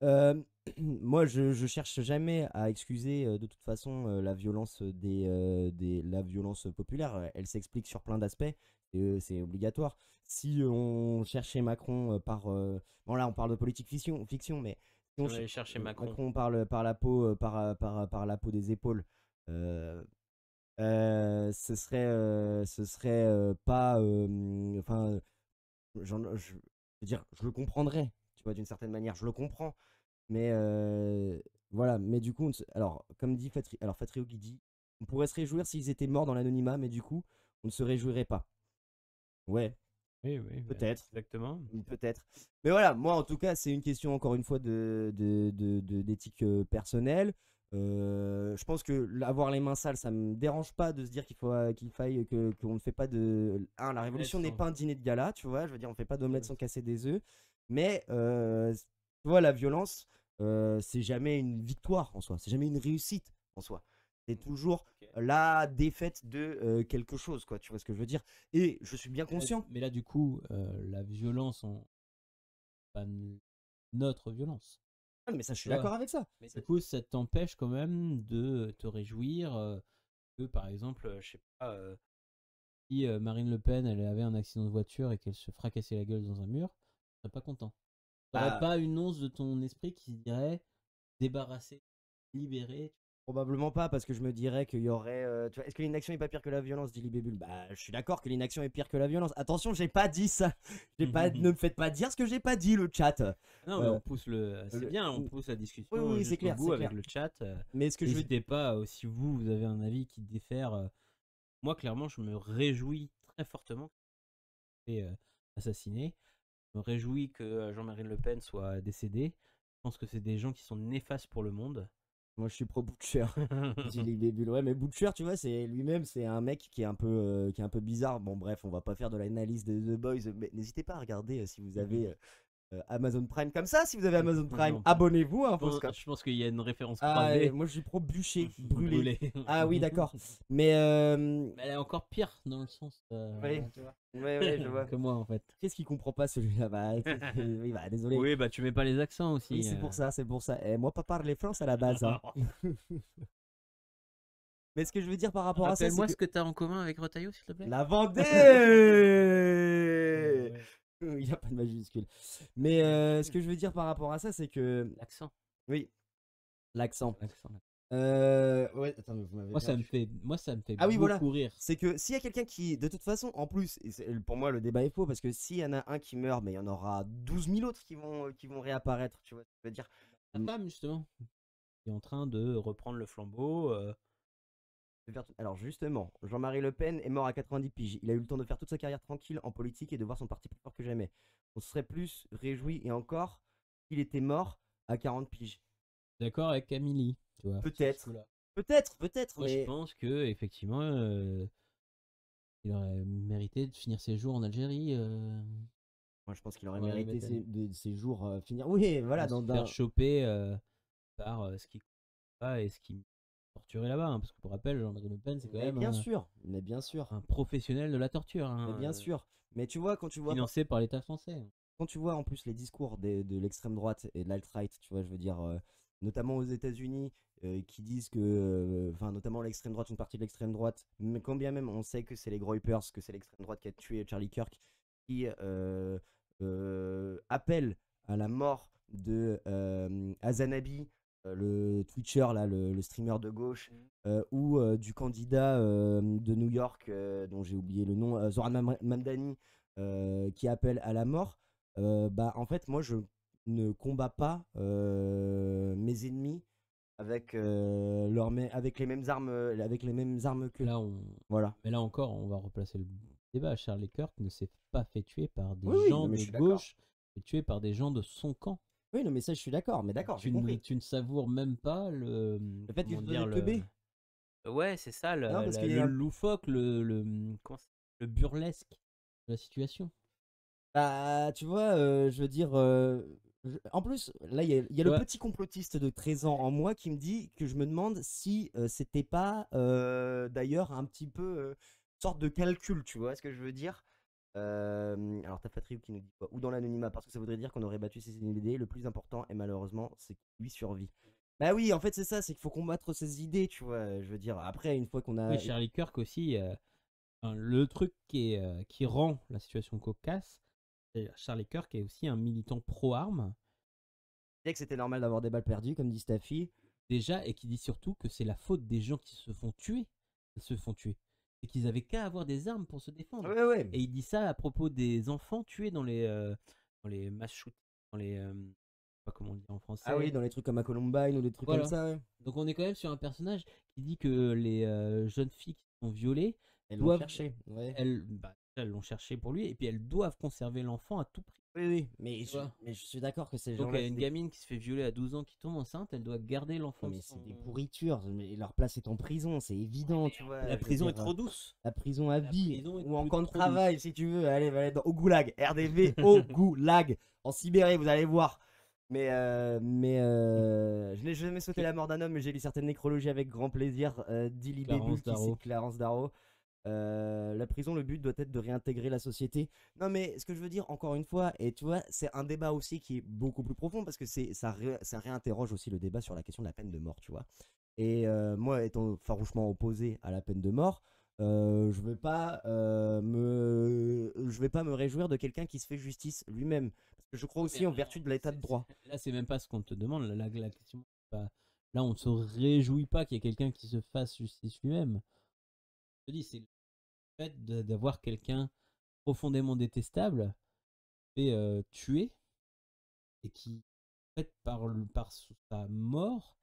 S2: Euh, Moi, je cherche jamais à excuser de toute façon la violence la violence populaire. Elle s'explique sur plein d'aspects et c'est obligatoire. Si on cherchait Macron bon là on parle de politique fiction, mais si
S1: Si on allait chercher Macron.
S2: Macron parle par la peau par la peau des épaules, euh, ce serait pas enfin je veux dire je le comprendrais, tu vois, d'une certaine manière je le comprends. Mais voilà, mais du coup, alors, comme dit Fatrio qui dit, on pourrait se réjouir s'ils étaient morts dans l'anonymat, mais du coup, on ne se réjouirait pas. Ouais,
S1: Oui, oui, bah,
S2: peut-être,
S1: exactement.
S2: peut-être. Mais voilà, moi en tout cas, c'est une question encore une fois d'éthique personnelle. Je pense que avoir les mains sales, ça me dérange pas de se dire qu'il faille qu'on ne fait pas de. La
S1: Omelette
S2: révolution n'est
S1: sans.
S2: pas un dîner de gala, tu vois. Je veux dire, on fait pas d'omelette
S1: Ouais.
S2: sans casser des œufs. Mais tu vois, la violence, c'est jamais une victoire en soi. C'est jamais une réussite en soi. C'est toujours
S1: Ok.
S2: la défaite de quelque chose, quoi. Tu vois ce que je veux dire? Et je suis bien conscient.
S1: Mais là, du coup, la violence, pas notre violence.
S2: Ah, mais ça, je
S1: Tu
S2: suis
S1: vois.
S2: d'accord avec ça.
S1: Mais du coup, ça t'empêche quand même de te réjouir que, par exemple, je sais pas, si Marine Le Pen, elle avait un accident de voiture et qu'elle se fracassait la gueule dans un mur, serais pas content. T'aurais
S2: Bah,
S1: pas une once de ton esprit qui se dirait débarrasser, libérer.
S2: probablement pas, parce que je me dirais qu'il y aurait. Tu vois, est-ce que l'inaction est pas pire que la violence, dit Libébule? Bah, je suis d'accord que l'inaction est pire que la violence. Attention, j'ai pas dit ça. Ne me faites pas dire ce que j'ai pas dit, le chat.
S1: Non, mais
S2: Euh,
S1: on pousse le. C'est
S2: le-
S1: bien, on
S2: oui,
S1: pousse la
S2: oui,
S1: discussion
S2: oui, c'est
S1: jusqu'au
S2: clair,
S1: bout
S2: c'est
S1: avec
S2: clair.
S1: le chat.
S2: Mais ce que je veux
S1: N'hésitez pas, si vous avez un avis qui diffère. Moi, clairement, je me réjouis très fortement qu'il ait été assassiné. Je me réjouis que Jean-Marie Le Pen soit décédé. Je pense que c'est des gens qui sont néfastes pour le monde.
S2: Moi, je suis pro Butcher. Dit Libébule. Ouais, mais Butcher, tu vois, c'est lui-même, c'est un mec qui est un peu bizarre. Bon, bref, on va pas faire de l'analyse de The Boys, mais n'hésitez pas à regarder si vous avez Amazon Prime comme ça. Si vous avez Amazon Prime,
S1: Non,
S2: abonnez-vous à Infoscope.
S1: je pense qu'il y a une référence
S2: Ah,
S1: croisée.
S2: moi, je suis pro bûcher, brûler.
S1: Brûlée.
S2: Ah oui, d'accord. Mais
S1: Mais elle est encore pire dans le sens.
S2: oui,
S1: Tu vois.
S2: ouais, je vois.
S1: Que moi, en fait.
S2: Qu'est-ce qu'il comprend pas celui-là? Bah, oui, bah, désolé.
S1: Oui, bah tu mets pas les accents aussi.
S2: Oui, c'est pour ça, c'est pour ça. Et moi, pas parler français à la base, hein. Mais ce que je veux dire par rapport à ça, c'est
S1: Rappelle-moi
S2: que
S1: ce que t'as en commun avec Retailleau, s'il te plaît.
S2: la Vendée.
S1: Ouais.
S2: Il n'y a pas de majuscule. Mais ce que je veux dire par rapport à ça, c'est que
S1: L'accent.
S2: oui, l'accent.
S1: L'accent.
S2: Ouais, attends, mais vous m'avez
S1: Moi, ça me
S2: perdu.
S1: fait
S2: Ah oui,
S1: beaucoup
S2: voilà.
S1: rire.
S2: C'est que s'il y a quelqu'un qui, de toute façon, en plus, pour moi le débat est faux, parce que s'il y en a un qui meurt, mais il y en aura 12 000 autres qui vont réapparaître, tu vois ce que je veux dire.
S1: Ta femme, justement, qui est en train de reprendre le flambeau.
S2: Alors justement, Jean-Marie Le Pen est mort à 90 piges. Il a eu le temps de faire toute sa carrière tranquille en politique et de voir son parti plus fort que jamais. On se serait plus réjoui, et encore, qu'il était mort à 40 piges.
S1: D'accord avec Camille, tu vois.
S2: Peut-être.
S1: sur ce coup-là.
S2: Peut-être,
S1: Moi, je
S2: mais
S1: pense que effectivement, il aurait mérité de finir ses jours en Algérie.
S2: moi je pense qu'il aurait
S1: Jean-Marie Le
S2: mérité
S1: Pen.
S2: ses jours finir. Oui, voilà,
S1: Se faire choper par ce qui pas et ce qui torturait là-bas, hein, parce que pour rappel, Jean-Marie Le Pen, c'est quand
S2: Mais
S1: même
S2: bien sûr, mais bien sûr,
S1: un professionnel de la torture, hein,
S2: mais bien sûr. Mais tu vois,
S1: financé par l'État français.
S2: quand tu vois en plus les discours de l'extrême droite et de l'alt-right, tu vois, je veux dire, notamment aux États-Unis, qui disent que, enfin, notamment l'extrême droite, une partie de l'extrême droite, mais quand bien même on sait que c'est les Groypers, que c'est l'extrême droite qui a tué Charlie Kirk, qui appelle à la mort de Azanabi, le Twitcher, là, le streamer de gauche, ou du candidat de New York, dont j'ai oublié le nom, Zoran Mamdani, qui appelle à la mort. Bah en fait moi je ne combats pas mes ennemis avec avec les mêmes armes que
S1: Là,
S2: voilà.
S1: mais là encore, on va replacer le débat. Charlie Kirk ne s'est pas fait tuer par des
S2: Oui,
S1: gens
S2: non, mais
S1: de
S2: je suis d'accord.
S1: gauche, il s'est tué par des gens de son camp.
S2: Oui, non, mais ça je suis d'accord, mais d'accord, j'ai compris.
S1: Tu ne savoures même pas
S2: Le fait qu'il
S1: comment
S2: se
S1: dire,
S2: faisait teubé.
S1: Ouais, c'est ça,
S2: Ah non, parce qu'il y
S1: le
S2: a
S1: loufoque, comment le burlesque de la situation.
S2: bah tu vois, je veux dire, en plus là il y a le
S1: Ouais.
S2: petit complotiste de 13 ans en moi qui me dit que je me demande si c'était pas d'ailleurs un petit peu sorte de calcul, tu vois ce que je veux dire. Alors t'as Patrick qui nous dit quoi? Ou dans l'anonymat, parce que ça voudrait dire qu'on aurait battu ses idées. Le plus important, et malheureusement, c'est qu'il lui survit. Bah oui, en fait c'est ça, c'est qu'il faut combattre ses idées, tu vois. Je veux dire, après, une fois qu'on a...
S1: Oui, Charlie Kirk aussi, le truc qui rend la situation cocasse, c'est Charlie Kirk est aussi un militant pro-armes,
S2: Je disais que c'était normal d'avoir des balles perdues, comme dit Staffy.
S1: déjà, et qui dit surtout que c'est la faute des gens qui se font tuer. Ils se font tuer. Et qu'ils avaient qu'à avoir des armes pour se défendre.
S2: Ouais, ouais.
S1: Et il dit ça à propos des enfants tués dans les mass shootings, dans les... je sais pas comment on dit en français.
S2: Ah oui, dans les trucs comme à Columbine ou des trucs
S1: Voilà.
S2: comme ça, ouais.
S1: Donc on est quand même sur un personnage qui dit que les jeunes filles qui sont violées,
S2: Elles l'ont cherché, ouais.
S1: elles l'ont cherché pour lui, et puis elles doivent conserver l'enfant à tout prix.
S2: Oui, oui, mais
S1: Tu vois.
S2: je suis d'accord que ces
S1: Donc
S2: gens-là...
S1: une gamine qui se fait violer à 12 ans, qui tombe enceinte, elle doit garder l'enfant.
S2: Mais c'est des pourritures, mais leur place est en prison, c'est évident, tu vois.
S1: La
S2: je veux
S1: prison est
S2: dire,
S1: trop douce.
S2: La prison à vie,
S1: prison est
S2: ou en
S1: plus
S2: camp de
S1: trop
S2: travail, si tu veux. Allez, allez au goulag, RDV au goulag, en Sibérie, vous allez voir. Je n'ai jamais sauté la mort d'un homme, mais j'ai lu certaines nécrologies avec grand plaisir. Dilly Baby, qui cite Clarence Darrow. La prison, le but doit être de réintégrer la société. Non, mais ce que je veux dire, encore une fois, et tu vois, c'est un débat aussi qui est beaucoup plus profond, parce que ça réinterroge aussi le débat sur la question de la peine de mort, tu vois. Et moi, étant farouchement opposé à la peine de mort, je vais pas me réjouir de quelqu'un qui se fait justice lui-même. Parce Je crois
S1: Ouais, mais
S2: aussi en
S1: alors,
S2: vertu de l'état de droit.
S1: là, c'est même pas ce qu'on te demande. La question, c'est pas- là, on ne se réjouit pas qu'il y ait quelqu'un qui se fasse justice lui-même. Je te dis, c'est le fait d'avoir quelqu'un profondément détestable et tué et qui, en fait, par sa mort,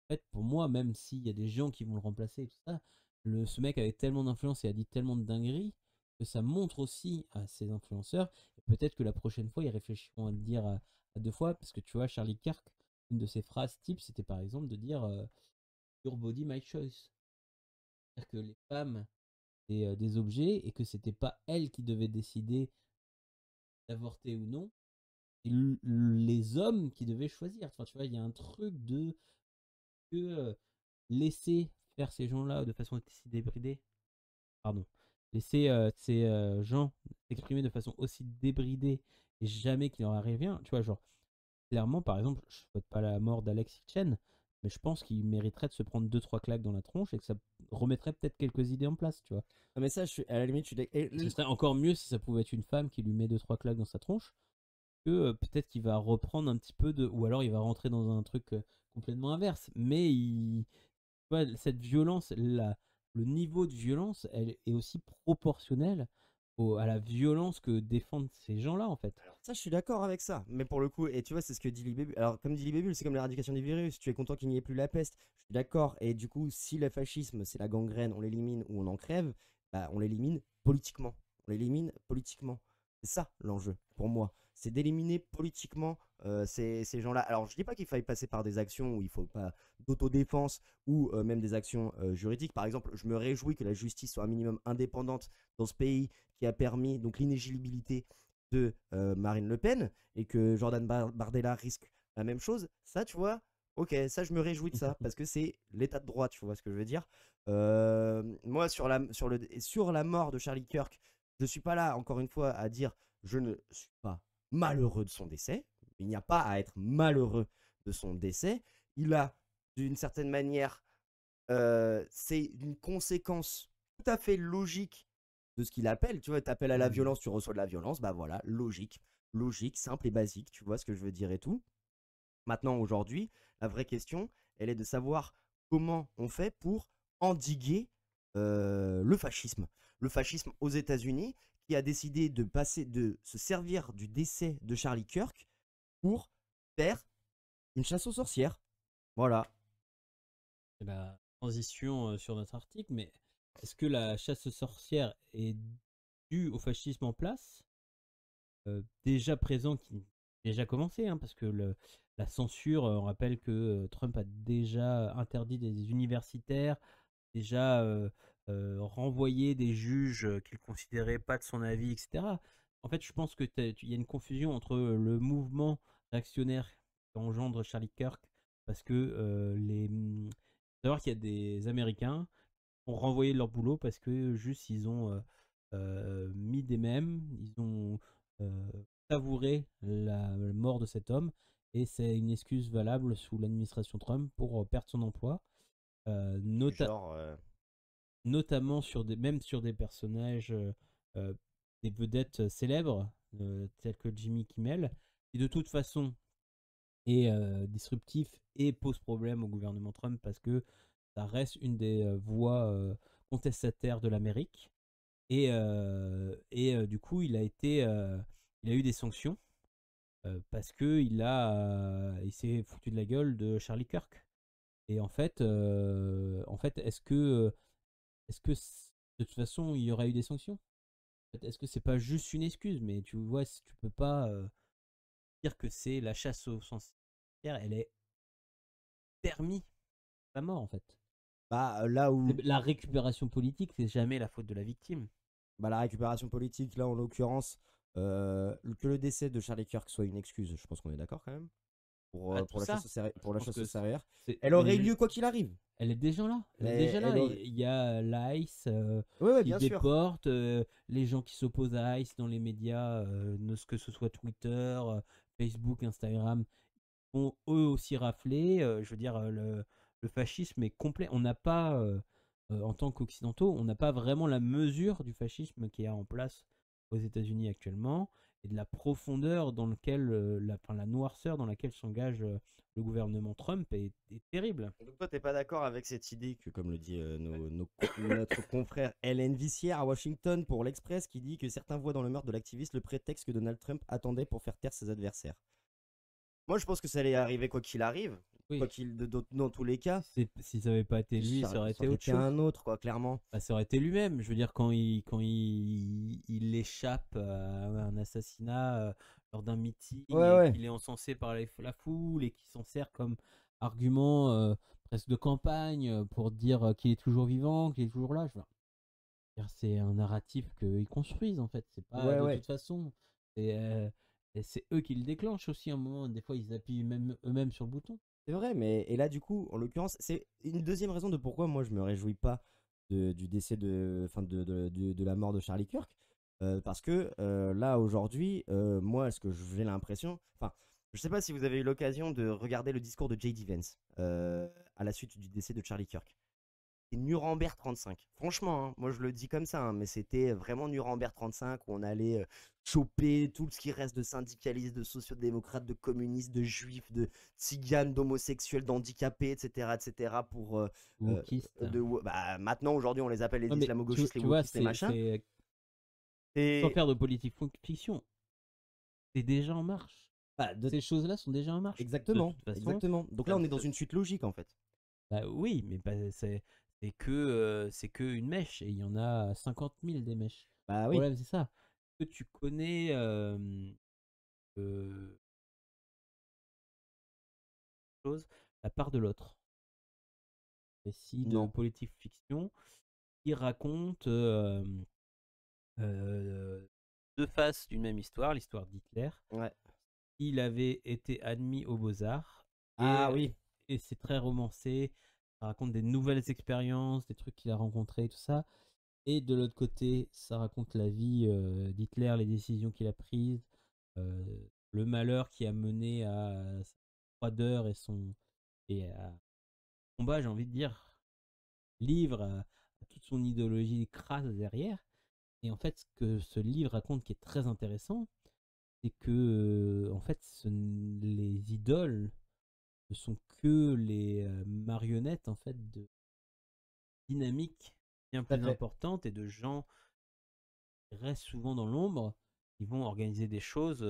S1: en fait, pour moi, même s'il y a des gens qui vont le remplacer et tout ça, ce mec avait tellement d'influence et a dit tellement de dingueries que ça montre aussi à ces influenceurs. Et peut-être que la prochaine fois, ils réfléchiront à le dire à deux fois, parce que tu vois, Charlie Kirk, une de ses phrases type, c'était par exemple de dire Your body, my choice. C'est-à-dire que les femmes étaient des objets et que c'était pas elles qui devaient décider d'avorter ou non, et les hommes qui devaient choisir. Enfin, tu vois, il y a un truc de que laisser faire ces gens-là de façon aussi débridée, pardon, laisser ces gens s'exprimer de façon aussi débridée et jamais qu'il leur arrive rien, tu vois, genre, clairement, par exemple, je souhaite pas la mort d'Alex Chen, mais je pense qu'il mériterait de se prendre deux trois claques dans la tronche et que ça remettrait peut-être quelques idées en place, tu vois.
S2: Non, mais ça, à la limite,
S1: Et ce serait encore mieux si ça pouvait être une femme qui lui met deux trois claques dans sa tronche, que peut-être qu'il va reprendre un petit peu de, ou alors il va rentrer dans un truc complètement inverse, mais cette violence, le niveau de violence, elle est aussi proportionnelle à la violence que défendent ces gens-là, en fait.
S2: Ça, je suis d'accord avec ça. Mais pour le coup, et tu vois, c'est ce que dit Libébule. Alors, comme dit Libébule, c'est comme l'éradication du virus. Tu es content qu'il n'y ait plus la peste. Je suis d'accord. Et du coup, si le fascisme, c'est la gangrène, on l'élimine ou on en crève, bah, on l'élimine politiquement. On l'élimine politiquement. C'est ça l'enjeu, pour moi. C'est d'éliminer politiquement ces gens-là. Alors, je dis pas qu'il faille passer par des actions où il faut pas d'autodéfense ou même des actions juridiques. Par exemple, je me réjouis que la justice soit un minimum indépendante dans ce pays qui a permis donc l'inéligibilité de Marine Le Pen et que Jordan Bardella risque la même chose, ça, tu vois, ok, ça, je me réjouis de ça parce que c'est l'état de droit, tu vois ce que je veux dire. Moi, sur la mort de Charlie Kirk, je suis pas là, encore une fois, à dire je ne suis pas malheureux de son décès. Il n'y a pas à être malheureux de son décès. Il a, d'une certaine manière, c'est une conséquence tout à fait logique de ce qu'il appelle. Tu vois, tu appelles à la violence, tu reçois de la violence. Bah voilà, logique, logique, simple et basique. Tu vois ce que je veux dire et tout. Maintenant, aujourd'hui, la vraie question, elle est de savoir comment on fait pour endiguer le fascisme. Le fascisme aux États-Unis, qui a décidé de se servir du décès de Charlie Kirk pour faire une chasse aux sorcières. Voilà.
S1: C'est la transition sur notre article, mais est-ce que la chasse aux sorcières est due au fascisme en place, déjà présent, qui a déjà commencé, hein, parce que la censure, on rappelle que Trump a déjà interdit des universitaires, déjà renvoyé des juges qu'il considérait pas de son avis, etc. En fait, je pense que il y a une confusion entre le mouvement d'actionnaires qu'engendre Charlie Kirk, parce que savoir qu'il y a des Américains qui ont renvoyé leur boulot parce que juste ils ont mis des mèmes, ils ont euh, savouré la mort de cet homme, et c'est une excuse valable sous l'administration Trump pour perdre son emploi. Euh,
S2: Du
S1: nota-
S2: genre,
S1: Notamment même sur des personnages, euh, des vedettes célèbres, tels que Jimmy Kimmel, qui de toute façon est disruptif et pose problème au gouvernement Trump parce que ça reste une des voix contestataires de l'Amérique. Du coup, il a eu des sanctions parce que il s'est foutu de la gueule de Charlie Kirk. Et en fait, de toute façon il y aurait eu des sanctions? Est-ce que c'est pas juste une excuse? Mais tu vois, si tu peux pas dire que c'est la chasse aux sorcières, elle est permis la mort en fait.
S2: bah, là où
S1: La récupération politique, c'est jamais la faute de la victime.
S2: bah, la récupération politique, là en l'occurrence, que le décès de Charlie Kirk soit une excuse, je pense qu'on est d'accord quand même.
S1: Ah, tout
S2: Pour la
S1: ça,
S2: chasse aux
S1: je
S2: pour la
S1: pense
S2: chasse
S1: que
S2: aux sorcières.
S1: c'est
S2: Elle aurait eu lieu quoi qu'il arrive.
S1: elle est déjà là. Elle est
S2: Mais
S1: déjà
S2: elle
S1: là.
S2: aurait.
S1: Il y a l'ICE
S2: Ouais, ouais,
S1: qui
S2: bien sûr.
S1: déporte les gens qui s'opposent à ICE dans les médias, que ce soit Twitter, Facebook, Instagram, ont eux aussi raflé. Je veux dire, le fascisme est complet. On n'a pas, en tant qu'occidentaux, on n'a pas vraiment la mesure du fascisme qui est en place aux États-Unis actuellement. et de la profondeur dans lequel, la noirceur dans laquelle s'engage le gouvernement Trump est terrible.
S2: Donc toi, t'es pas d'accord avec cette idée que, comme le dit notre confrère Hélène Vissière à Washington pour l'Express, qui dit que certains voient dans le meurtre de l'activiste le prétexte que Donald Trump attendait pour faire taire ses adversaires. Moi, je pense que ça allait arriver quoi qu'il arrive,
S1: Oui.
S2: dans tous les cas.
S1: Si ça n'avait pas été lui, ça aurait été autre chose.
S2: un autre, quoi, clairement.
S1: Bah, ça aurait été lui-même. Je veux dire, quand il échappe à un assassinat lors d'un meeting et qu'il est encensé par la foule et qu'il s'en sert comme argument presque de campagne pour dire qu'il est toujours vivant, qu'il est toujours là. C'est un narratif qu'ils construisent en fait. C'est pas de toute façon. Et c'est eux qui le déclenchent aussi à un moment. Des fois, ils appuient eux-mêmes sur le bouton.
S2: C'est vrai, mais et là, du coup, en l'occurrence, c'est une deuxième raison de pourquoi moi je me réjouis pas du décès de la mort de Charlie Kirk. Parce que là, aujourd'hui, moi, ce que j'ai l'impression. Enfin, je sais pas si vous avez eu l'occasion de regarder le discours de J.D. Vance à la suite du décès de Charlie Kirk. Nuremberg 35. Franchement, hein, moi je le dis comme ça, hein, mais c'était vraiment Nuremberg 35 où on allait choper tout ce qui reste de syndicalistes, de sociodémocrates, de communistes, de juifs, de tziganes, d'homosexuels, d'handicapés, etc. pour maintenant, aujourd'hui, on les appelle les islamo-gauchistes, les wokistes, les machins.
S1: Sans faire de politique fiction, c'est déjà en marche. Ces choses-là sont déjà en marche.
S2: Exactement. Donc là, on est dans une suite logique en fait.
S1: Bah oui, mais c'est que une mèche et il y en a 50 000 des mèches.
S2: Bah
S1: Le
S2: oui.
S1: problème, c'est ça. Que tu connais la part de l'autre. Récit de politique fiction qui raconte deux faces d'une même histoire, l'histoire d'Hitler.
S2: Ouais.
S1: Il avait été admis aux Beaux-Arts.
S2: Oui.
S1: Et c'est très romancé. Ça raconte des nouvelles expériences, des trucs qu'il a rencontrés, tout ça. Et de l'autre côté, ça raconte la vie d'Hitler, les décisions qu'il a prises, le malheur qui a mené à sa froideur et à combat, j'ai envie de dire, livre à toute son idéologie crasse derrière. Et en fait, ce que ce livre raconte qui est très intéressant, c'est que en fait, les idoles ne sont que les marionnettes en fait de dynamiques bien plus importantes et de gens qui restent souvent dans l'ombre, qui vont organiser des choses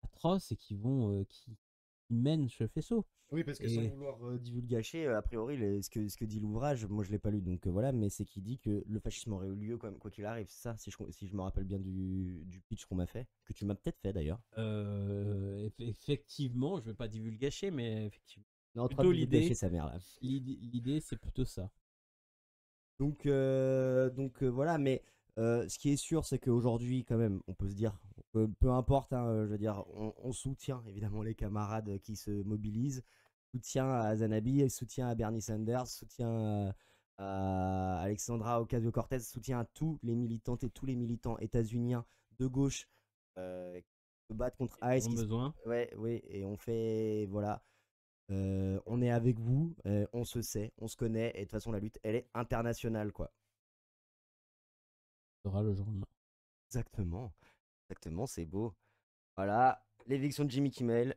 S1: atroces et qui mènent ce faisceau.
S2: Oui, parce que sans vouloir divulgacher, a priori, ce que dit l'ouvrage, moi je l'ai pas lu, donc voilà, mais c'est qu'il dit que le fascisme aurait eu lieu quand même, quoi qu'il arrive, c'est ça, si je me rappelle bien du pitch qu'on m'a fait, que tu m'as peut-être fait d'ailleurs.
S1: Effectivement, je vais pas divulgacher, mais effectivement.
S2: Non, plutôt l'idée, sa mère là.
S1: L'idée, c'est plutôt ça.
S2: Donc voilà, mais ce qui est sûr, c'est qu'aujourd'hui, quand même, on peut se dire, peu importe, hein, je veux dire, on soutient évidemment les camarades qui se mobilisent, soutien à Zanabi, soutien à Bernie Sanders, soutien à Alexandra Ocasio-Cortez, soutien à tous les militantes et tous les militants états-uniens de gauche qui se battent contre ICE.
S1: Besoin.
S2: Oui, et on fait, voilà. On est avec vous, on se sait, on se connaît, et de toute façon la lutte elle est internationale quoi.
S1: Ce sera le jour-là.
S2: Exactement, c'est beau. Voilà, l'éviction de Jimmy Kimmel.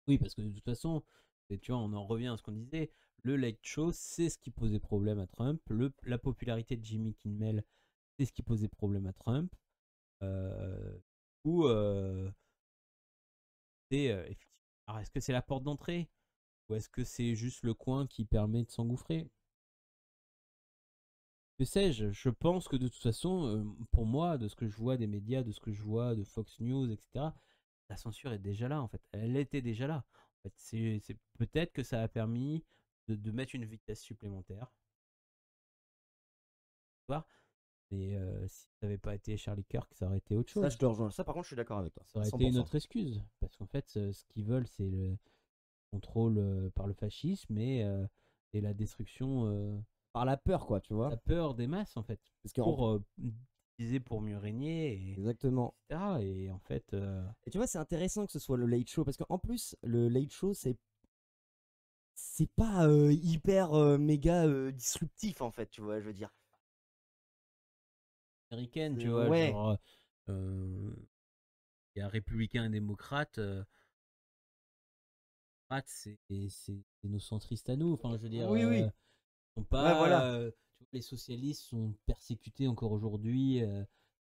S1: Oui, parce que de toute façon, tu vois, on en revient à ce qu'on disait, le late show, c'est ce qui posait problème à Trump, la popularité de Jimmy Kimmel, c'est ce qui posait problème à Trump. Alors, est-ce que c'est la porte d'entrée ou est-ce que c'est juste le coin qui permet de s'engouffrer? Que sais-je? Je pense que de toute façon, pour moi, de ce que je vois des médias, de ce que je vois de Fox News, etc., la censure est déjà là, en fait. Elle était déjà là. En fait, c'est peut-être que ça a permis de mettre une vitesse supplémentaire. Mais si ça n'avait pas été Charlie Kirk, ça aurait été autre chose.
S2: Ça, je te rejoins. Ça, par contre, je suis d'accord avec toi.
S1: Ça aurait été une autre excuse. Parce qu'en fait, ce qu'ils veulent, c'est le contrôle par le fascisme et la destruction
S2: par la peur, quoi, tu vois.
S1: La peur des masses, en fait. Parce pour utiliser pour mieux régner. Et,
S2: exactement.
S1: Etc. Et en fait.
S2: Et tu vois, c'est intéressant que ce soit le Late Show. Parce qu'en plus, le Late Show, c'est pas hyper méga disruptif, en fait, tu vois, je veux dire.
S1: Américaine, tu vois.
S2: Ouais.
S1: Genre. Il y a républicains et démocrates. C'est nos centristes à nous. Enfin, je veux dire,
S2: Oui, oui.
S1: sont
S2: Ouais,
S1: pas.
S2: voilà.
S1: Tu vois, les socialistes sont persécutés encore aujourd'hui.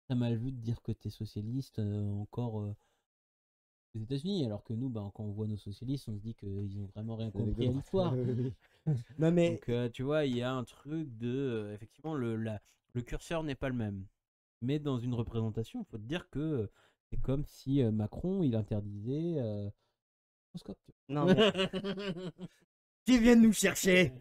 S1: Très mal vu de dire que tu es socialiste encore aux États-Unis, alors que nous, bah, quand on voit nos socialistes, on se dit qu'ils ont vraiment rien
S2: C'est avec de
S1: compris à
S2: droite.
S1: l'histoire.
S2: Oui, oui. Non, mais
S1: Donc, tu vois, il y a un truc de. Effectivement, le curseur n'est pas le même. Mais dans une représentation, il faut te dire que c'est comme si Macron, il interdisait. Microscope, tu
S2: non, mais
S1: vois.
S2: qui viennent nous chercher.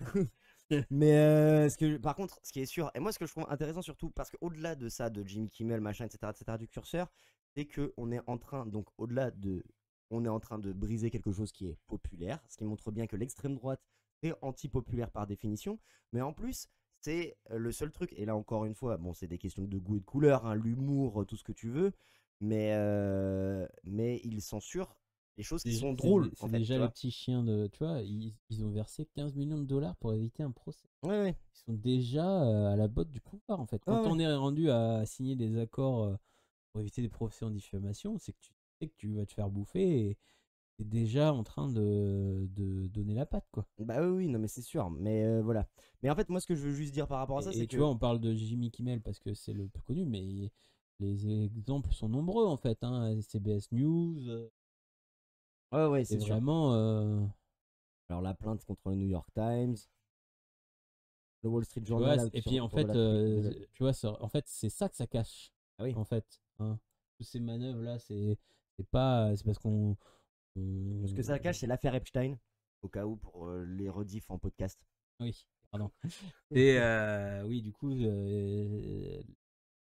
S2: Mais par contre, ce qui est sûr, et moi ce que je trouve intéressant surtout, parce qu'au-delà de ça, de Jimmy Kimmel, machin, etc., du curseur, c'est que on est en train, donc au-delà de, on est en train de briser quelque chose qui est populaire, ce qui montre bien que l'extrême droite est anti-populaire par définition, mais en plus, c'est le seul truc, et là encore une fois, bon, c'est des questions de goût et de couleur, hein, l'humour, tout ce que tu veux, mais ils censurent les choses qui sont drôles, en
S1: C'est
S2: fait,
S1: déjà
S2: tu
S1: les
S2: vois.
S1: petits chiens de. Tu vois, ils ont versé 15 millions de dollars pour éviter un procès.
S2: Ouais, ouais,
S1: Ils sont déjà à la botte du pouvoir, en fait.
S2: ouais,
S1: Quand
S2: ouais.
S1: on est rendu à signer des accords pour éviter des procès en diffamation, c'est que tu sais que tu vas te faire bouffer et t'es déjà en train de donner la patte, quoi.
S2: Bah oui, oui, non, mais c'est sûr. Mais voilà. Mais en fait, moi, ce que je veux juste dire par rapport à ça, c'est
S1: Et tu vois,
S2: que.
S1: on parle de Jimmy Kimmel parce que c'est le plus connu, mais les exemples sont nombreux, en fait. Hein. CBS News,
S2: Ouais, ouais,
S1: c'est
S2: c'est sûr.
S1: vraiment.
S2: Alors, la plainte contre le New York Times, le Wall Street
S1: Tu vois,
S2: Journal
S1: et puis en
S2: autour de
S1: fait,
S2: la.
S1: tu vois, en fait, c'est ça que ça cache.
S2: Ah oui.
S1: En fait, hein. Toutes ces manœuvres là, c'est pas, c'est parce qu'on,
S2: Ce que ça cache, c'est l'affaire Epstein. Au cas où, pour les rediffs en podcast.
S1: oui, pardon. Et oui, du coup,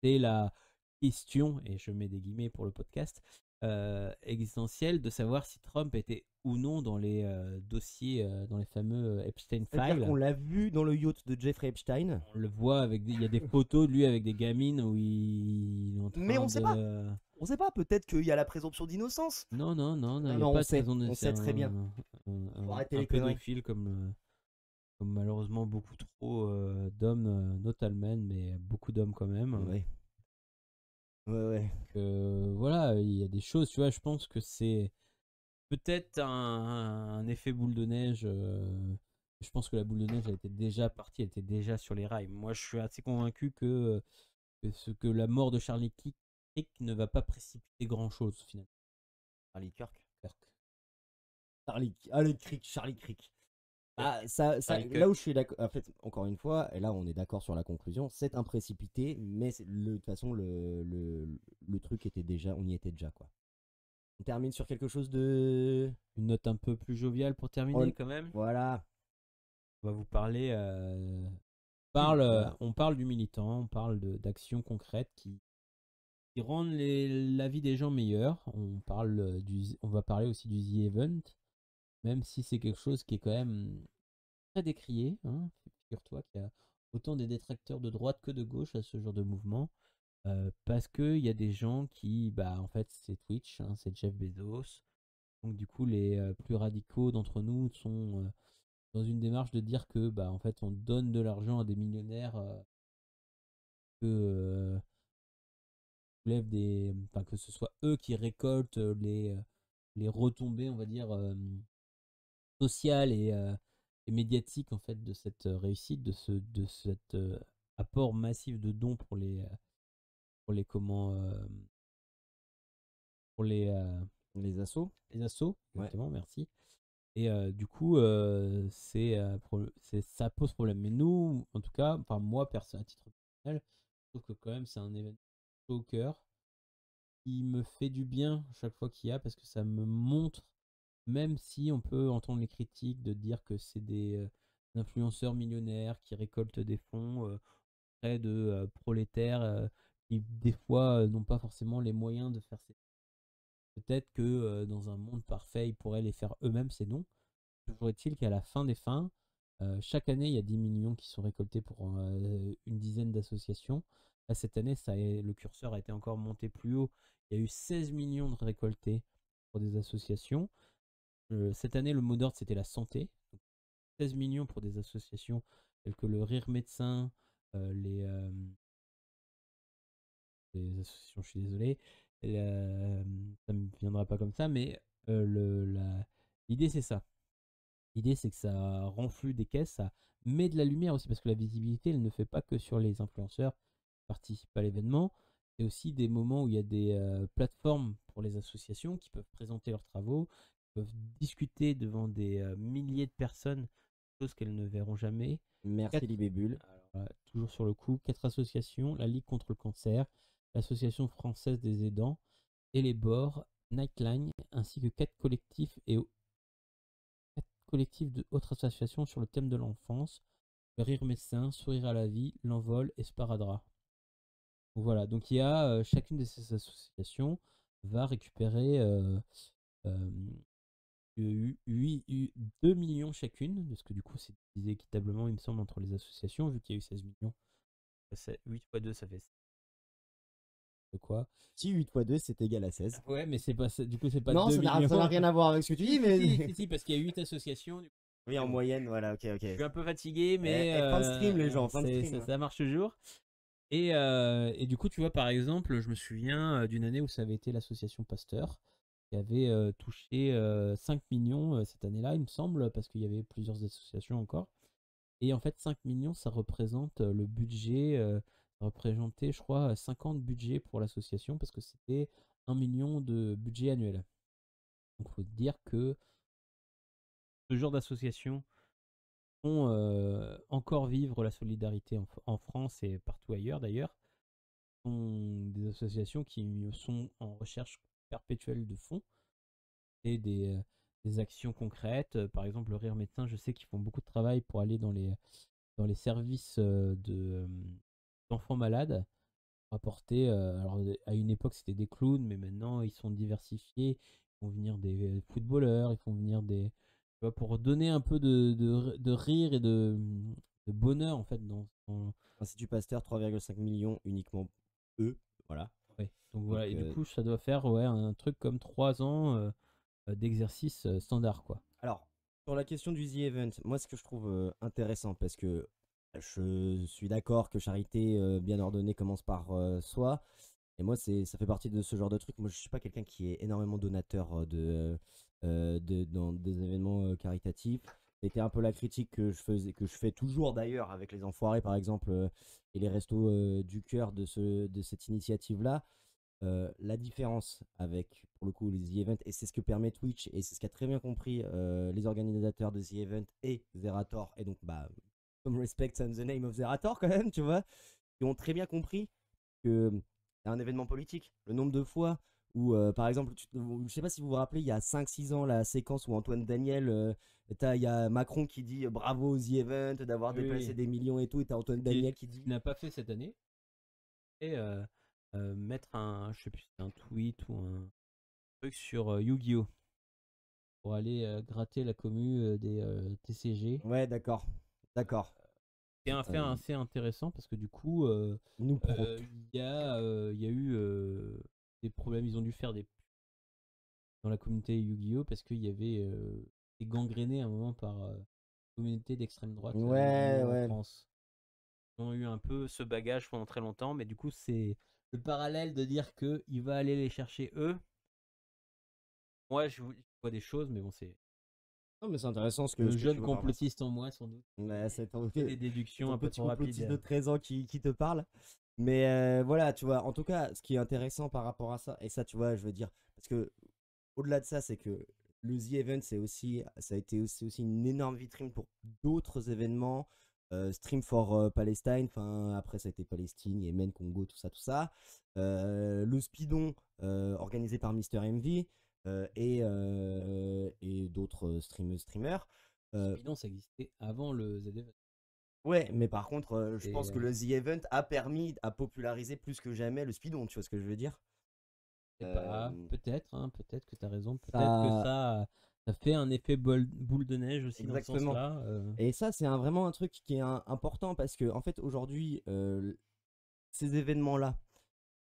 S1: c'est la question, et je mets des guillemets pour le podcast, existentielle de savoir si Trump était ou non dans les dossiers, dans les fameux Epstein
S2: C'est-à-dire qu'on
S1: Files.
S2: l'a vu dans le yacht de Jeffrey Epstein.
S1: On le voit avec il y a des photos de lui avec des gamines où il est en
S2: Mais
S1: train
S2: on sait pas.
S1: de.
S2: On sait pas. Peut-être qu'il y a la présomption d'innocence.
S1: Non, non, non, non, il
S2: Non,
S1: n'y a
S2: non,
S1: pas de raison de.
S2: On
S1: C'est
S2: sait très bien. Faut arrêter
S1: un
S2: les conneries.
S1: pédophile comme malheureusement beaucoup trop d'hommes, notamment, mais beaucoup d'hommes quand même.
S2: Ouais. Ouais, ouais.
S1: Voilà, il y a des choses, tu vois, je pense que c'est peut-être un effet boule de neige. Je pense que la boule de neige, elle était déjà partie, elle était déjà sur les rails. Moi, je suis assez convaincu que la mort de Charlie Kirk ne va pas précipiter grand-chose, finalement.
S2: Charlie Kirk.
S1: Kirk.
S2: Allez, Crick, Charlie Crick. Ah,
S1: Charlie
S2: là où
S1: Kirk.
S2: je suis d'accord, en fait, encore une fois, et là on est d'accord sur la conclusion, c'est un précipité, mais de toute façon, le truc était déjà, on y était déjà, quoi. On termine sur quelque chose de.
S1: Une note un peu plus joviale pour terminer, quand même.
S2: Voilà.
S1: On va vous parler.
S2: Voilà.
S1: On parle du militant, on parle d'actions concrètes qui rendent la vie des gens meilleure. On va parler aussi du The Event, même si c'est quelque chose qui est quand même très décrié. Hein. Figure-toi qu'il y a autant des détracteurs de droite que de gauche à ce genre de mouvement. Parce qu'il y a des gens qui, bah, en fait, c'est Twitch, hein, c'est Jeff Bezos. Donc, du coup, les plus radicaux d'entre nous sont dans une démarche de dire que, bah, en fait, on donne de l'argent à des millionnaires que enfin, que ce soit eux qui récoltent les retombées, on va dire, sociales et médiatiques en fait de cette réussite, de cet apport massif de dons pour les comment pour
S2: Les assos.
S1: les assos,
S2: Ouais.
S1: exactement, merci. Et du coup, ça pose problème. Mais nous, en tout cas, enfin moi, à titre personnel, je trouve que quand même c'est un événement chaud au cœur qui me fait du bien chaque fois qu'il y a parce que ça me montre, même si on peut entendre les critiques de dire que c'est des influenceurs millionnaires qui récoltent des fonds auprès de prolétaires qui des fois n'ont pas forcément les moyens de faire ces. Peut-être que dans un monde parfait, ils pourraient les faire eux-mêmes, c'est non. Toujours est-il qu'à la fin des fins, chaque année, il y a 10 millions qui sont récoltés pour une dizaine d'associations. Là, cette année, le curseur a été encore monté plus haut. Il y a eu 16 millions de récoltés pour des associations. Cette année, le mot d'ordre, c'était la santé. Donc, 16 millions pour des associations telles que le Rire Médecin, les associations, je suis désolé, Ça me viendra pas comme ça, mais l'idée c'est ça. L'idée c'est que ça renflue des caisses, ça met de la lumière aussi, parce que la visibilité, elle ne fait pas que sur les influenceurs qui participent à l'événement. C'est aussi des moments où il y a des plateformes pour les associations qui peuvent présenter leurs travaux, qui peuvent discuter devant des milliers de personnes, chose qu'elles ne verront jamais.
S2: Merci Libébule.
S1: Toujours sur le coup, 4 associations, la Ligue contre le cancer, l'Association française des aidants et les bords, Nightline, ainsi que 4 collectifs de autres associations sur le thème de l'enfance, le rire médecin, sourire à la vie, l'envol et Sparadrap. Donc voilà, donc il y a chacune de ces associations va récupérer 2 millions chacune, parce que du coup c'est divisé équitablement, il me semble, entre les associations, vu qu'il y a eu 16 millions. 8 x 2, ça fait quoi?
S2: Si 8 x 2 c'est égal à 16.
S1: Ouais, mais c'est pas du coup c'est pas
S2: Non,
S1: 2
S2: ça
S1: millions.
S2: n'a rien à voir avec ce que tu dis, mais.
S1: Si, parce qu'il y a 8 associations. Du coup,
S2: Oui, en
S1: bon.
S2: moyenne, voilà, ok.
S1: Je suis un peu fatigué, mais
S2: fin de stream, les gens, fin de stream.
S1: ça marche toujours. Et du coup, tu vois, par exemple, je me souviens d'une année où ça avait été l'association Pasteur qui avait touché 5 millions cette année-là, il me semble, parce qu'il y avait plusieurs associations encore. Et en fait, 5 millions, ça représente le budget, ça représentait, je crois, 50 budgets pour l'association, parce que c'était 1 million de budget annuel. Donc, il faut dire que ce genre d'association font encore vivre la solidarité en France et partout ailleurs d'ailleurs. Ce sont des associations qui sont en recherche perpétuelle de fonds et des actions concrètes. Par exemple, le Rire Médecin, je sais qu'ils font beaucoup de travail pour aller dans les services d'enfants malades. Rapporter, alors à une époque c'était des clowns, mais maintenant ils sont diversifiés. Ils font venir des footballeurs, ils font venir des. Tu vois, pour donner un peu de rire et de bonheur en fait dans.
S2: Institut Pasteur, 3,5 millions uniquement eux, voilà.
S1: Ouais. Donc voilà, et du
S2: Donc,
S1: coup ça doit faire un truc comme 3 ans d'exercice standard quoi.
S2: alors, sur la question du The Event, moi ce que je trouve intéressant, parce que je suis d'accord que charité bien ordonnée commence par soi, et moi ça fait partie de ce genre de truc. Moi je suis pas quelqu'un qui est énormément donateur dans des événements caritatifs. C'était un peu la critique que je fais toujours d'ailleurs avec les Enfoirés par exemple, et les Restos du Cœur de cette initiative-là. La différence avec, pour le coup, les The Event, et c'est ce que permet Twitch, et c'est ce qu'a très bien compris les organisateurs de The Event et Zerator, et donc, bah, some respect on the name of Zerator quand même, tu vois, qui ont très bien compris que c'est un événement politique. Le nombre de fois où, par exemple, je sais pas si vous vous rappelez, il y a 5-6 ans, la séquence où Antoine Daniel, il y a Macron qui dit bravo aux The Event d'avoir déplacé des millions et tout, et t'as Antoine Daniel qui dit.
S1: Ce qu'il n'a pas fait cette année. Et mettre je sais plus si c'est un tweet ou un truc sur Yu-Gi-Oh! Pour aller gratter la commu des TCG.
S2: Ouais, d'accord. D'accord.
S1: C'est un fait assez intéressant parce que du coup,
S2: Nous
S1: il y a eu des problèmes. Ils ont dû faire des dans la communauté Yu-Gi-Oh! Parce qu'il y avait des gangrénés à un moment par communauté d'extrême droite
S2: Ouais,
S1: en
S2: ouais.
S1: France. Ils ont eu un peu ce bagage pendant très longtemps, mais du coup, c'est le parallèle de dire qu'il va aller les chercher eux. Moi, je vois des choses, mais bon, c'est
S2: Non, mais c'est intéressant
S1: le
S2: ce que tu
S1: jeune
S2: vois par rapport à ça.
S1: complotiste en moi, sans doute.
S2: Ouais, c'est ton,
S1: Des déductions
S2: ton
S1: un peu
S2: petit
S1: trop
S2: complotiste
S1: rapides.
S2: de 13 ans qui te parle. Mais voilà, tu vois, en tout cas, ce qui est intéressant par rapport à ça, et ça, tu vois, je veux dire, parce que au-delà de ça, c'est que le The Event, ça a été aussi une énorme vitrine pour d'autres événements. Stream for Palestine, enfin après ça a été Palestine, Yémen, Congo, tout ça, tout ça. Le Speedon, organisé par Mister MV, et d'autres streamers.
S1: Speedon, ça existait avant le ZF.
S2: Ouais, mais par contre, je pense que
S1: Et
S2: le The Event a permis à populariser plus que jamais le Speedon, tu vois ce que je veux dire?
S1: c'est pas, peut-être, hein, peut-être que tu as raison, peut-être que
S2: Ça,
S1: ça fait un effet boule de neige aussi dans ce
S2: exactement.
S1: sens-là.
S2: Et ça, c'est vraiment un truc qui est important parce que, en fait, aujourd'hui, ces événements-là,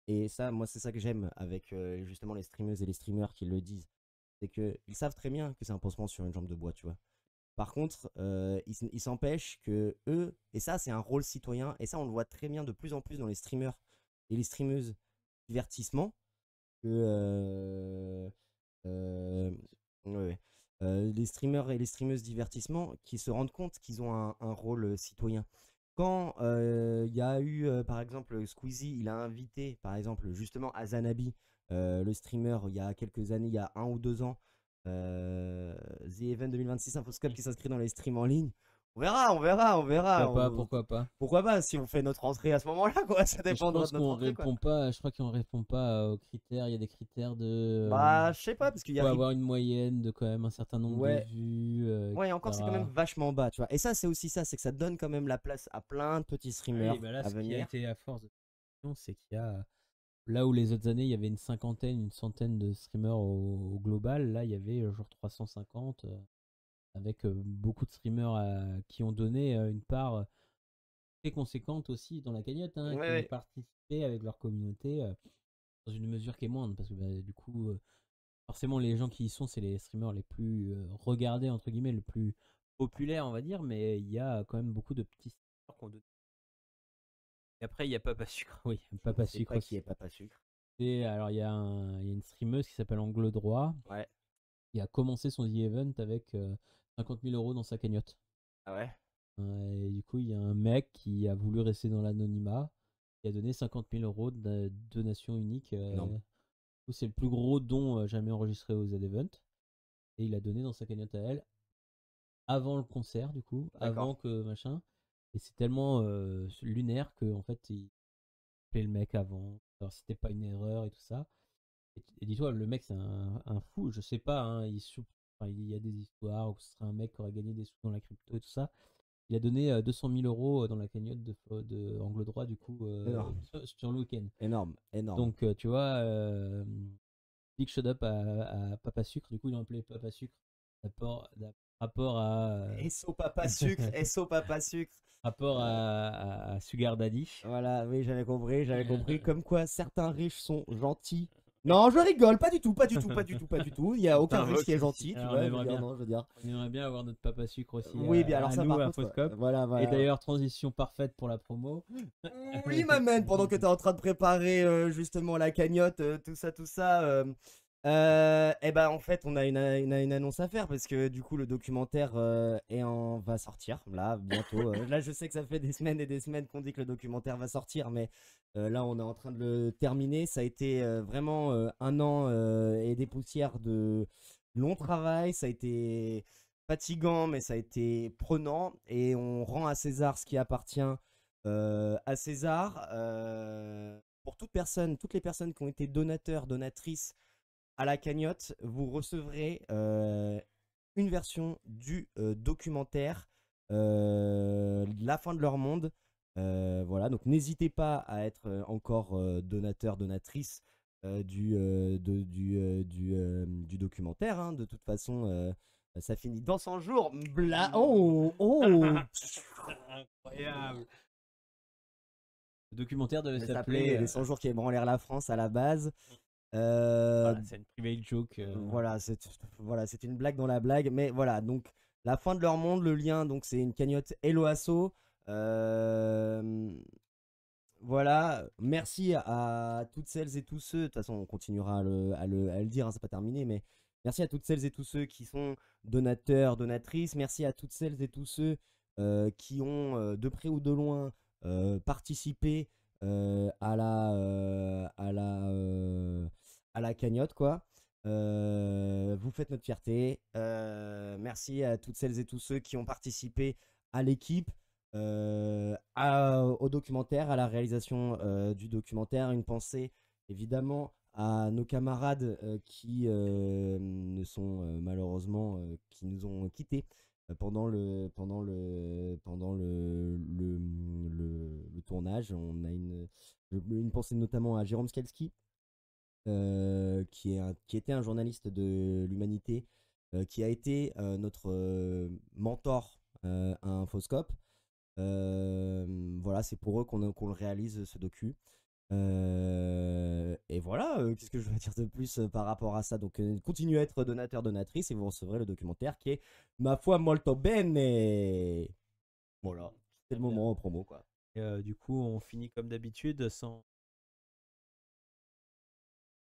S2: et ça, moi, c'est ça que j'aime avec justement les streameuses et les streamers qui le disent, c'est qu'ils savent très bien que c'est un pansement sur une jambe de bois, tu vois. Par contre, ils s'empêchent que eux, et ça, c'est un rôle citoyen, et ça, on le voit très bien de plus en plus dans les streamers et les streameuses divertissement, que ouais, ouais. Les streamers et les streameuses divertissement qui se rendent compte qu'ils ont un rôle citoyen. Quand il y a eu, par exemple, Squeezie, il a invité, par exemple, justement, Azanabi, le streamer, il y a quelques années, il y a 1 ou 2 ans, The Event 2026 Infoscope qui s'inscrit dans les streams en ligne. On verra, on verra, on verra.
S1: Pourquoi pas, pourquoi pas.
S2: Pourquoi pas si on fait notre entrée à ce moment-là, quoi. Ça
S1: Mais je
S2: dépendra
S1: pense
S2: de notre
S1: qu'on
S2: entrée, quoi.
S1: répond pas, je crois qu'on répond pas aux critères. Il y a des critères de.
S2: Bah, je sais pas, parce qu'il y
S1: Faut
S2: a.
S1: avoir une moyenne de quand même un certain nombre de
S2: Ouais,
S1: vues,
S2: ouais, encore, c'est quand même
S1: etc.
S2: vachement bas, tu vois. Et ça, c'est aussi ça, c'est que ça donne quand même la place à plein de petits
S1: Oui,
S2: streamers
S1: bah là,
S2: à
S1: ce qui a
S2: venir.
S1: été à force de c'est qu'il y a. Là où les autres années, il y avait une cinquantaine, une centaine de streamers au global, là, il y avait genre 350, avec beaucoup de streamers qui ont donné une part très conséquente aussi dans la cagnotte, hein,
S2: Ouais,
S1: qui ont
S2: ouais.
S1: participé avec leur communauté dans une mesure qui est moindre, parce que bah, du coup, forcément, les gens qui y sont, c'est les streamers les plus regardés, entre guillemets, les plus populaires, on va dire, mais il y a quand même beaucoup de petits streamers qui ont donné. Et après, il y a Papa Sucre, oui,
S2: Je ne
S1: Papa
S2: sais
S1: Sucre
S2: pas qui
S1: aussi.
S2: est Papa Sucre.
S1: Et alors, il y a une streameuse qui s'appelle Angle Droit,
S2: Ouais.
S1: qui a commencé son The Event avec 50 000 euros dans sa cagnotte.
S2: Ah ouais.
S1: Et du coup, il y a un mec qui a voulu rester dans l'anonymat, qui a donné 50 000 euros de donation unique.
S2: Énorme.
S1: C'est le plus gros don jamais enregistré aux Z-Event. Et il a donné dans sa cagnotte à elle, avant le concert, du coup,
S2: D'accord.
S1: avant que machin. Et c'est tellement lunaire que en fait, il appelait le mec avant. Alors, c'était pas une erreur et tout ça. Et dis-toi, le mec, c'est un fou. Je sais pas, hein, enfin, il y a des histoires où ce serait un mec qui aurait gagné des sous dans la crypto et tout ça. Il a donné 200 000 euros dans la cagnotte de Angle Droit, du coup,
S2: Énorme.
S1: sur le week-end.
S2: Énorme. Énorme.
S1: Donc, tu vois, big shout up à Papa Sucre. Du coup, ils l'ont appelé Papa Sucre. Rapport à.
S2: SO Papa Sucre. SO Papa Sucre.
S1: Rapport
S2: Euh,
S1: à Sugar Daddy.
S2: Voilà, oui, j'avais compris, j'avais compris. Comme quoi certains riches sont gentils. Non, je rigole, pas du tout, pas du tout, pas du tout, pas du tout. Il n'y a aucun riche qui est gentil, tu
S1: Alors,
S2: vois. Je veux dire, non, je veux dire.
S1: on aimerait bien avoir notre Papa Sucre aussi
S2: Oui, bien alors
S1: à
S2: ça,
S1: nous,
S2: par
S1: à
S2: contre,
S1: Foscop.
S2: voilà,
S1: Et
S2: voilà.
S1: d'ailleurs, transition parfaite pour la promo.
S2: Oui, ma man, pendant que tu es en train de préparer justement la cagnotte, tout ça, et ben en fait, on a une annonce à faire parce que du coup, le documentaire va sortir là bientôt. Là, je sais que ça fait des semaines et des semaines qu'on dit que le documentaire va sortir, mais là, on est en train de le terminer. Ça a été vraiment 1 an et des poussières de long travail. Ça a été fatigant, mais ça a été prenant et on rend à César ce qui appartient à César. Pour toutes les personnes qui ont été donateurs, donatrices à la cagnotte, vous recevrez une version du documentaire La fin de leur monde. Voilà, donc n'hésitez pas à être encore donateur, donatrice du documentaire. Hein. De toute façon, ça finit dans 100 jours. Oh, oh.
S1: Incroyable. Le documentaire devait
S2: Ça
S1: s'appeler.
S2: s'appelait Les 100 jours qui ébranlèrent la France à la base.
S1: Voilà, c'est une private joke.
S2: Voilà, c'est une blague dans la blague. Mais voilà, donc la fin de leur monde, le lien, donc c'est une cagnotte Helloasso. Voilà, merci à toutes celles et tous ceux. De toute façon, on continuera à le dire, hein, c'est pas terminé, mais merci à toutes celles et tous ceux qui sont donateurs, donatrices. Merci à toutes celles et tous ceux qui ont, de près ou de loin, participé à la cagnotte, quoi. Vous faites notre fierté. Merci à toutes celles et tous ceux qui ont participé à l'équipe. Au documentaire, à la réalisation du documentaire. Une pensée évidemment à nos camarades qui ne sont malheureusement qui nous ont quittés pendant le tournage. On a une pensée notamment à Jérôme Skalski, qui était un journaliste de l'Humanité, qui a été notre mentor à Infoscope. Voilà, c'est pour eux qu'on le réalise ce docu. Et voilà, qu'est-ce que je veux dire de plus par rapport à ça. Donc continuez à être donateur, donatrice et vous recevrez le documentaire qui est, ma foi, molto bene. Voilà, c'est le moment en promo, quoi.
S1: Et, du coup, on finit comme d'habitude sans